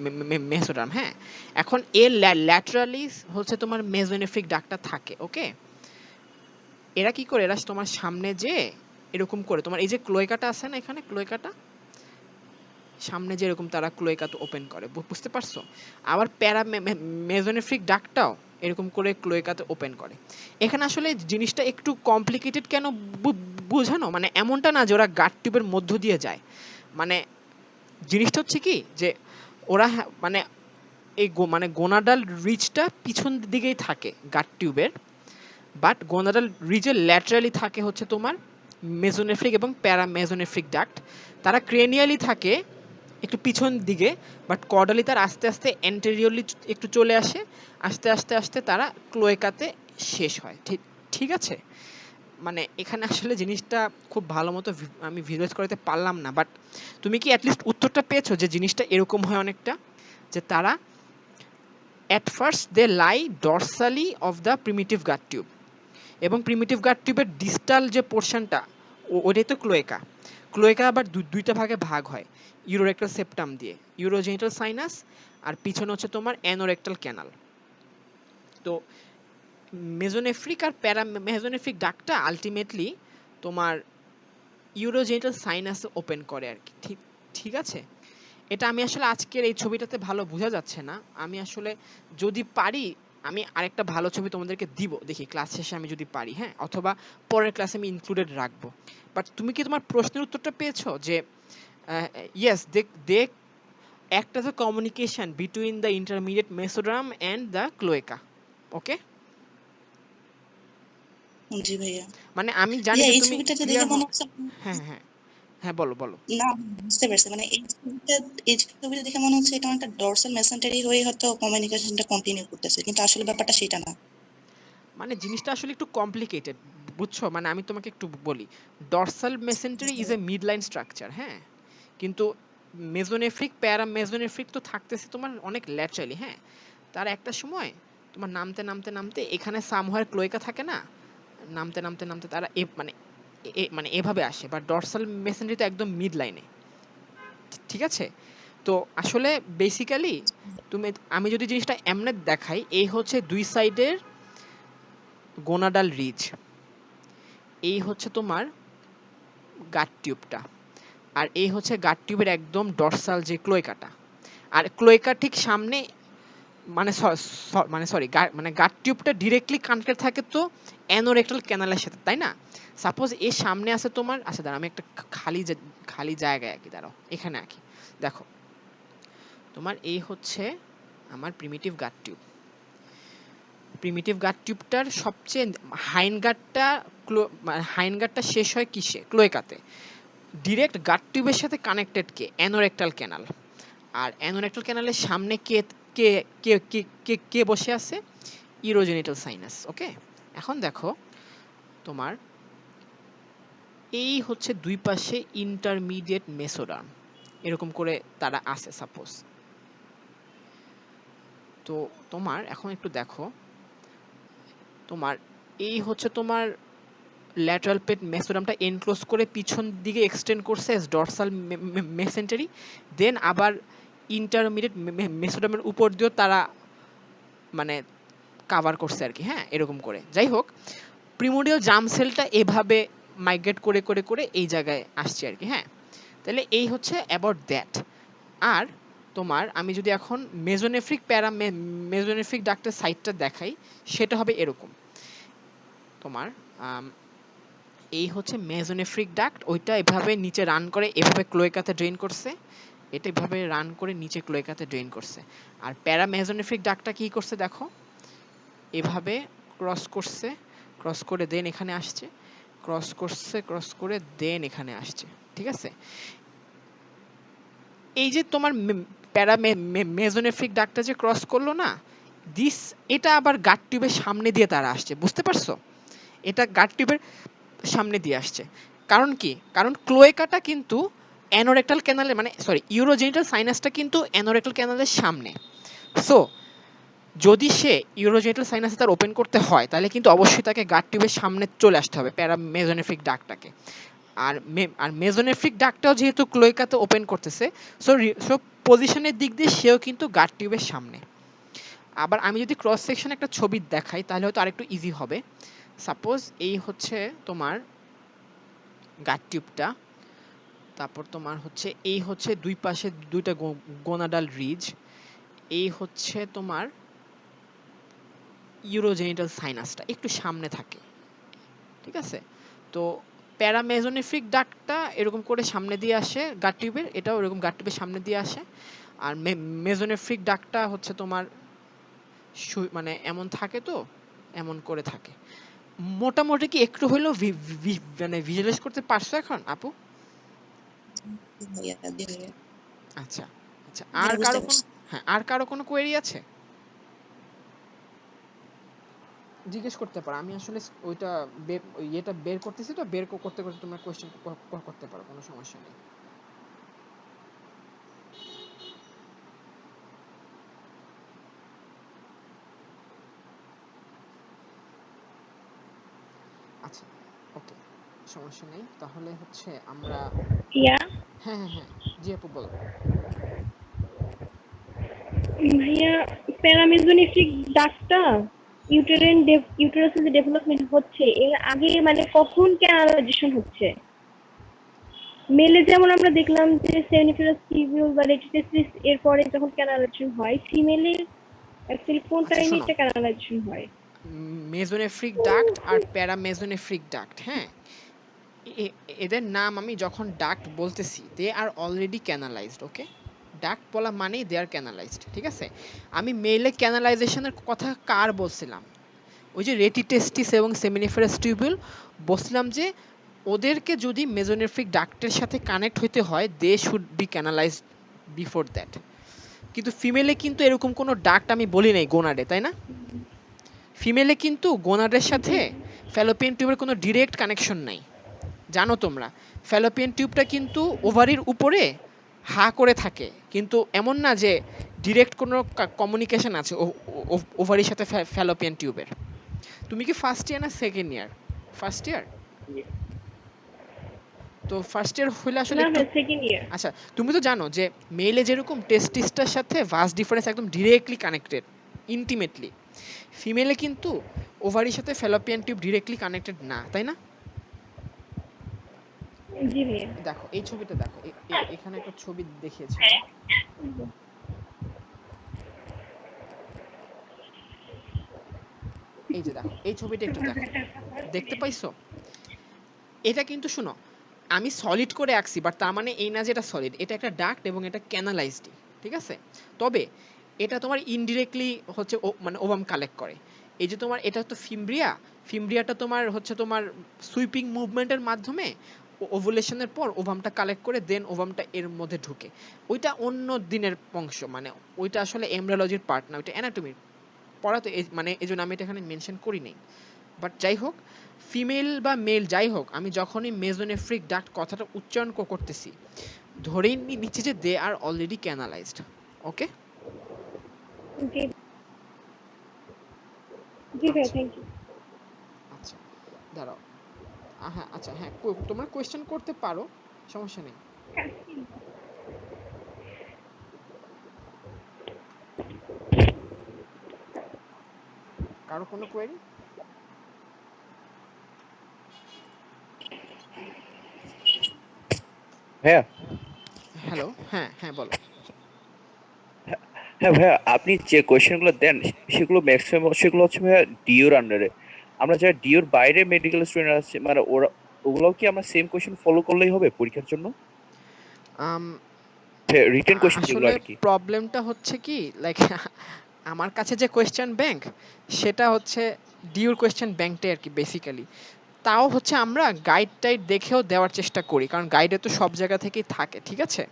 মেসোডার্ম। হ্যাঁ, এখন এর ল্যাটারালি হচ্ছে তোমার মেজোনেফ্রিক ডাক্টটা থাকে। ওকে, এরা কি করে, এরা তোমার সামনে যে এরকম করে তোমার এই যে ক্লোয়েকাটা আছে না, এখানে ক্লোয়েকাটা সামনে যে এরকম তারা ক্লোয়েকাটা ওপেন করে, বুঝতে পারছো? আবার প্যারা মেজোনেফ্রিক ডাক্টটাও এরকম করে ক্লোয়েকাতে ওপেন করে। এখানে আসলে জিনিসটা একটু কমপ্লিকেটেড কেন বোঝানো, মানে এমনটা না যে ওরা গাট টিউবের মধ্য দিয়ে যায়। মানে জিনিসটা হচ্ছে কি যে ওরা মানে এই মানে গোনাডাল রিজটা পিছন দিকেই থাকে গাট টিউবের, বাট গোনাডাল রিজের ল্যাটারালি থাকে হচ্ছে তোমার মেজোনেফ্রিক এবং প্যারা মেজোনেফ্রিক ডাক্ট। তারা ক্রেনিয়ালি থাকে একটু পিছন দিকে, বাট কর্ডালি তার আস্তে আস্তে অ্যান্টেরিয়রলি একটু চলে আসে, আস্তে আস্তে আস্তে তারা ক্লোয়েকাতে শেষ হয়। ঠিক ঠিক আছে। মানে এখানে আসলে জিনিসটা খুব ভালো মতো আমি ভিজুয়ালাইজ করতে পারলাম না, বাট তুমি কি অ্যাটলিস্ট উত্তরটা পেয়েছো যে জিনিসটা এরকম হয় অনেকটা, যে তারা at first they lie dorsally of the primitive gut tube, এবং প্রিমিটিভ গাট টিউবের ডিস্টাল যে পোর্শনটা ওটাই তো ক্লোয়েকা। ক্লোয়েকা আবার দুইটা ভাগে ভাগ হয় ইউরোরেক্টাল সেপ্টাম দিয়ে, ইউরোজেনিটাল সাইনাস, আর পিছনে হচ্ছে তোমার অ্যানোরেক্টাল ক্যানাল। তো মেজোনেফ্রিক আর প্যারা মেজোনেফ্রিক ডাকটা আলটিমেটলি তোমার ইউরোজেনিটাল সাইনাস ওপেন করে আর কি। ঠিক ঠিক আছে। এটা আমি আসলে আজকের এই ছবিটাতে ভালো বোঝা যাচ্ছে না। আমি আসলে যদি পারি আমি আরেকটা ভালো ছবি তোমাদেরকে দিব, দেখি ক্লাস শেষে আমি যদি পারি, হ্যাঁ, অথবা পরের ক্লাসে আমি ইনক্লুডেড রাখবো। বাট তুমি কি তোমার প্রশ্নের উত্তরটা পেয়েছো যে yes they act as a communication between the intermediate mesoderm and the cloaca. Okay, জি ভাইয়া। মানে আমি জানি ভাইয়া, যে এই তুমি ছবিটাতে দেখে ক্লিয়ার মনে হচ্ছে, হ্যাঁ হ্যাঁ হ্যাঁ বলো বলো। না, বুঝতে পারছি, মানে এই ছবিটা দেখে মনে হচ্ছে এটা একটা ডরসাল মেসেন্টারি হয়ে হয়তো কমিউনিকেশনটা কন্টিনিউ করতেছে, কিন্তু আসলে ব্যাপারটা সেটা না। মানে জিনিসটা আসলে একটু কমপ্লিকেটেড, বুঝছো? মানে আমি তোমাকে একটু বলি, dorsal mesentery is a mid line structure. হ্যাঁ, কিন্তু মেজোনেফ্রিক প্যারা মেজোনেফ্রিক তো থাকতেছে তোমার অনেক ল্যাটারালি। হ্যাঁ, তার একটা সময় তোমার নামতে নামতে নামতে এখানে সামহার ক্লোয়েকা থাকে না, নামতে নামতে নামতে তারা মানে মানে এভাবে আসে, বা ডরসাল মেসেন্টারি তো একদম মিড লাইনে। ঠিক আছে। তো আসলে বেসিক্যালি তুমি, আমি যদি জিনিসটা এমনে দেখাই, এই হচ্ছে দুই সাইডের গোনাডাল রিজ, এই হচ্ছে তোমার গাট টিউবটা, আর এই হচ্ছে গাট টিউবের একদম ডরসাল যে ক্লোয়েকাটা। আর ক্লোয়েকার ঠিক সামনে, মানে মানে সরি, মানে গাট টিউবটা ডিরেক্টলি কানেক্টেড থাকে তো অ্যানোরেক্টাল ক্যানালের সাথে, তাই না? সাপোজ এর সামনে আছে তোমার, আচ্ছা দাঁড়াও আমি একটা খালি জায়গায় আঁকি, দাঁড়াও এখানে আঁকি। দেখো তোমার এই হচ্ছে আমার প্রিমিটিভ গাট টিউব। প্রিমিটিভ গাট টিউবটার সবচেয়ে হাইনগাটটা শেষ হয় কিসে? ক্লোয়েকাতে। ডিরেক্ট গাট টিউবের সাথে কানেক্টেড কে? Anorectal canal. আর অ্যানোরেক্টাল ক্যানালের সামনে কে কে কে কে কে কে বসে আছে? Urogenital sinus. ওকে, এখন দেখো তোমার এই হচ্ছে দুই পাশে ইন্টারমিডিয়েট মেসোডার্ম, এরকম করে তারা আছে সাপোজ। তো তোমার এখন একটু দেখো, তোমার এই হচ্ছে তোমার ল্যাটারাল পেট মেসোডার্মটা এনক্লোজ করে পিছন দিকে এক্সটেন্ড করছে এস ডরসাল মেসেন্টারি, দেন আবার ইন্টারমিডিয়েট মেসোডার্মের উপর দিয়েও তারা মানে কাভার করছে আর কি, হ্যাঁ এরকম করে। যাই হোক, প্রিমোডিয়াল জার্ম সেলটা এভাবে মাইগ্রেট করে করে করে এই জায়গায় আসছে আর কি, হ্যাঁ। তাহলে এই হচ্ছে অ্যাবাউট দ্যাট। আর তোমার আমি যদি এখন মেজোনেফ্রিক মেজোনেফ্রিক ডাক্টের সাইডটা দেখাই, সেটা হবে এরকম। তোমার এই হচ্ছে মেজোনেফ্রিক ডাক্ট, ওইটা এভাবে নিচে রান করে এভাবে ক্লোয়েকাতে ড্রেন করছে, এটা এভাবে রান করে নিচে ক্লোয়েকাতে ড্রেন করছে। আর প্যারামেজোনেফ্রিক ডাক্টটা কি করছে দেখো, এভাবে ক্রস করছে, ক্রস করে দেন এখানে আসছে, ক্রস করছে, ক্রস করে দেন এখানে আসছে, ঠিক আছে। এই যে তোমার প্যারামেজোনেফ্রিক ডাক্টটা যে ক্রস করলো না, এটা আবার গাট টিউবের সামনে দিয়ে তারা আসছে, বুঝতে পারছো? এটা গাট টিউবের সামনে দিয়ে আসছে। কারণ কি? কারণ ক্লোয়েকাটা কিন্তু অ্যানোরেক্টাল ক্যানালের মানে সরি ইউরোজেনিটাল সাইনাসটা কিন্তু অ্যানোরেক্টাল ক্যানালের সামনে। সো যদি সে ইউরোজেনিটাল সাইনাসে তার ওপেন করতে হয়, তাহলে কিন্তু অবশ্যই তাকে গাট টিউবের সামনে চলে আসতে হবে প্যারামেজোনেফ্রিক ডাক্টটাকে। আর মেজোনেফ্রিক ডাক্টটাও যেহেতু ক্লোয়েকাতে ওপেন করতেছে, সো পজিশনের দিক দিয়ে সেও কিন্তু গাট টিউবের সামনে। আবার আমি যদি ক্রস সেকশন একটা ছবি দেখাই, তাহলে হয়তো আরেকটু ইজি হবে। সাপোজ এই হচ্ছে তোমার গাট টিউবটা, তারপর তোমার হচ্ছে এই হচ্ছে দুই পাশে দুইটা গোনাডাল রিজ, এই হচ্ছে তোমার ইউরোজেনিটাল সাইনাসটা একটু সামনে থাকে, ঠিক আছে। তো প্যারামেজোনেফ্রিক ডাক্টটা এরকম করে সামনে দিয়ে আসে গাট টিউবের, এটাও এরকম গাট টিউবের সামনে দিয়ে আসে। আর মেজোনেফ্রিক ডাক্টটা হচ্ছে তোমার মানে এমন থাকে, তো এমন করে থাকে। মোটামুটি কি একটু হইলেও মানে ভিজুয়ালাইজ করতে পারছো এখন আপু? আচ্ছা আচ্ছা, আর বুঝতে কারো কোনো, পারছি। হ্যাঁ আর কারো কোনো কোয়েরি আছে? জিজ্ঞেস করতে পারো, আমি আসলে ওইটা ইয়েটা বের করতেছি, তো বের করতে করতে তোমরা কোশ্চেন করতে পারো, কোনো সমস্যা নেই। আচ্ছা ওকে, সমস্যা নেই, তাহলে হচ্ছে আমরা ইয়া হ্যাঁ হ্যাঁ হ্যাঁ জি আপু বলো। ভাইয়া, প্যারামেজোনেফ্রিক ডাক্টটা ইউটেরাসের যে ডেভেলপমেন্ট হচ্ছে এর আগে মানে কখন ক্যানালাইজেশন হচ্ছে? মেলে যেমন আমরা দেখলাম যে সেমিনিফেরাস টিবিউল বা রেটিকুলাস এর পরে যখন ক্যানালাইজেশন হয়, ফিমেলে অ্যাকচুয়ালি কোন আচ্ছা টাইমে শোনো, এটা ক্যানালাইজেশন হয়? মেজোনেফ্রিক ডাক্ট আর প্যারামেজোনেফ্রিক ডাক্ট, হ্যাঁ এদের নাম আমি যখন ডাক্ট বলতেছি, দে আর অলরেডি ক্যানালাইজড। ওকে, ডাক্ট বলা মানেই দে আর ক্যানালাইজড, ঠিক আছে। আমি মেলে ক্যানালাইজেশনের কথা কার বলছিলাম? ওই যে রেটিটেস্টিস এবং সেমিনিফেরাস টিউবিউল, বলছিলাম যে ওদেরকে যদি মেজোনেফ্রিক ডাক্টের সাথে কানেক্ট হইতে হয়, they should be canalized before that. কিন্তু ফিমেলে কিন্তু এরকম কোনো ডাক্ট আমি বলি নাই গোনাডে, তাই না? ফিমেলে কিন্তু গোনাডের সাথে ফ্যালোপিয়ান টিউবের কোনো ডিরেক্ট কানেকশন নাই, জানো তোমরা। ফ্যালোপিয়ান টিউবটা কিন্তু ওভারির উপরে হা করে থাকে, কিন্তু এমন না যে ডিরেক্ট কোনো কমিউনিকেশন আছে ওভারির সাথে ফ্যালোপিয়ান টিউবের। তুমি কি ফার্স্ট ইয়ার না সেকেন্ড ইয়ার? First year. তো ফার্স্ট ইয়ার হইলে আসলে না একটু, হ্যাঁ, সেকেন্ড ইয়ার। আচ্ছা তুমি তো জানো যে মেলে যেরকম টেস্টিসটার সাথে ভাস ডিফারেন্স একদম ডিরেক্টলি কানেক্টেড ইন্টিমেটলি, ফিমেলে কিন্তু ওভারির সাথে ফ্যালোপিয়ান টিউব ডিরেক্টলি কানেক্টেড না, তাই না? জি ভাইয়া। দেখো এই ছবিটা দেখো, এখানে একটা ছবি দেখিয়েছি আমি, এই যে দেখো এই ছবিটা একটু দেখো, দেখতে পাইছো? এটা কিন্তু শুনো, আমি সলিড করে আঁকছি, বাট তার মানে এই না যে এটা সলিড, এটা একটা ডাক্ট এবং এটা ক্যানালাইজড, ঠিক আছে। তবে এটা তোমার ইনডিরেক্টলি হচ্ছে মানে ওভাম কালেক্ট করে। এই যে তোমার এটা তো ফিমব্রিয়া, ফিমব্রিয়াটা তোমার হচ্ছে তোমার সুইপিং মুভমেন্টের মাধ্যমে ওভুলেশনের পর ওভামটা কালেক্ট করে দেন ওভামটা এর মধ্যে ঢুকে। ওইটা অন্য দিনের অংশ, মানে ওইটা আসলে এমব্রিওলজির পার্ট না, ওইটা অ্যানাটমির পড়াতে, মানে এই জন্য আমি এটা এখানে মেনশন করি নাই। বাট যাই হোক, ফিমেল বা মেল যাই হোক, আমি যখনই মেজোনেফ্রিক ডাক্ট কথাটা উচ্চারণ করতেছি, ধরেই নিচ্ছি যে দে আর অলরেডি ক্যানালাইজড। ওকে, জি জি ভাইয়া, আচ্ছা থ্যাংক ইউ। আচ্ছা, দাঁড়াও। হ্যাঁ আচ্ছা, হ্যাঁ তোমরা কোয়েশ্চেন করতে পারো, সমস্যা নেই। কারো কোনো কোয়েরি? ভাইয়া, হ্যালো, হ্যাঁ হ্যাঁ বলো। হ্যাঁ ভাইয়া, আপনি যে কোয়েশ্চেনগুলো দেন সেগুলো ম্যাক্সিমাম সেগুলো হচ্ছে ভাইয়া ডিওর আন্ডারে। আমরা যারা ডিওর বাইরে মেডিকেল স্টুডেন্ট আছে, মানে ওরা ওগুলোও কি আমরা সেম কোয়েশ্চেন ফলো করলেই হবে পরীক্ষার জন্য? আম, রিটেন কোয়েশ্চেন যেগুলো আসলে আর কি। প্রবলেমটা হচ্ছে কি, লাইক আমার কাছে যে কোয়েশ্চেন ব্যাংক, সেটা হচ্ছে ডিউর কোয়েশ্চেন ব্যাংকটাই আর কি বেসিক্যালি। তাও হচ্ছে আমরা গাইড টাইড দেখেও দেওয়ার চেষ্টা করি, কারণ গাইডে তো সব জায়গা থেকেই থাকে, ঠিক আছে?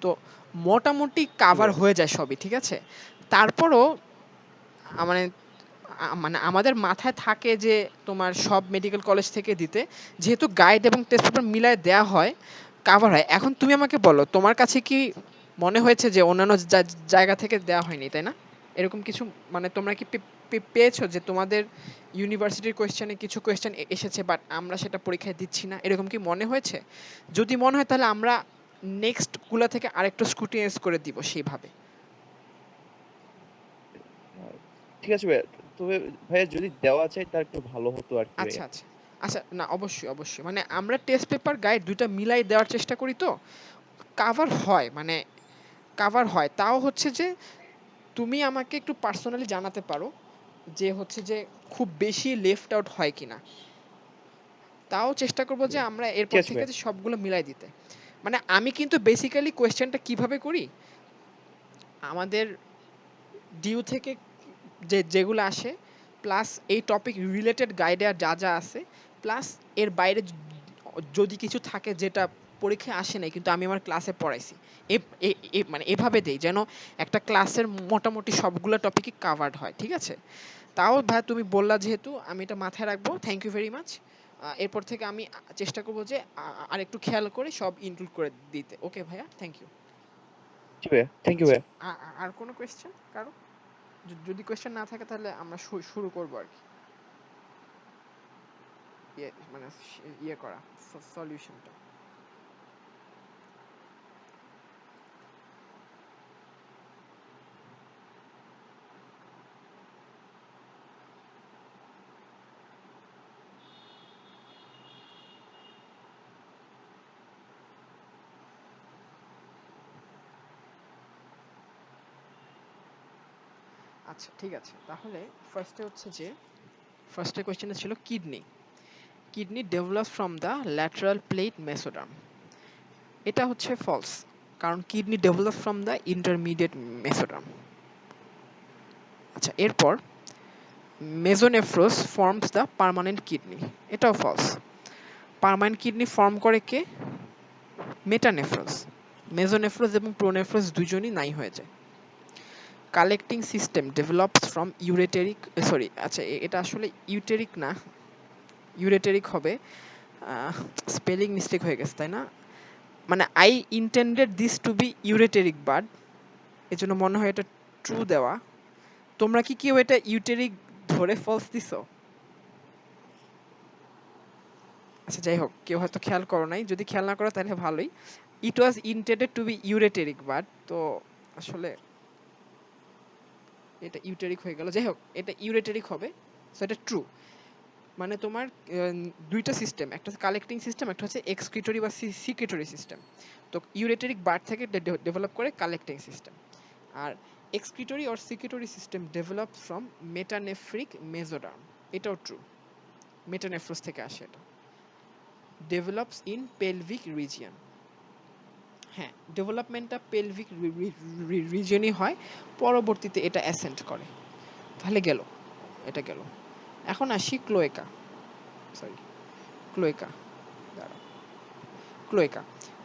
তো মোটামুটি জি কাভার ভাইয়া। হয়ে যায় সবই, ঠিক আছে? তারপরও মানে মানে আমাদের মাথায় থাকে যে তোমার সব মেডিকেল কলেজ থেকে দিতে, যেহেতু গাইড এবং টেস্ট পেপার মিলায় দেয়া হয়, কাভার হয়। এখন তুমি আমাকে বলো, তোমার কাছে কি মনে হয়েছে যে অন্যান্য জায়গা থেকে দেওয়া হয়নি, তাই না? এরকম কিছু মানে তোমরা কি পেয়েছো যে তোমাদের ইউনিভার্সিটির কোয়েশ্চেনে কিছু কোয়েশ্চেন এসেছে বাট আমরা সেটা পরীক্ষায় দিচ্ছি না, এরকম কি মনে হয়েছে? যদি মনে হয় তাহলে আমরা নেক্সট গুলা থেকে আরেকটু স্ক্রুটিনাইজ করে দিব সেইভাবে। আহ, ঠিক আছে ভাইয়া, তবে ভাইয়া যদি দেওয়া যায় তার একটু ভালো হতো আর কি আচ্ছা ভাইয়া। আচ্ছা আচ্ছা, না অবশ্যই অবশ্যই, মানে আমরা টেস্ট পেপার গাইড দুইটা মিলাই দেওয়ার চেষ্টা করি, তো কাভার হয়, মানে কাভার হয়। তাও হচ্ছে যে তুমি আমাকে একটু পার্সোনালি জানাতে পারো যে হচ্ছে যে খুব বেশি লেফট আউট হয় কিনা। তাও চেষ্টা করবো যে আমরা ঠিক এরপর আছে থেকে ভাইয়া। যে সবগুলো মিলাই দিতে। মানে আমি কিন্তু বেসিক্যালি কোয়েশ্চেনটা কিভাবে করি, আমাদের ডিউ থেকে যেগুলো আসে, প্লাস এই টপিক রিলেটেড গাইডে আর যা যা আছে, প্লাস এর বাইরে যদি কিছু থাকে যেটা পরীক্ষায় আসে নাই কিন্তু আমি আমার ক্লাসে পড়াইছি, মানে এভাবে দেই যেন একটা ক্লাসের মোটামুটি সবগুলো টপিকই কাভার্ড হয়, ঠিক আছে? তাও ভাই তুমি বললা যেহেতু আমি এটা মাথায় রাখবো, থ্যাংক ইউ ভেরি মাচ। এরপর থেকে আমি চেষ্টা করবো যে আর একটু খেয়াল করে সব ইনক্লুড করে দিতে। ওকে ভাইয়া, থ্যাংক ইউ। জি ভাইয়া, থ্যাংক ইউ আচ্ছা, ভাইয়া। আর কোনো কোয়েশ্চেন কারো? যদি কোয়েশ্চেন না থাকে তাহলে আমরা শুরু করবো আর কি, মানে ইয়ে করা সলিউশনটা। আচ্ছা ঠিক আছে, তাহলে ফার্স্টে হচ্ছে যে ফার্স্টে কোয়েশ্চেনটা ছিল kidney. Kidney develops from the lateral plate mesoderm. এটা হচ্ছে ফলস, কারণ kidney develop from the intermediate mesoderm. আচ্ছা, এরপর মেজোনেফ্রোস ফর্মস দ্য পার্মানেন্ট কিডনি। এটাও ফলস। পার্মানেন্ট কিডনি ফর্ম করে কে? মেটানেফ্রোস। মেজোনেফ্রোস এবং প্রোনেফ্রোস দুজনই নাই হয়ে যায়। Collecting system develops from ইউরেটেরিক, sorry আচ্ছা এটা আসলে ইউটেরিক না, ইউরেটেরিক হবে, স্পেলিং মিস্টেক হয়ে গেছে তাই না? মানে I intended this to be ureteric bud, এজন্য মনে হয় এটা ট্রু দেওয়া। তোমরা কি কেউ এটা ইউটেরিক ধরে ফলস দিছো? আচ্ছা যাই হোক, কেউ হয়তো খেয়াল করো নাই, যদি খেয়াল না করো তাহলে ভালোই। It was intended to be ureteric bud, তো আসলে এটা ইউটেরিক হয়ে গেল। যাই হোক, এটা ইউরেটেরিক হবে, সো এটা ট্রু। মানে তোমার দুইটা সিস্টেম, একটা হচ্ছে কালেক্টিং সিস্টেম, একটা হচ্ছে এক্সক্রিটরি বা সিক্রেটরি সিস্টেম। তো ইউরেটেরিক বার্ড থেকে ডেভেলপ করে কালেক্টিং সিস্টেম। আর excretory or secretory system develop from metanephric mesoderm. এটাও ট্রু, মেটানেফ্রোস থেকে আসে এটা। Develops in pelvic region. হ্যাঁ, ডেভেলপমেন্টটা পেলভিক রিজনই হয়, পরবর্তীতে এটা অ্যাসেন্ট করে। তাহলে গেল, এটা গেল। এখন আসি ক্লোয়েকা, সরি ক্লোয়েকা, দাঁড়াও, cloaca.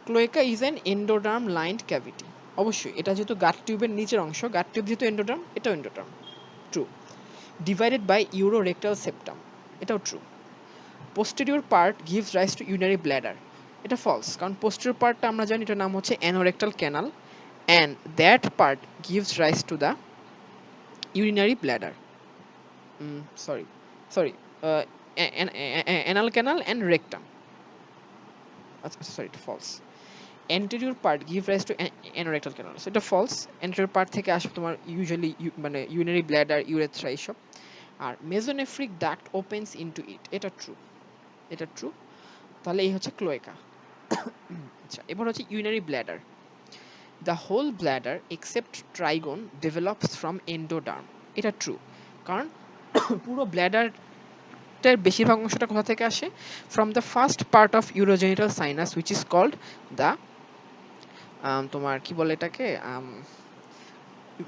Cloaca is an endoderm lined cavity. অবশ্যই এটা যেহেতু গাট টিউবের নিচের অংশ, গাট টিউব যেহেতু এন্ডোডার্ম, এটাও endoderm, true. Divided by urorectal septum, এটাও true. Posterior part gives rise to urinary bladder, এটা ফলস, কারণ পোস্টেরিয়র পার্টটা আমরা জানি এটার নাম হচ্ছে anorectal canal, and that part gives rise to the urinary bladder. Sorry, uh, anal canal and rectum. Sorry, it false. Anterior part give rise to anorectal canal, so এটা false. Anterior part থেকে আসবে তোমার usually মানে urinary bladder, urethra এসব। আর mesonephric duct opens into it, এটা true, এটা true। তাহলে এই হচ্ছে ক্লোয়েকা। আচ্ছা, এবার হচ্ছে urinary bladder. The whole bladder except trigone develops from endoderm, এটা ট্রু, কারণ পুরো ব্ল্যাডারটার বেশিরভাগ অংশটা কোথা থেকে আসে? From the first part of urogenital sinus which is called the, তোমার কি বলে এটাকে,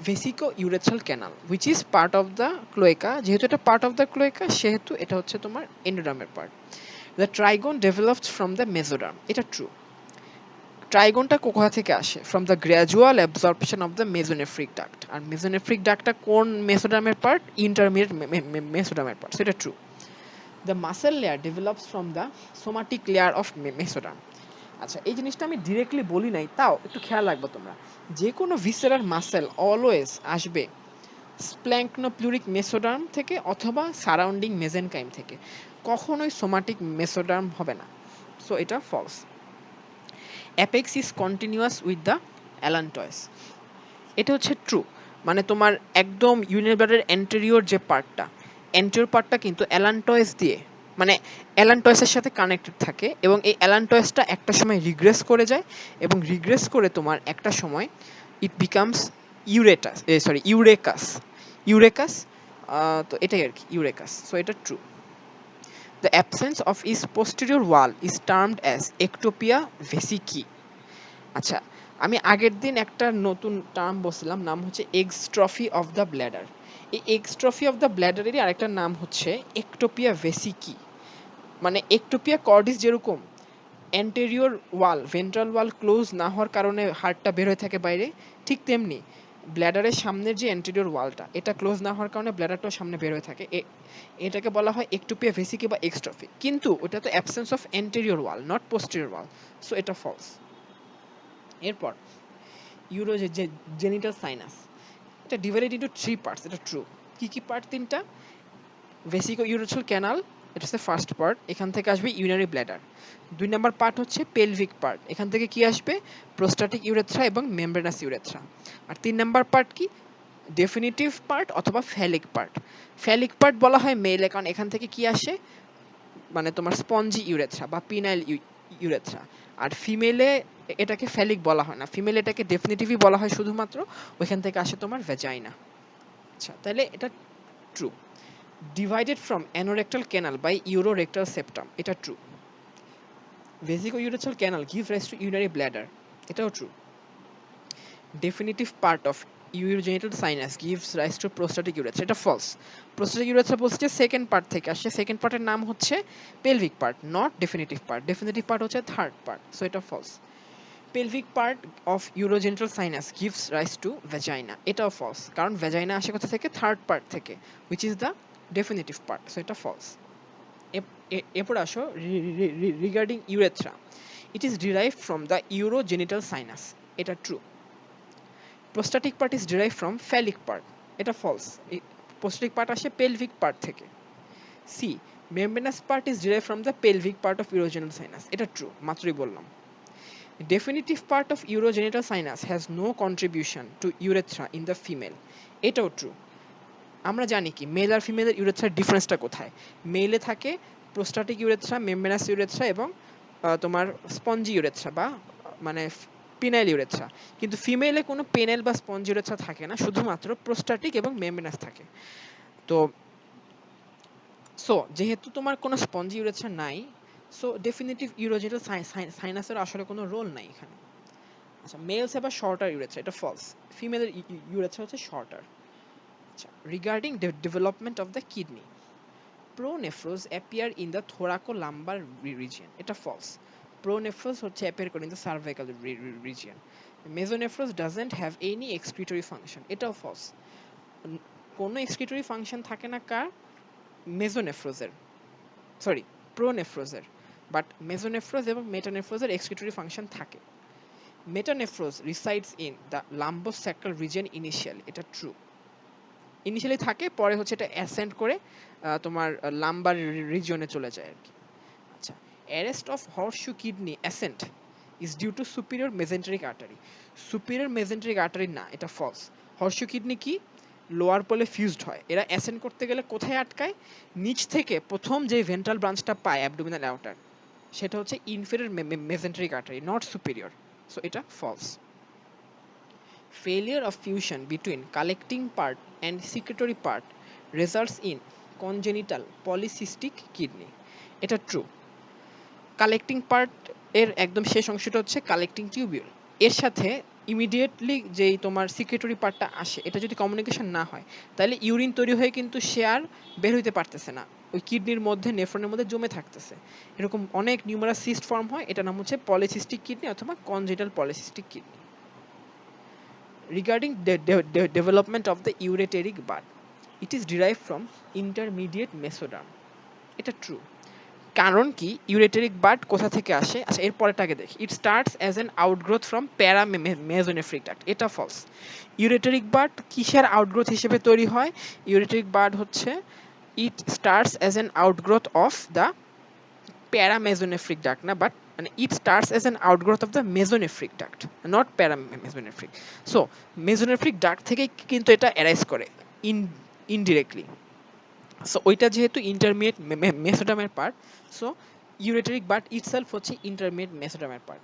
vesicourethral canal which is part of the cloaca. যেহেতু এটা পার্ট অফ দ্য ক্লোয়েকা, সেহেতু এটা হচ্ছে তোমার এন্ডোডার্মের part. The trigone develops from the mesoderm, এটা ট্রু। ট্রাইগনটা কোথা থেকে আসে? From the gradual absorption of the mesonephric duct. আর মেসোনেফ্রিক ডাক্টটা কোন মেসোডার্মের পার্ট? ইন্টারমিডিয়েট মেসোডার্মের পার্ট, সেটা true. The muscle layer develops from the somatic layer of mesoderm. আচ্ছা, এই জিনিসটা আমি ডিরেক্টলি বলি নাই, তাও একটু খেয়াল রাখবো তোমরা। যে কোনো ভিসেরাল মাসেল অলওয়েজ আসবে স্প্ল্যাঙ্কনোপ্লুরিক মেসোডার্ম থেকে অথবা সারাউন্ডিং মেজেনকাইম থেকে, কখনোই সোমাটিক মেসোডার্ম হবে না। সো এটা false. Apex is continuous with the allantois, এটা হচ্ছে ট্রু। মানে তোমার একদম ইউরিনারি ব্লাডারের অ্যান্টেরিয়র যে পার্টটা, অ্যান্টেরিয়র পার্টটা কিন্তু অ্যালান্টয়েস দিয়ে, মানে অ্যালান্টয়েসের সাথে কানেক্টেড থাকে, এবং এই অ্যালান্টয়েসটা একটা সময় রিগ্রেস করে যায়, এবং রিগ্রেস করে তোমার একটা সময় ইট বিকামস ইউরেটাস, সরি ইউরেকাস, ইউরেকাস, তো এটাই আর কি, ইউরেকাস। সো এটা true. The absence of its posterior wall is termed as ectopia vesicae. আচ্ছা, আমি আগের দিন একটা নতুন টার্ম বলছিলাম, নাম হচ্ছে এক্সট্রফি অফ দ্য ব্ল্যাডার। এই এক্সট্রফি অফ দ্য ব্ল্যাডারেরই আরেকটা নাম হচ্ছে একটোপিয়া ভেসিকি। মানে একটোপিয়া কর্ডিস যেরকম অ্যান্টেরিয়র ওয়াল, ভেন্ট্রাল ওয়াল ক্লোজ না হওয়ার কারণে হার্টটা বের হয়ে থাকে বাইরে, ঠিক তেমনি ব্ল্যাডারের সামনের যে অ্যান্টেরিয়র ওয়ালটা, এটা ক্লোজ না হওয়ার কারণে ব্ল্যাডারটাও সামনে বের হয়ে থাকে, এটাকে বলা হয় একটোপিয়া ভেসিকি বা এক্সট্রফি। কিন্তু ওটা তো absence of anterior wall, not posterior wall, so এটা ফলস। এরপর ইউরোজেনিটাল সাইনাস, এটা ডিভাইডেড ইন্টু 3 পার্টস, এটা ট্রু। কি কি পার্ট? তিনটা। ভেসিকো ইউরেথ্রাল ক্যানাল, এটা হচ্ছে ফার্স্ট পার্ট, এখান থেকে আসবে ইউরিনারি ব্ল্যাডার। 2 নাম্বার পার্ট হচ্ছে পেলভিক পার্ট, এখান থেকে কি আসবে? প্রোস্টাটিক ইউরেথ্রা এবং মেমব্রেনাস ইউরেথ্রা। আর 3 নাম্বার পার্ট কি? ডেফিনিটিভ পার্ট অথবা ফ্যালিক পার্ট। ফ্যালিক পার্ট বলা হয় মেলে, কারণ এখান থেকে কি আসে, মানে তোমার স্পঞ্জি ইউরেথ্রা বা পিনাইল ইউরেথ্রা। আর ফিমেলে এটাকে ফ্যালিক বলা হয় না, ফিমেল এটাকে ডেফিনিটিভই বলা হয় শুধুমাত্র, ওইখান থেকে আসে তোমার ভ্যাজাইনা। আচ্ছা, তাহলে এটা true. Divided from anorectal canal by urorectal septum, এটা true. Vesicourethral canal give rise to urinary bladder, এটাও true. Definitive part of urogenital sinus gives rise to prostatic urethra, এটা ফলস। প্রোস্টাটিক ইউরেথ্রা বলছে সেকেন্ড পার্ট থেকে আসে, সেকেন্ড পার্টের নাম হচ্ছে pelvic part, not definitive part. Definitive part হচ্ছে থার্ড পার্ট, সো এটা false. Pelvic part of urogenital sinus gives rise to vagina, এটাও ফলস, কারণ ভ্যাজাইনা আসে কোথা থেকে? থার্ড পার্ট থেকে, which is the definitive part, so এটা ফলস। এরপর আসো regarding urethra, it is derived from the urogenital sinus, এটা true. Prostatic part is derived from phallic part, এটা ফলস। প্রোস্টাটিক পার্ট আসে পেলভিক পার্ট থেকে। C, membranous part is derived from the pelvic part of urogenital sinus, এটা ট্রু, মাত্রই বললাম। Definitive part of urogenital sinus has no contribution to urethra in the female, এটাও ট্রু। আমরা জানি কি মেল আর ফিমেলের ইউরেথ্রার ডিফারেন্সটা কোথায়? মেলে থাকে প্রোস্টাটিক ইউরেথ্রা, মেমব্রেনাস ইউরেথ্রা এবং তোমার স্পঞ্জি ইউরেথ্রা বা মানে পিনাইল ইউরেথ্রা, কিন্তু ফিমেলে কোনো পেনাইল বা স্পঞ্জি ইউরেথ্রা থাকে না, শুধুমাত্র প্রোস্টাটিক এবং মেমব্রেনাস থাকে। তো যেহেতু তোমার কোনো স্পঞ্জি ইউরেথ্রা নাই, সো ডেফিনিটিভ ইউরোজেনিটাল সাইনাসের আসলে কোনো রোল নাই এখানে। আচ্ছা, মেলস হ্যাভ আ শর্টার ইউরেথ্রা, এটা ফলস। ফিমেলের ইউরেথ্রা হচ্ছে শর্টার। আচ্ছা, regarding development of the kidney, pronephros appear in the thoracolumbar region, এটা false. Pronephros হচ্ছে appear করে in the cervical region. Mesonephros doesn't have any excretory function, এটাও false. কোনো excretory function থাকে না কার? মেজোনেফ্রোজের, সরি প্রোনেফ্রোজের, বাট মেজোনেফ্রোজ এবং মেটানেফ্রোজের excretory function থাকে। Metanephros resides in the lumbosacral region initially, এটা true. ইনিশিয়ালি থাকে, পরে হচ্ছে এটা অ্যাসেন্ড করে তোমার লাম্বার রিজিয়নে চলে যায় আর কি। আচ্ছা, arrest of horseshoe kidney ascent is due to superior mesenteric artery, superior mesenteric artery না, এটা ফলস। হর্সশু কিডনি কি লোয়ার পোলে ফিউজড হয়, এরা অ্যাসেন্ড করতে গেলে কোথায় আটকায়? নিচ থেকে প্রথম যে ভেন্ট্রাল ব্রাঞ্চটা পায় অ্যাবডোমিনাল আউটার, সেটা হচ্ছে inferior mesenteric artery, not superior, so এটা false. Failure of fusion between collecting part and secretory part results in congenital polycystic kidney, এটা true. কালেক্টিং পার্ট এর একদম শেষ অংশটা হচ্ছে কালেক্টিং টিউবিউল, এর সাথে ইমিডিয়েটলি যেই তোমার সিক্রেটরি পার্টটা আসে, এটা যদি কমিউনিকেশন না হয় তাহলে ইউরিন তৈরি হয়ে কিন্তু সে আর বের হইতে পারতেছে না, ওই কিডনির মধ্যে নেফ্রনের মধ্যে জমে থাকতেছে, এরকম অনেক নিউমারাস সিস্ট ফর্ম হয়, এটা নাম হচ্ছে পলিসিস্টিক কিডনি অথবা congenital polycystic kidney. Regarding the development of the ureteric bud, it is derived from intermediate mesoderm, এটা ট্রু। কারণ কি ইউরেটেরিক বাড কোথা থেকে আসে? আচ্ছা, এর পরেরটাকে দেখি। It starts as an outgrowth from paramesonephric duct, এটা ফলস। ইউরেটেরিক বাড কিসের আউটগ্রোথ হিসেবে তৈরি হয়? ইউরেটেরিক বাড হচ্ছে it starts as an outgrowth of the paramesonephric duct না, বাট মানে it starts as an outgrowth of the mesonephric duct, not paramesonephric. So mesonephric duct থেকেই কিন্তু এটা অ্যারাইজ করে ইনডিরেক্টলি। সো ওইটা যেহেতু ইন্টারমিডিয়েট মেসোডামের part, so ureteric bud itself হচ্ছে ইন্টারমিডিয়েট মেসোডামের part.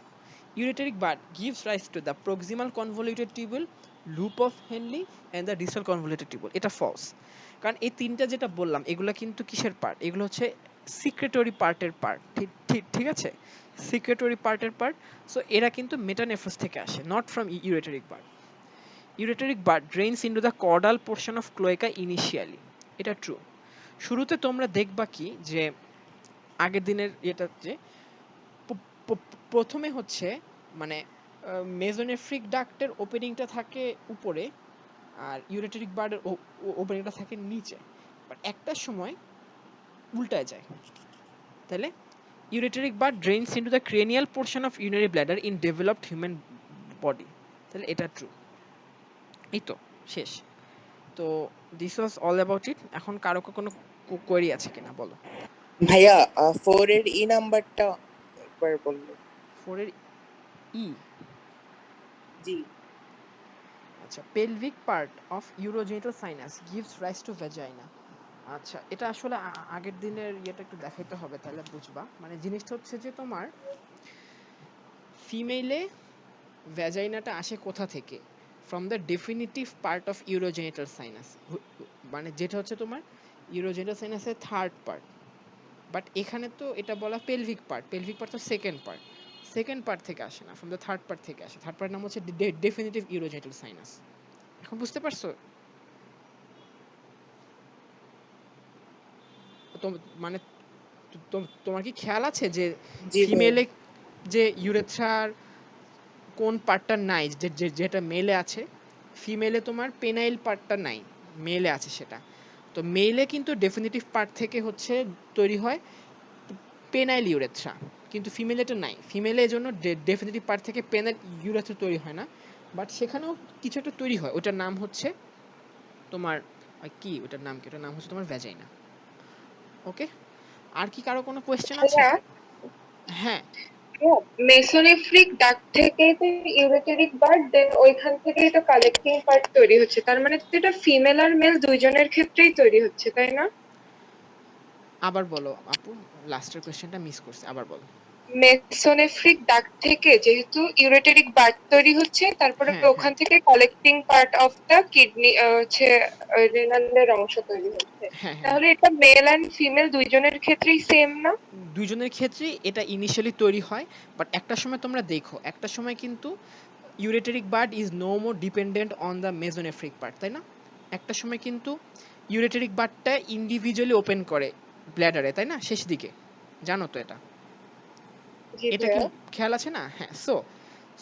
ইউরেটেরিক bud gives rise to the proximal convoluted tubule, loop of Henle and the distal convoluted tubule, এটা ফলস। কারণ এই তিনটা যেটা বললাম এগুলো কিন্তু কিসের পার্ট? এগুলো হচ্ছে সিক্রেটরি পার্টের পার্ট, ঠিক আছে, সিক্রেটরি পার্টের পার্ট। সো এরা কিন্তু মেটানেফ্রোস থেকে আসে, not from ureteric bud. Ureteric bud drains into the caudal portion of cloaca initially, এটা ট্রু। শুরুতে তোমরা দেখবা কি যে আগের দিনের এটা যে প্রথমে হচ্ছে মানে মেজোনেফ্রিক ডাক্টের ওপেনিংটা থাকে উপরে আর ইউরেটেরিক বার্ডের ওপেনিংটা থাকে নিচে, বাট একটা সময় উল্টায় যায়। তাহলে ureteric bud drains into the cranial portion of urinary bladder in developed human body, তাহলে এটা ট্রু। এই তো শেষ। তো this was all about it. এখন কারো কোনো কোয়েরি আছে কিনা বলো। ভাইয়া 4 এর ই নাম্বারটা একবার বললো। 4 এর ই, জি আচ্ছা, pelvic part of urogenital sinus gives rise to vagina, আচ্ছা এটা আসলে আগের দিনের ইয়েটা একটু দেখাইতে হবে তাহলে বুঝবা। মানে জিনিসটা হচ্ছে যে তোমার ফিমেলে ভ্যাজাইনাটা আসে কোথা থেকে? From the definitive part of urogenital sinus, মানে যেটা হচ্ছে তোমার ইউরোজেনিটাল সাইনাসের থার্ড পার্ট, বাট এখানে তো এটা বলা পেলভিক পার্ট, পেলভিক পার্ট তো সেকেন্ড পার্ট, সেকেন্ড পার্ট থেকে আসে না, ফ্রম দ্য থার্ড পার্ট থেকে আসে। থার্ড পার্ট নাম হচ্ছে ডেফিনিটিভ ইউরোজেনিটাল সাইনাস। এখন বুঝতে পারছো? মানে তোমার কি খেয়াল আছে যে জি ফিমেলে যে ইউরেথ্রার কোন পার্টটা নাই, যেটা মেলে আছে? ফিমেলে তোমার পেনাইল পার্টটা নাই, মেলে আছে সেটা। তো মেলে কিন্তু ডেফিনিটিভ পার্ট থেকে হচ্ছে তৈরি হয় পেনাইল ইউরেথ্রা, কিন্তু ফিমেলে এটা নাই। ফিমেলে এজন্য ডেফিনিটিভ পার্ট থেকে পেনাইল ইউরেথ্রা তৈরি হয় না, বাট সেখানেও কিছু একটা তৈরি হয়, ওটার নাম হচ্ছে তোমার কি, ওটার নাম কি? ওটার নাম হচ্ছে তোমার ভ্যাজাইনা। ওকে, আর কি কারো কোনো কোয়েশ্চেন আছে? ভাইয়া, হ্যাঁ, মেসোনেফ্রিক ডাক্ট থেকেই তো ইউরেটেরিক বার্ড, দেন ওইখান থেকেই তো কালেক্টিং পার্ট তৈরি হচ্ছে, তার মানে তো এটা ফিমেল আর মেল দুইজনের ক্ষেত্রেই তৈরি হচ্ছে, তাই না? আবার বলো আপু, লাস্টের কোয়েশ্চেনটা মিস করছি, আবার বলো। মেসোনেফ্রিক ডাক্ট থেকে যেহেতু ইউরেটেরিক বার্ড তৈরি হচ্ছে, তারপরে হ্যাঁ ওখান থেকে collecting part of the kidney হচ্ছে রেনালের অংশ তৈরি হচ্ছে, হ্যাঁ হ্যাঁ, তাহলে এটা মেল এন্ড ফিমেল দুইজনের ক্ষেত্রেই সেম না? দুইজনের ক্ষেত্রেই এটা ইনিশিয়ালি তৈরি হয়, বাট একটা সময় তোমরা দেখো, একটা সময় কিন্তু ureteric bud is no more dependent on the mesonephric part, তাই না? একটা সময় কিন্তু ইউরেটেরিক বার্ডটা ইন্ডিভিজুয়ালি ওপেন করে ব্ল্যাডারে, তাই না, শেষ দিকে, জানো তো এটা, জি এটা কি ভাইয়া। খেয়াল আছে না? হ্যাঁ।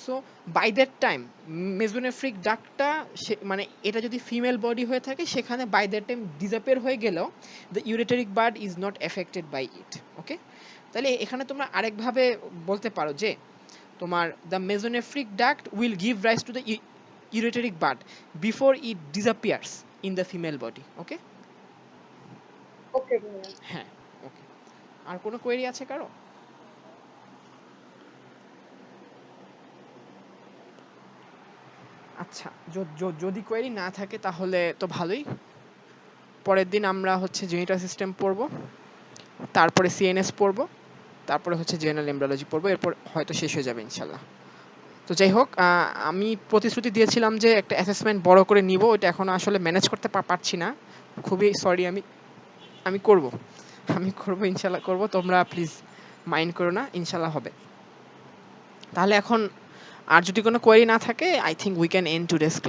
সো বাই দ্যাট টাইম মেসোনেফ্রিক ডাক্টটা মানে এটা যদি ফিমেল বডি হয়ে থাকে সেখানে বাই দ্যাট টাইম ডিসঅ্যাপিয়ার হয়ে গেলেও the ureteric bud is not affected by it. Okay, তাহলে এখানে তোমরা আরেকভাবে বলতে পারো যে তোমার the mesonephric duct will give rise to the ureteric bud before it disappears in the female body. Okay, okay ভাইয়া। হ্যাঁ, ওকে। আর কোনো কোয়েরি আছে কারো? আচ্ছা, যদি কোয়েরি না থাকে তাহলে তো ভালোই। পরের দিন আমরা হচ্ছে জেনিটাল সিস্টেম পড়বো, তারপরে সিএনএস পড়বো, তারপরে হচ্ছে জেনারেল এমব্রিওলজি পড়বো, এরপর হয়তো শেষ হয়ে যাবে ইনশাল্লাহ। তো যাই হোক, আমি প্রতিশ্রুতি দিয়েছিলাম যে একটা অ্যাসেসমেন্ট বড় করে নিব, ওটা এখন আসলে ম্যানেজ করতে পারছি না, খুবই সরি। আমি করব ইনশাল্লাহ করব, তোমরা প্লিজ মাইন্ড করো না, ইনশাল্লাহ হবে। তাহলে এখন আর যদি কোনো কোয়েরি না থাকে, I think we can end today's class.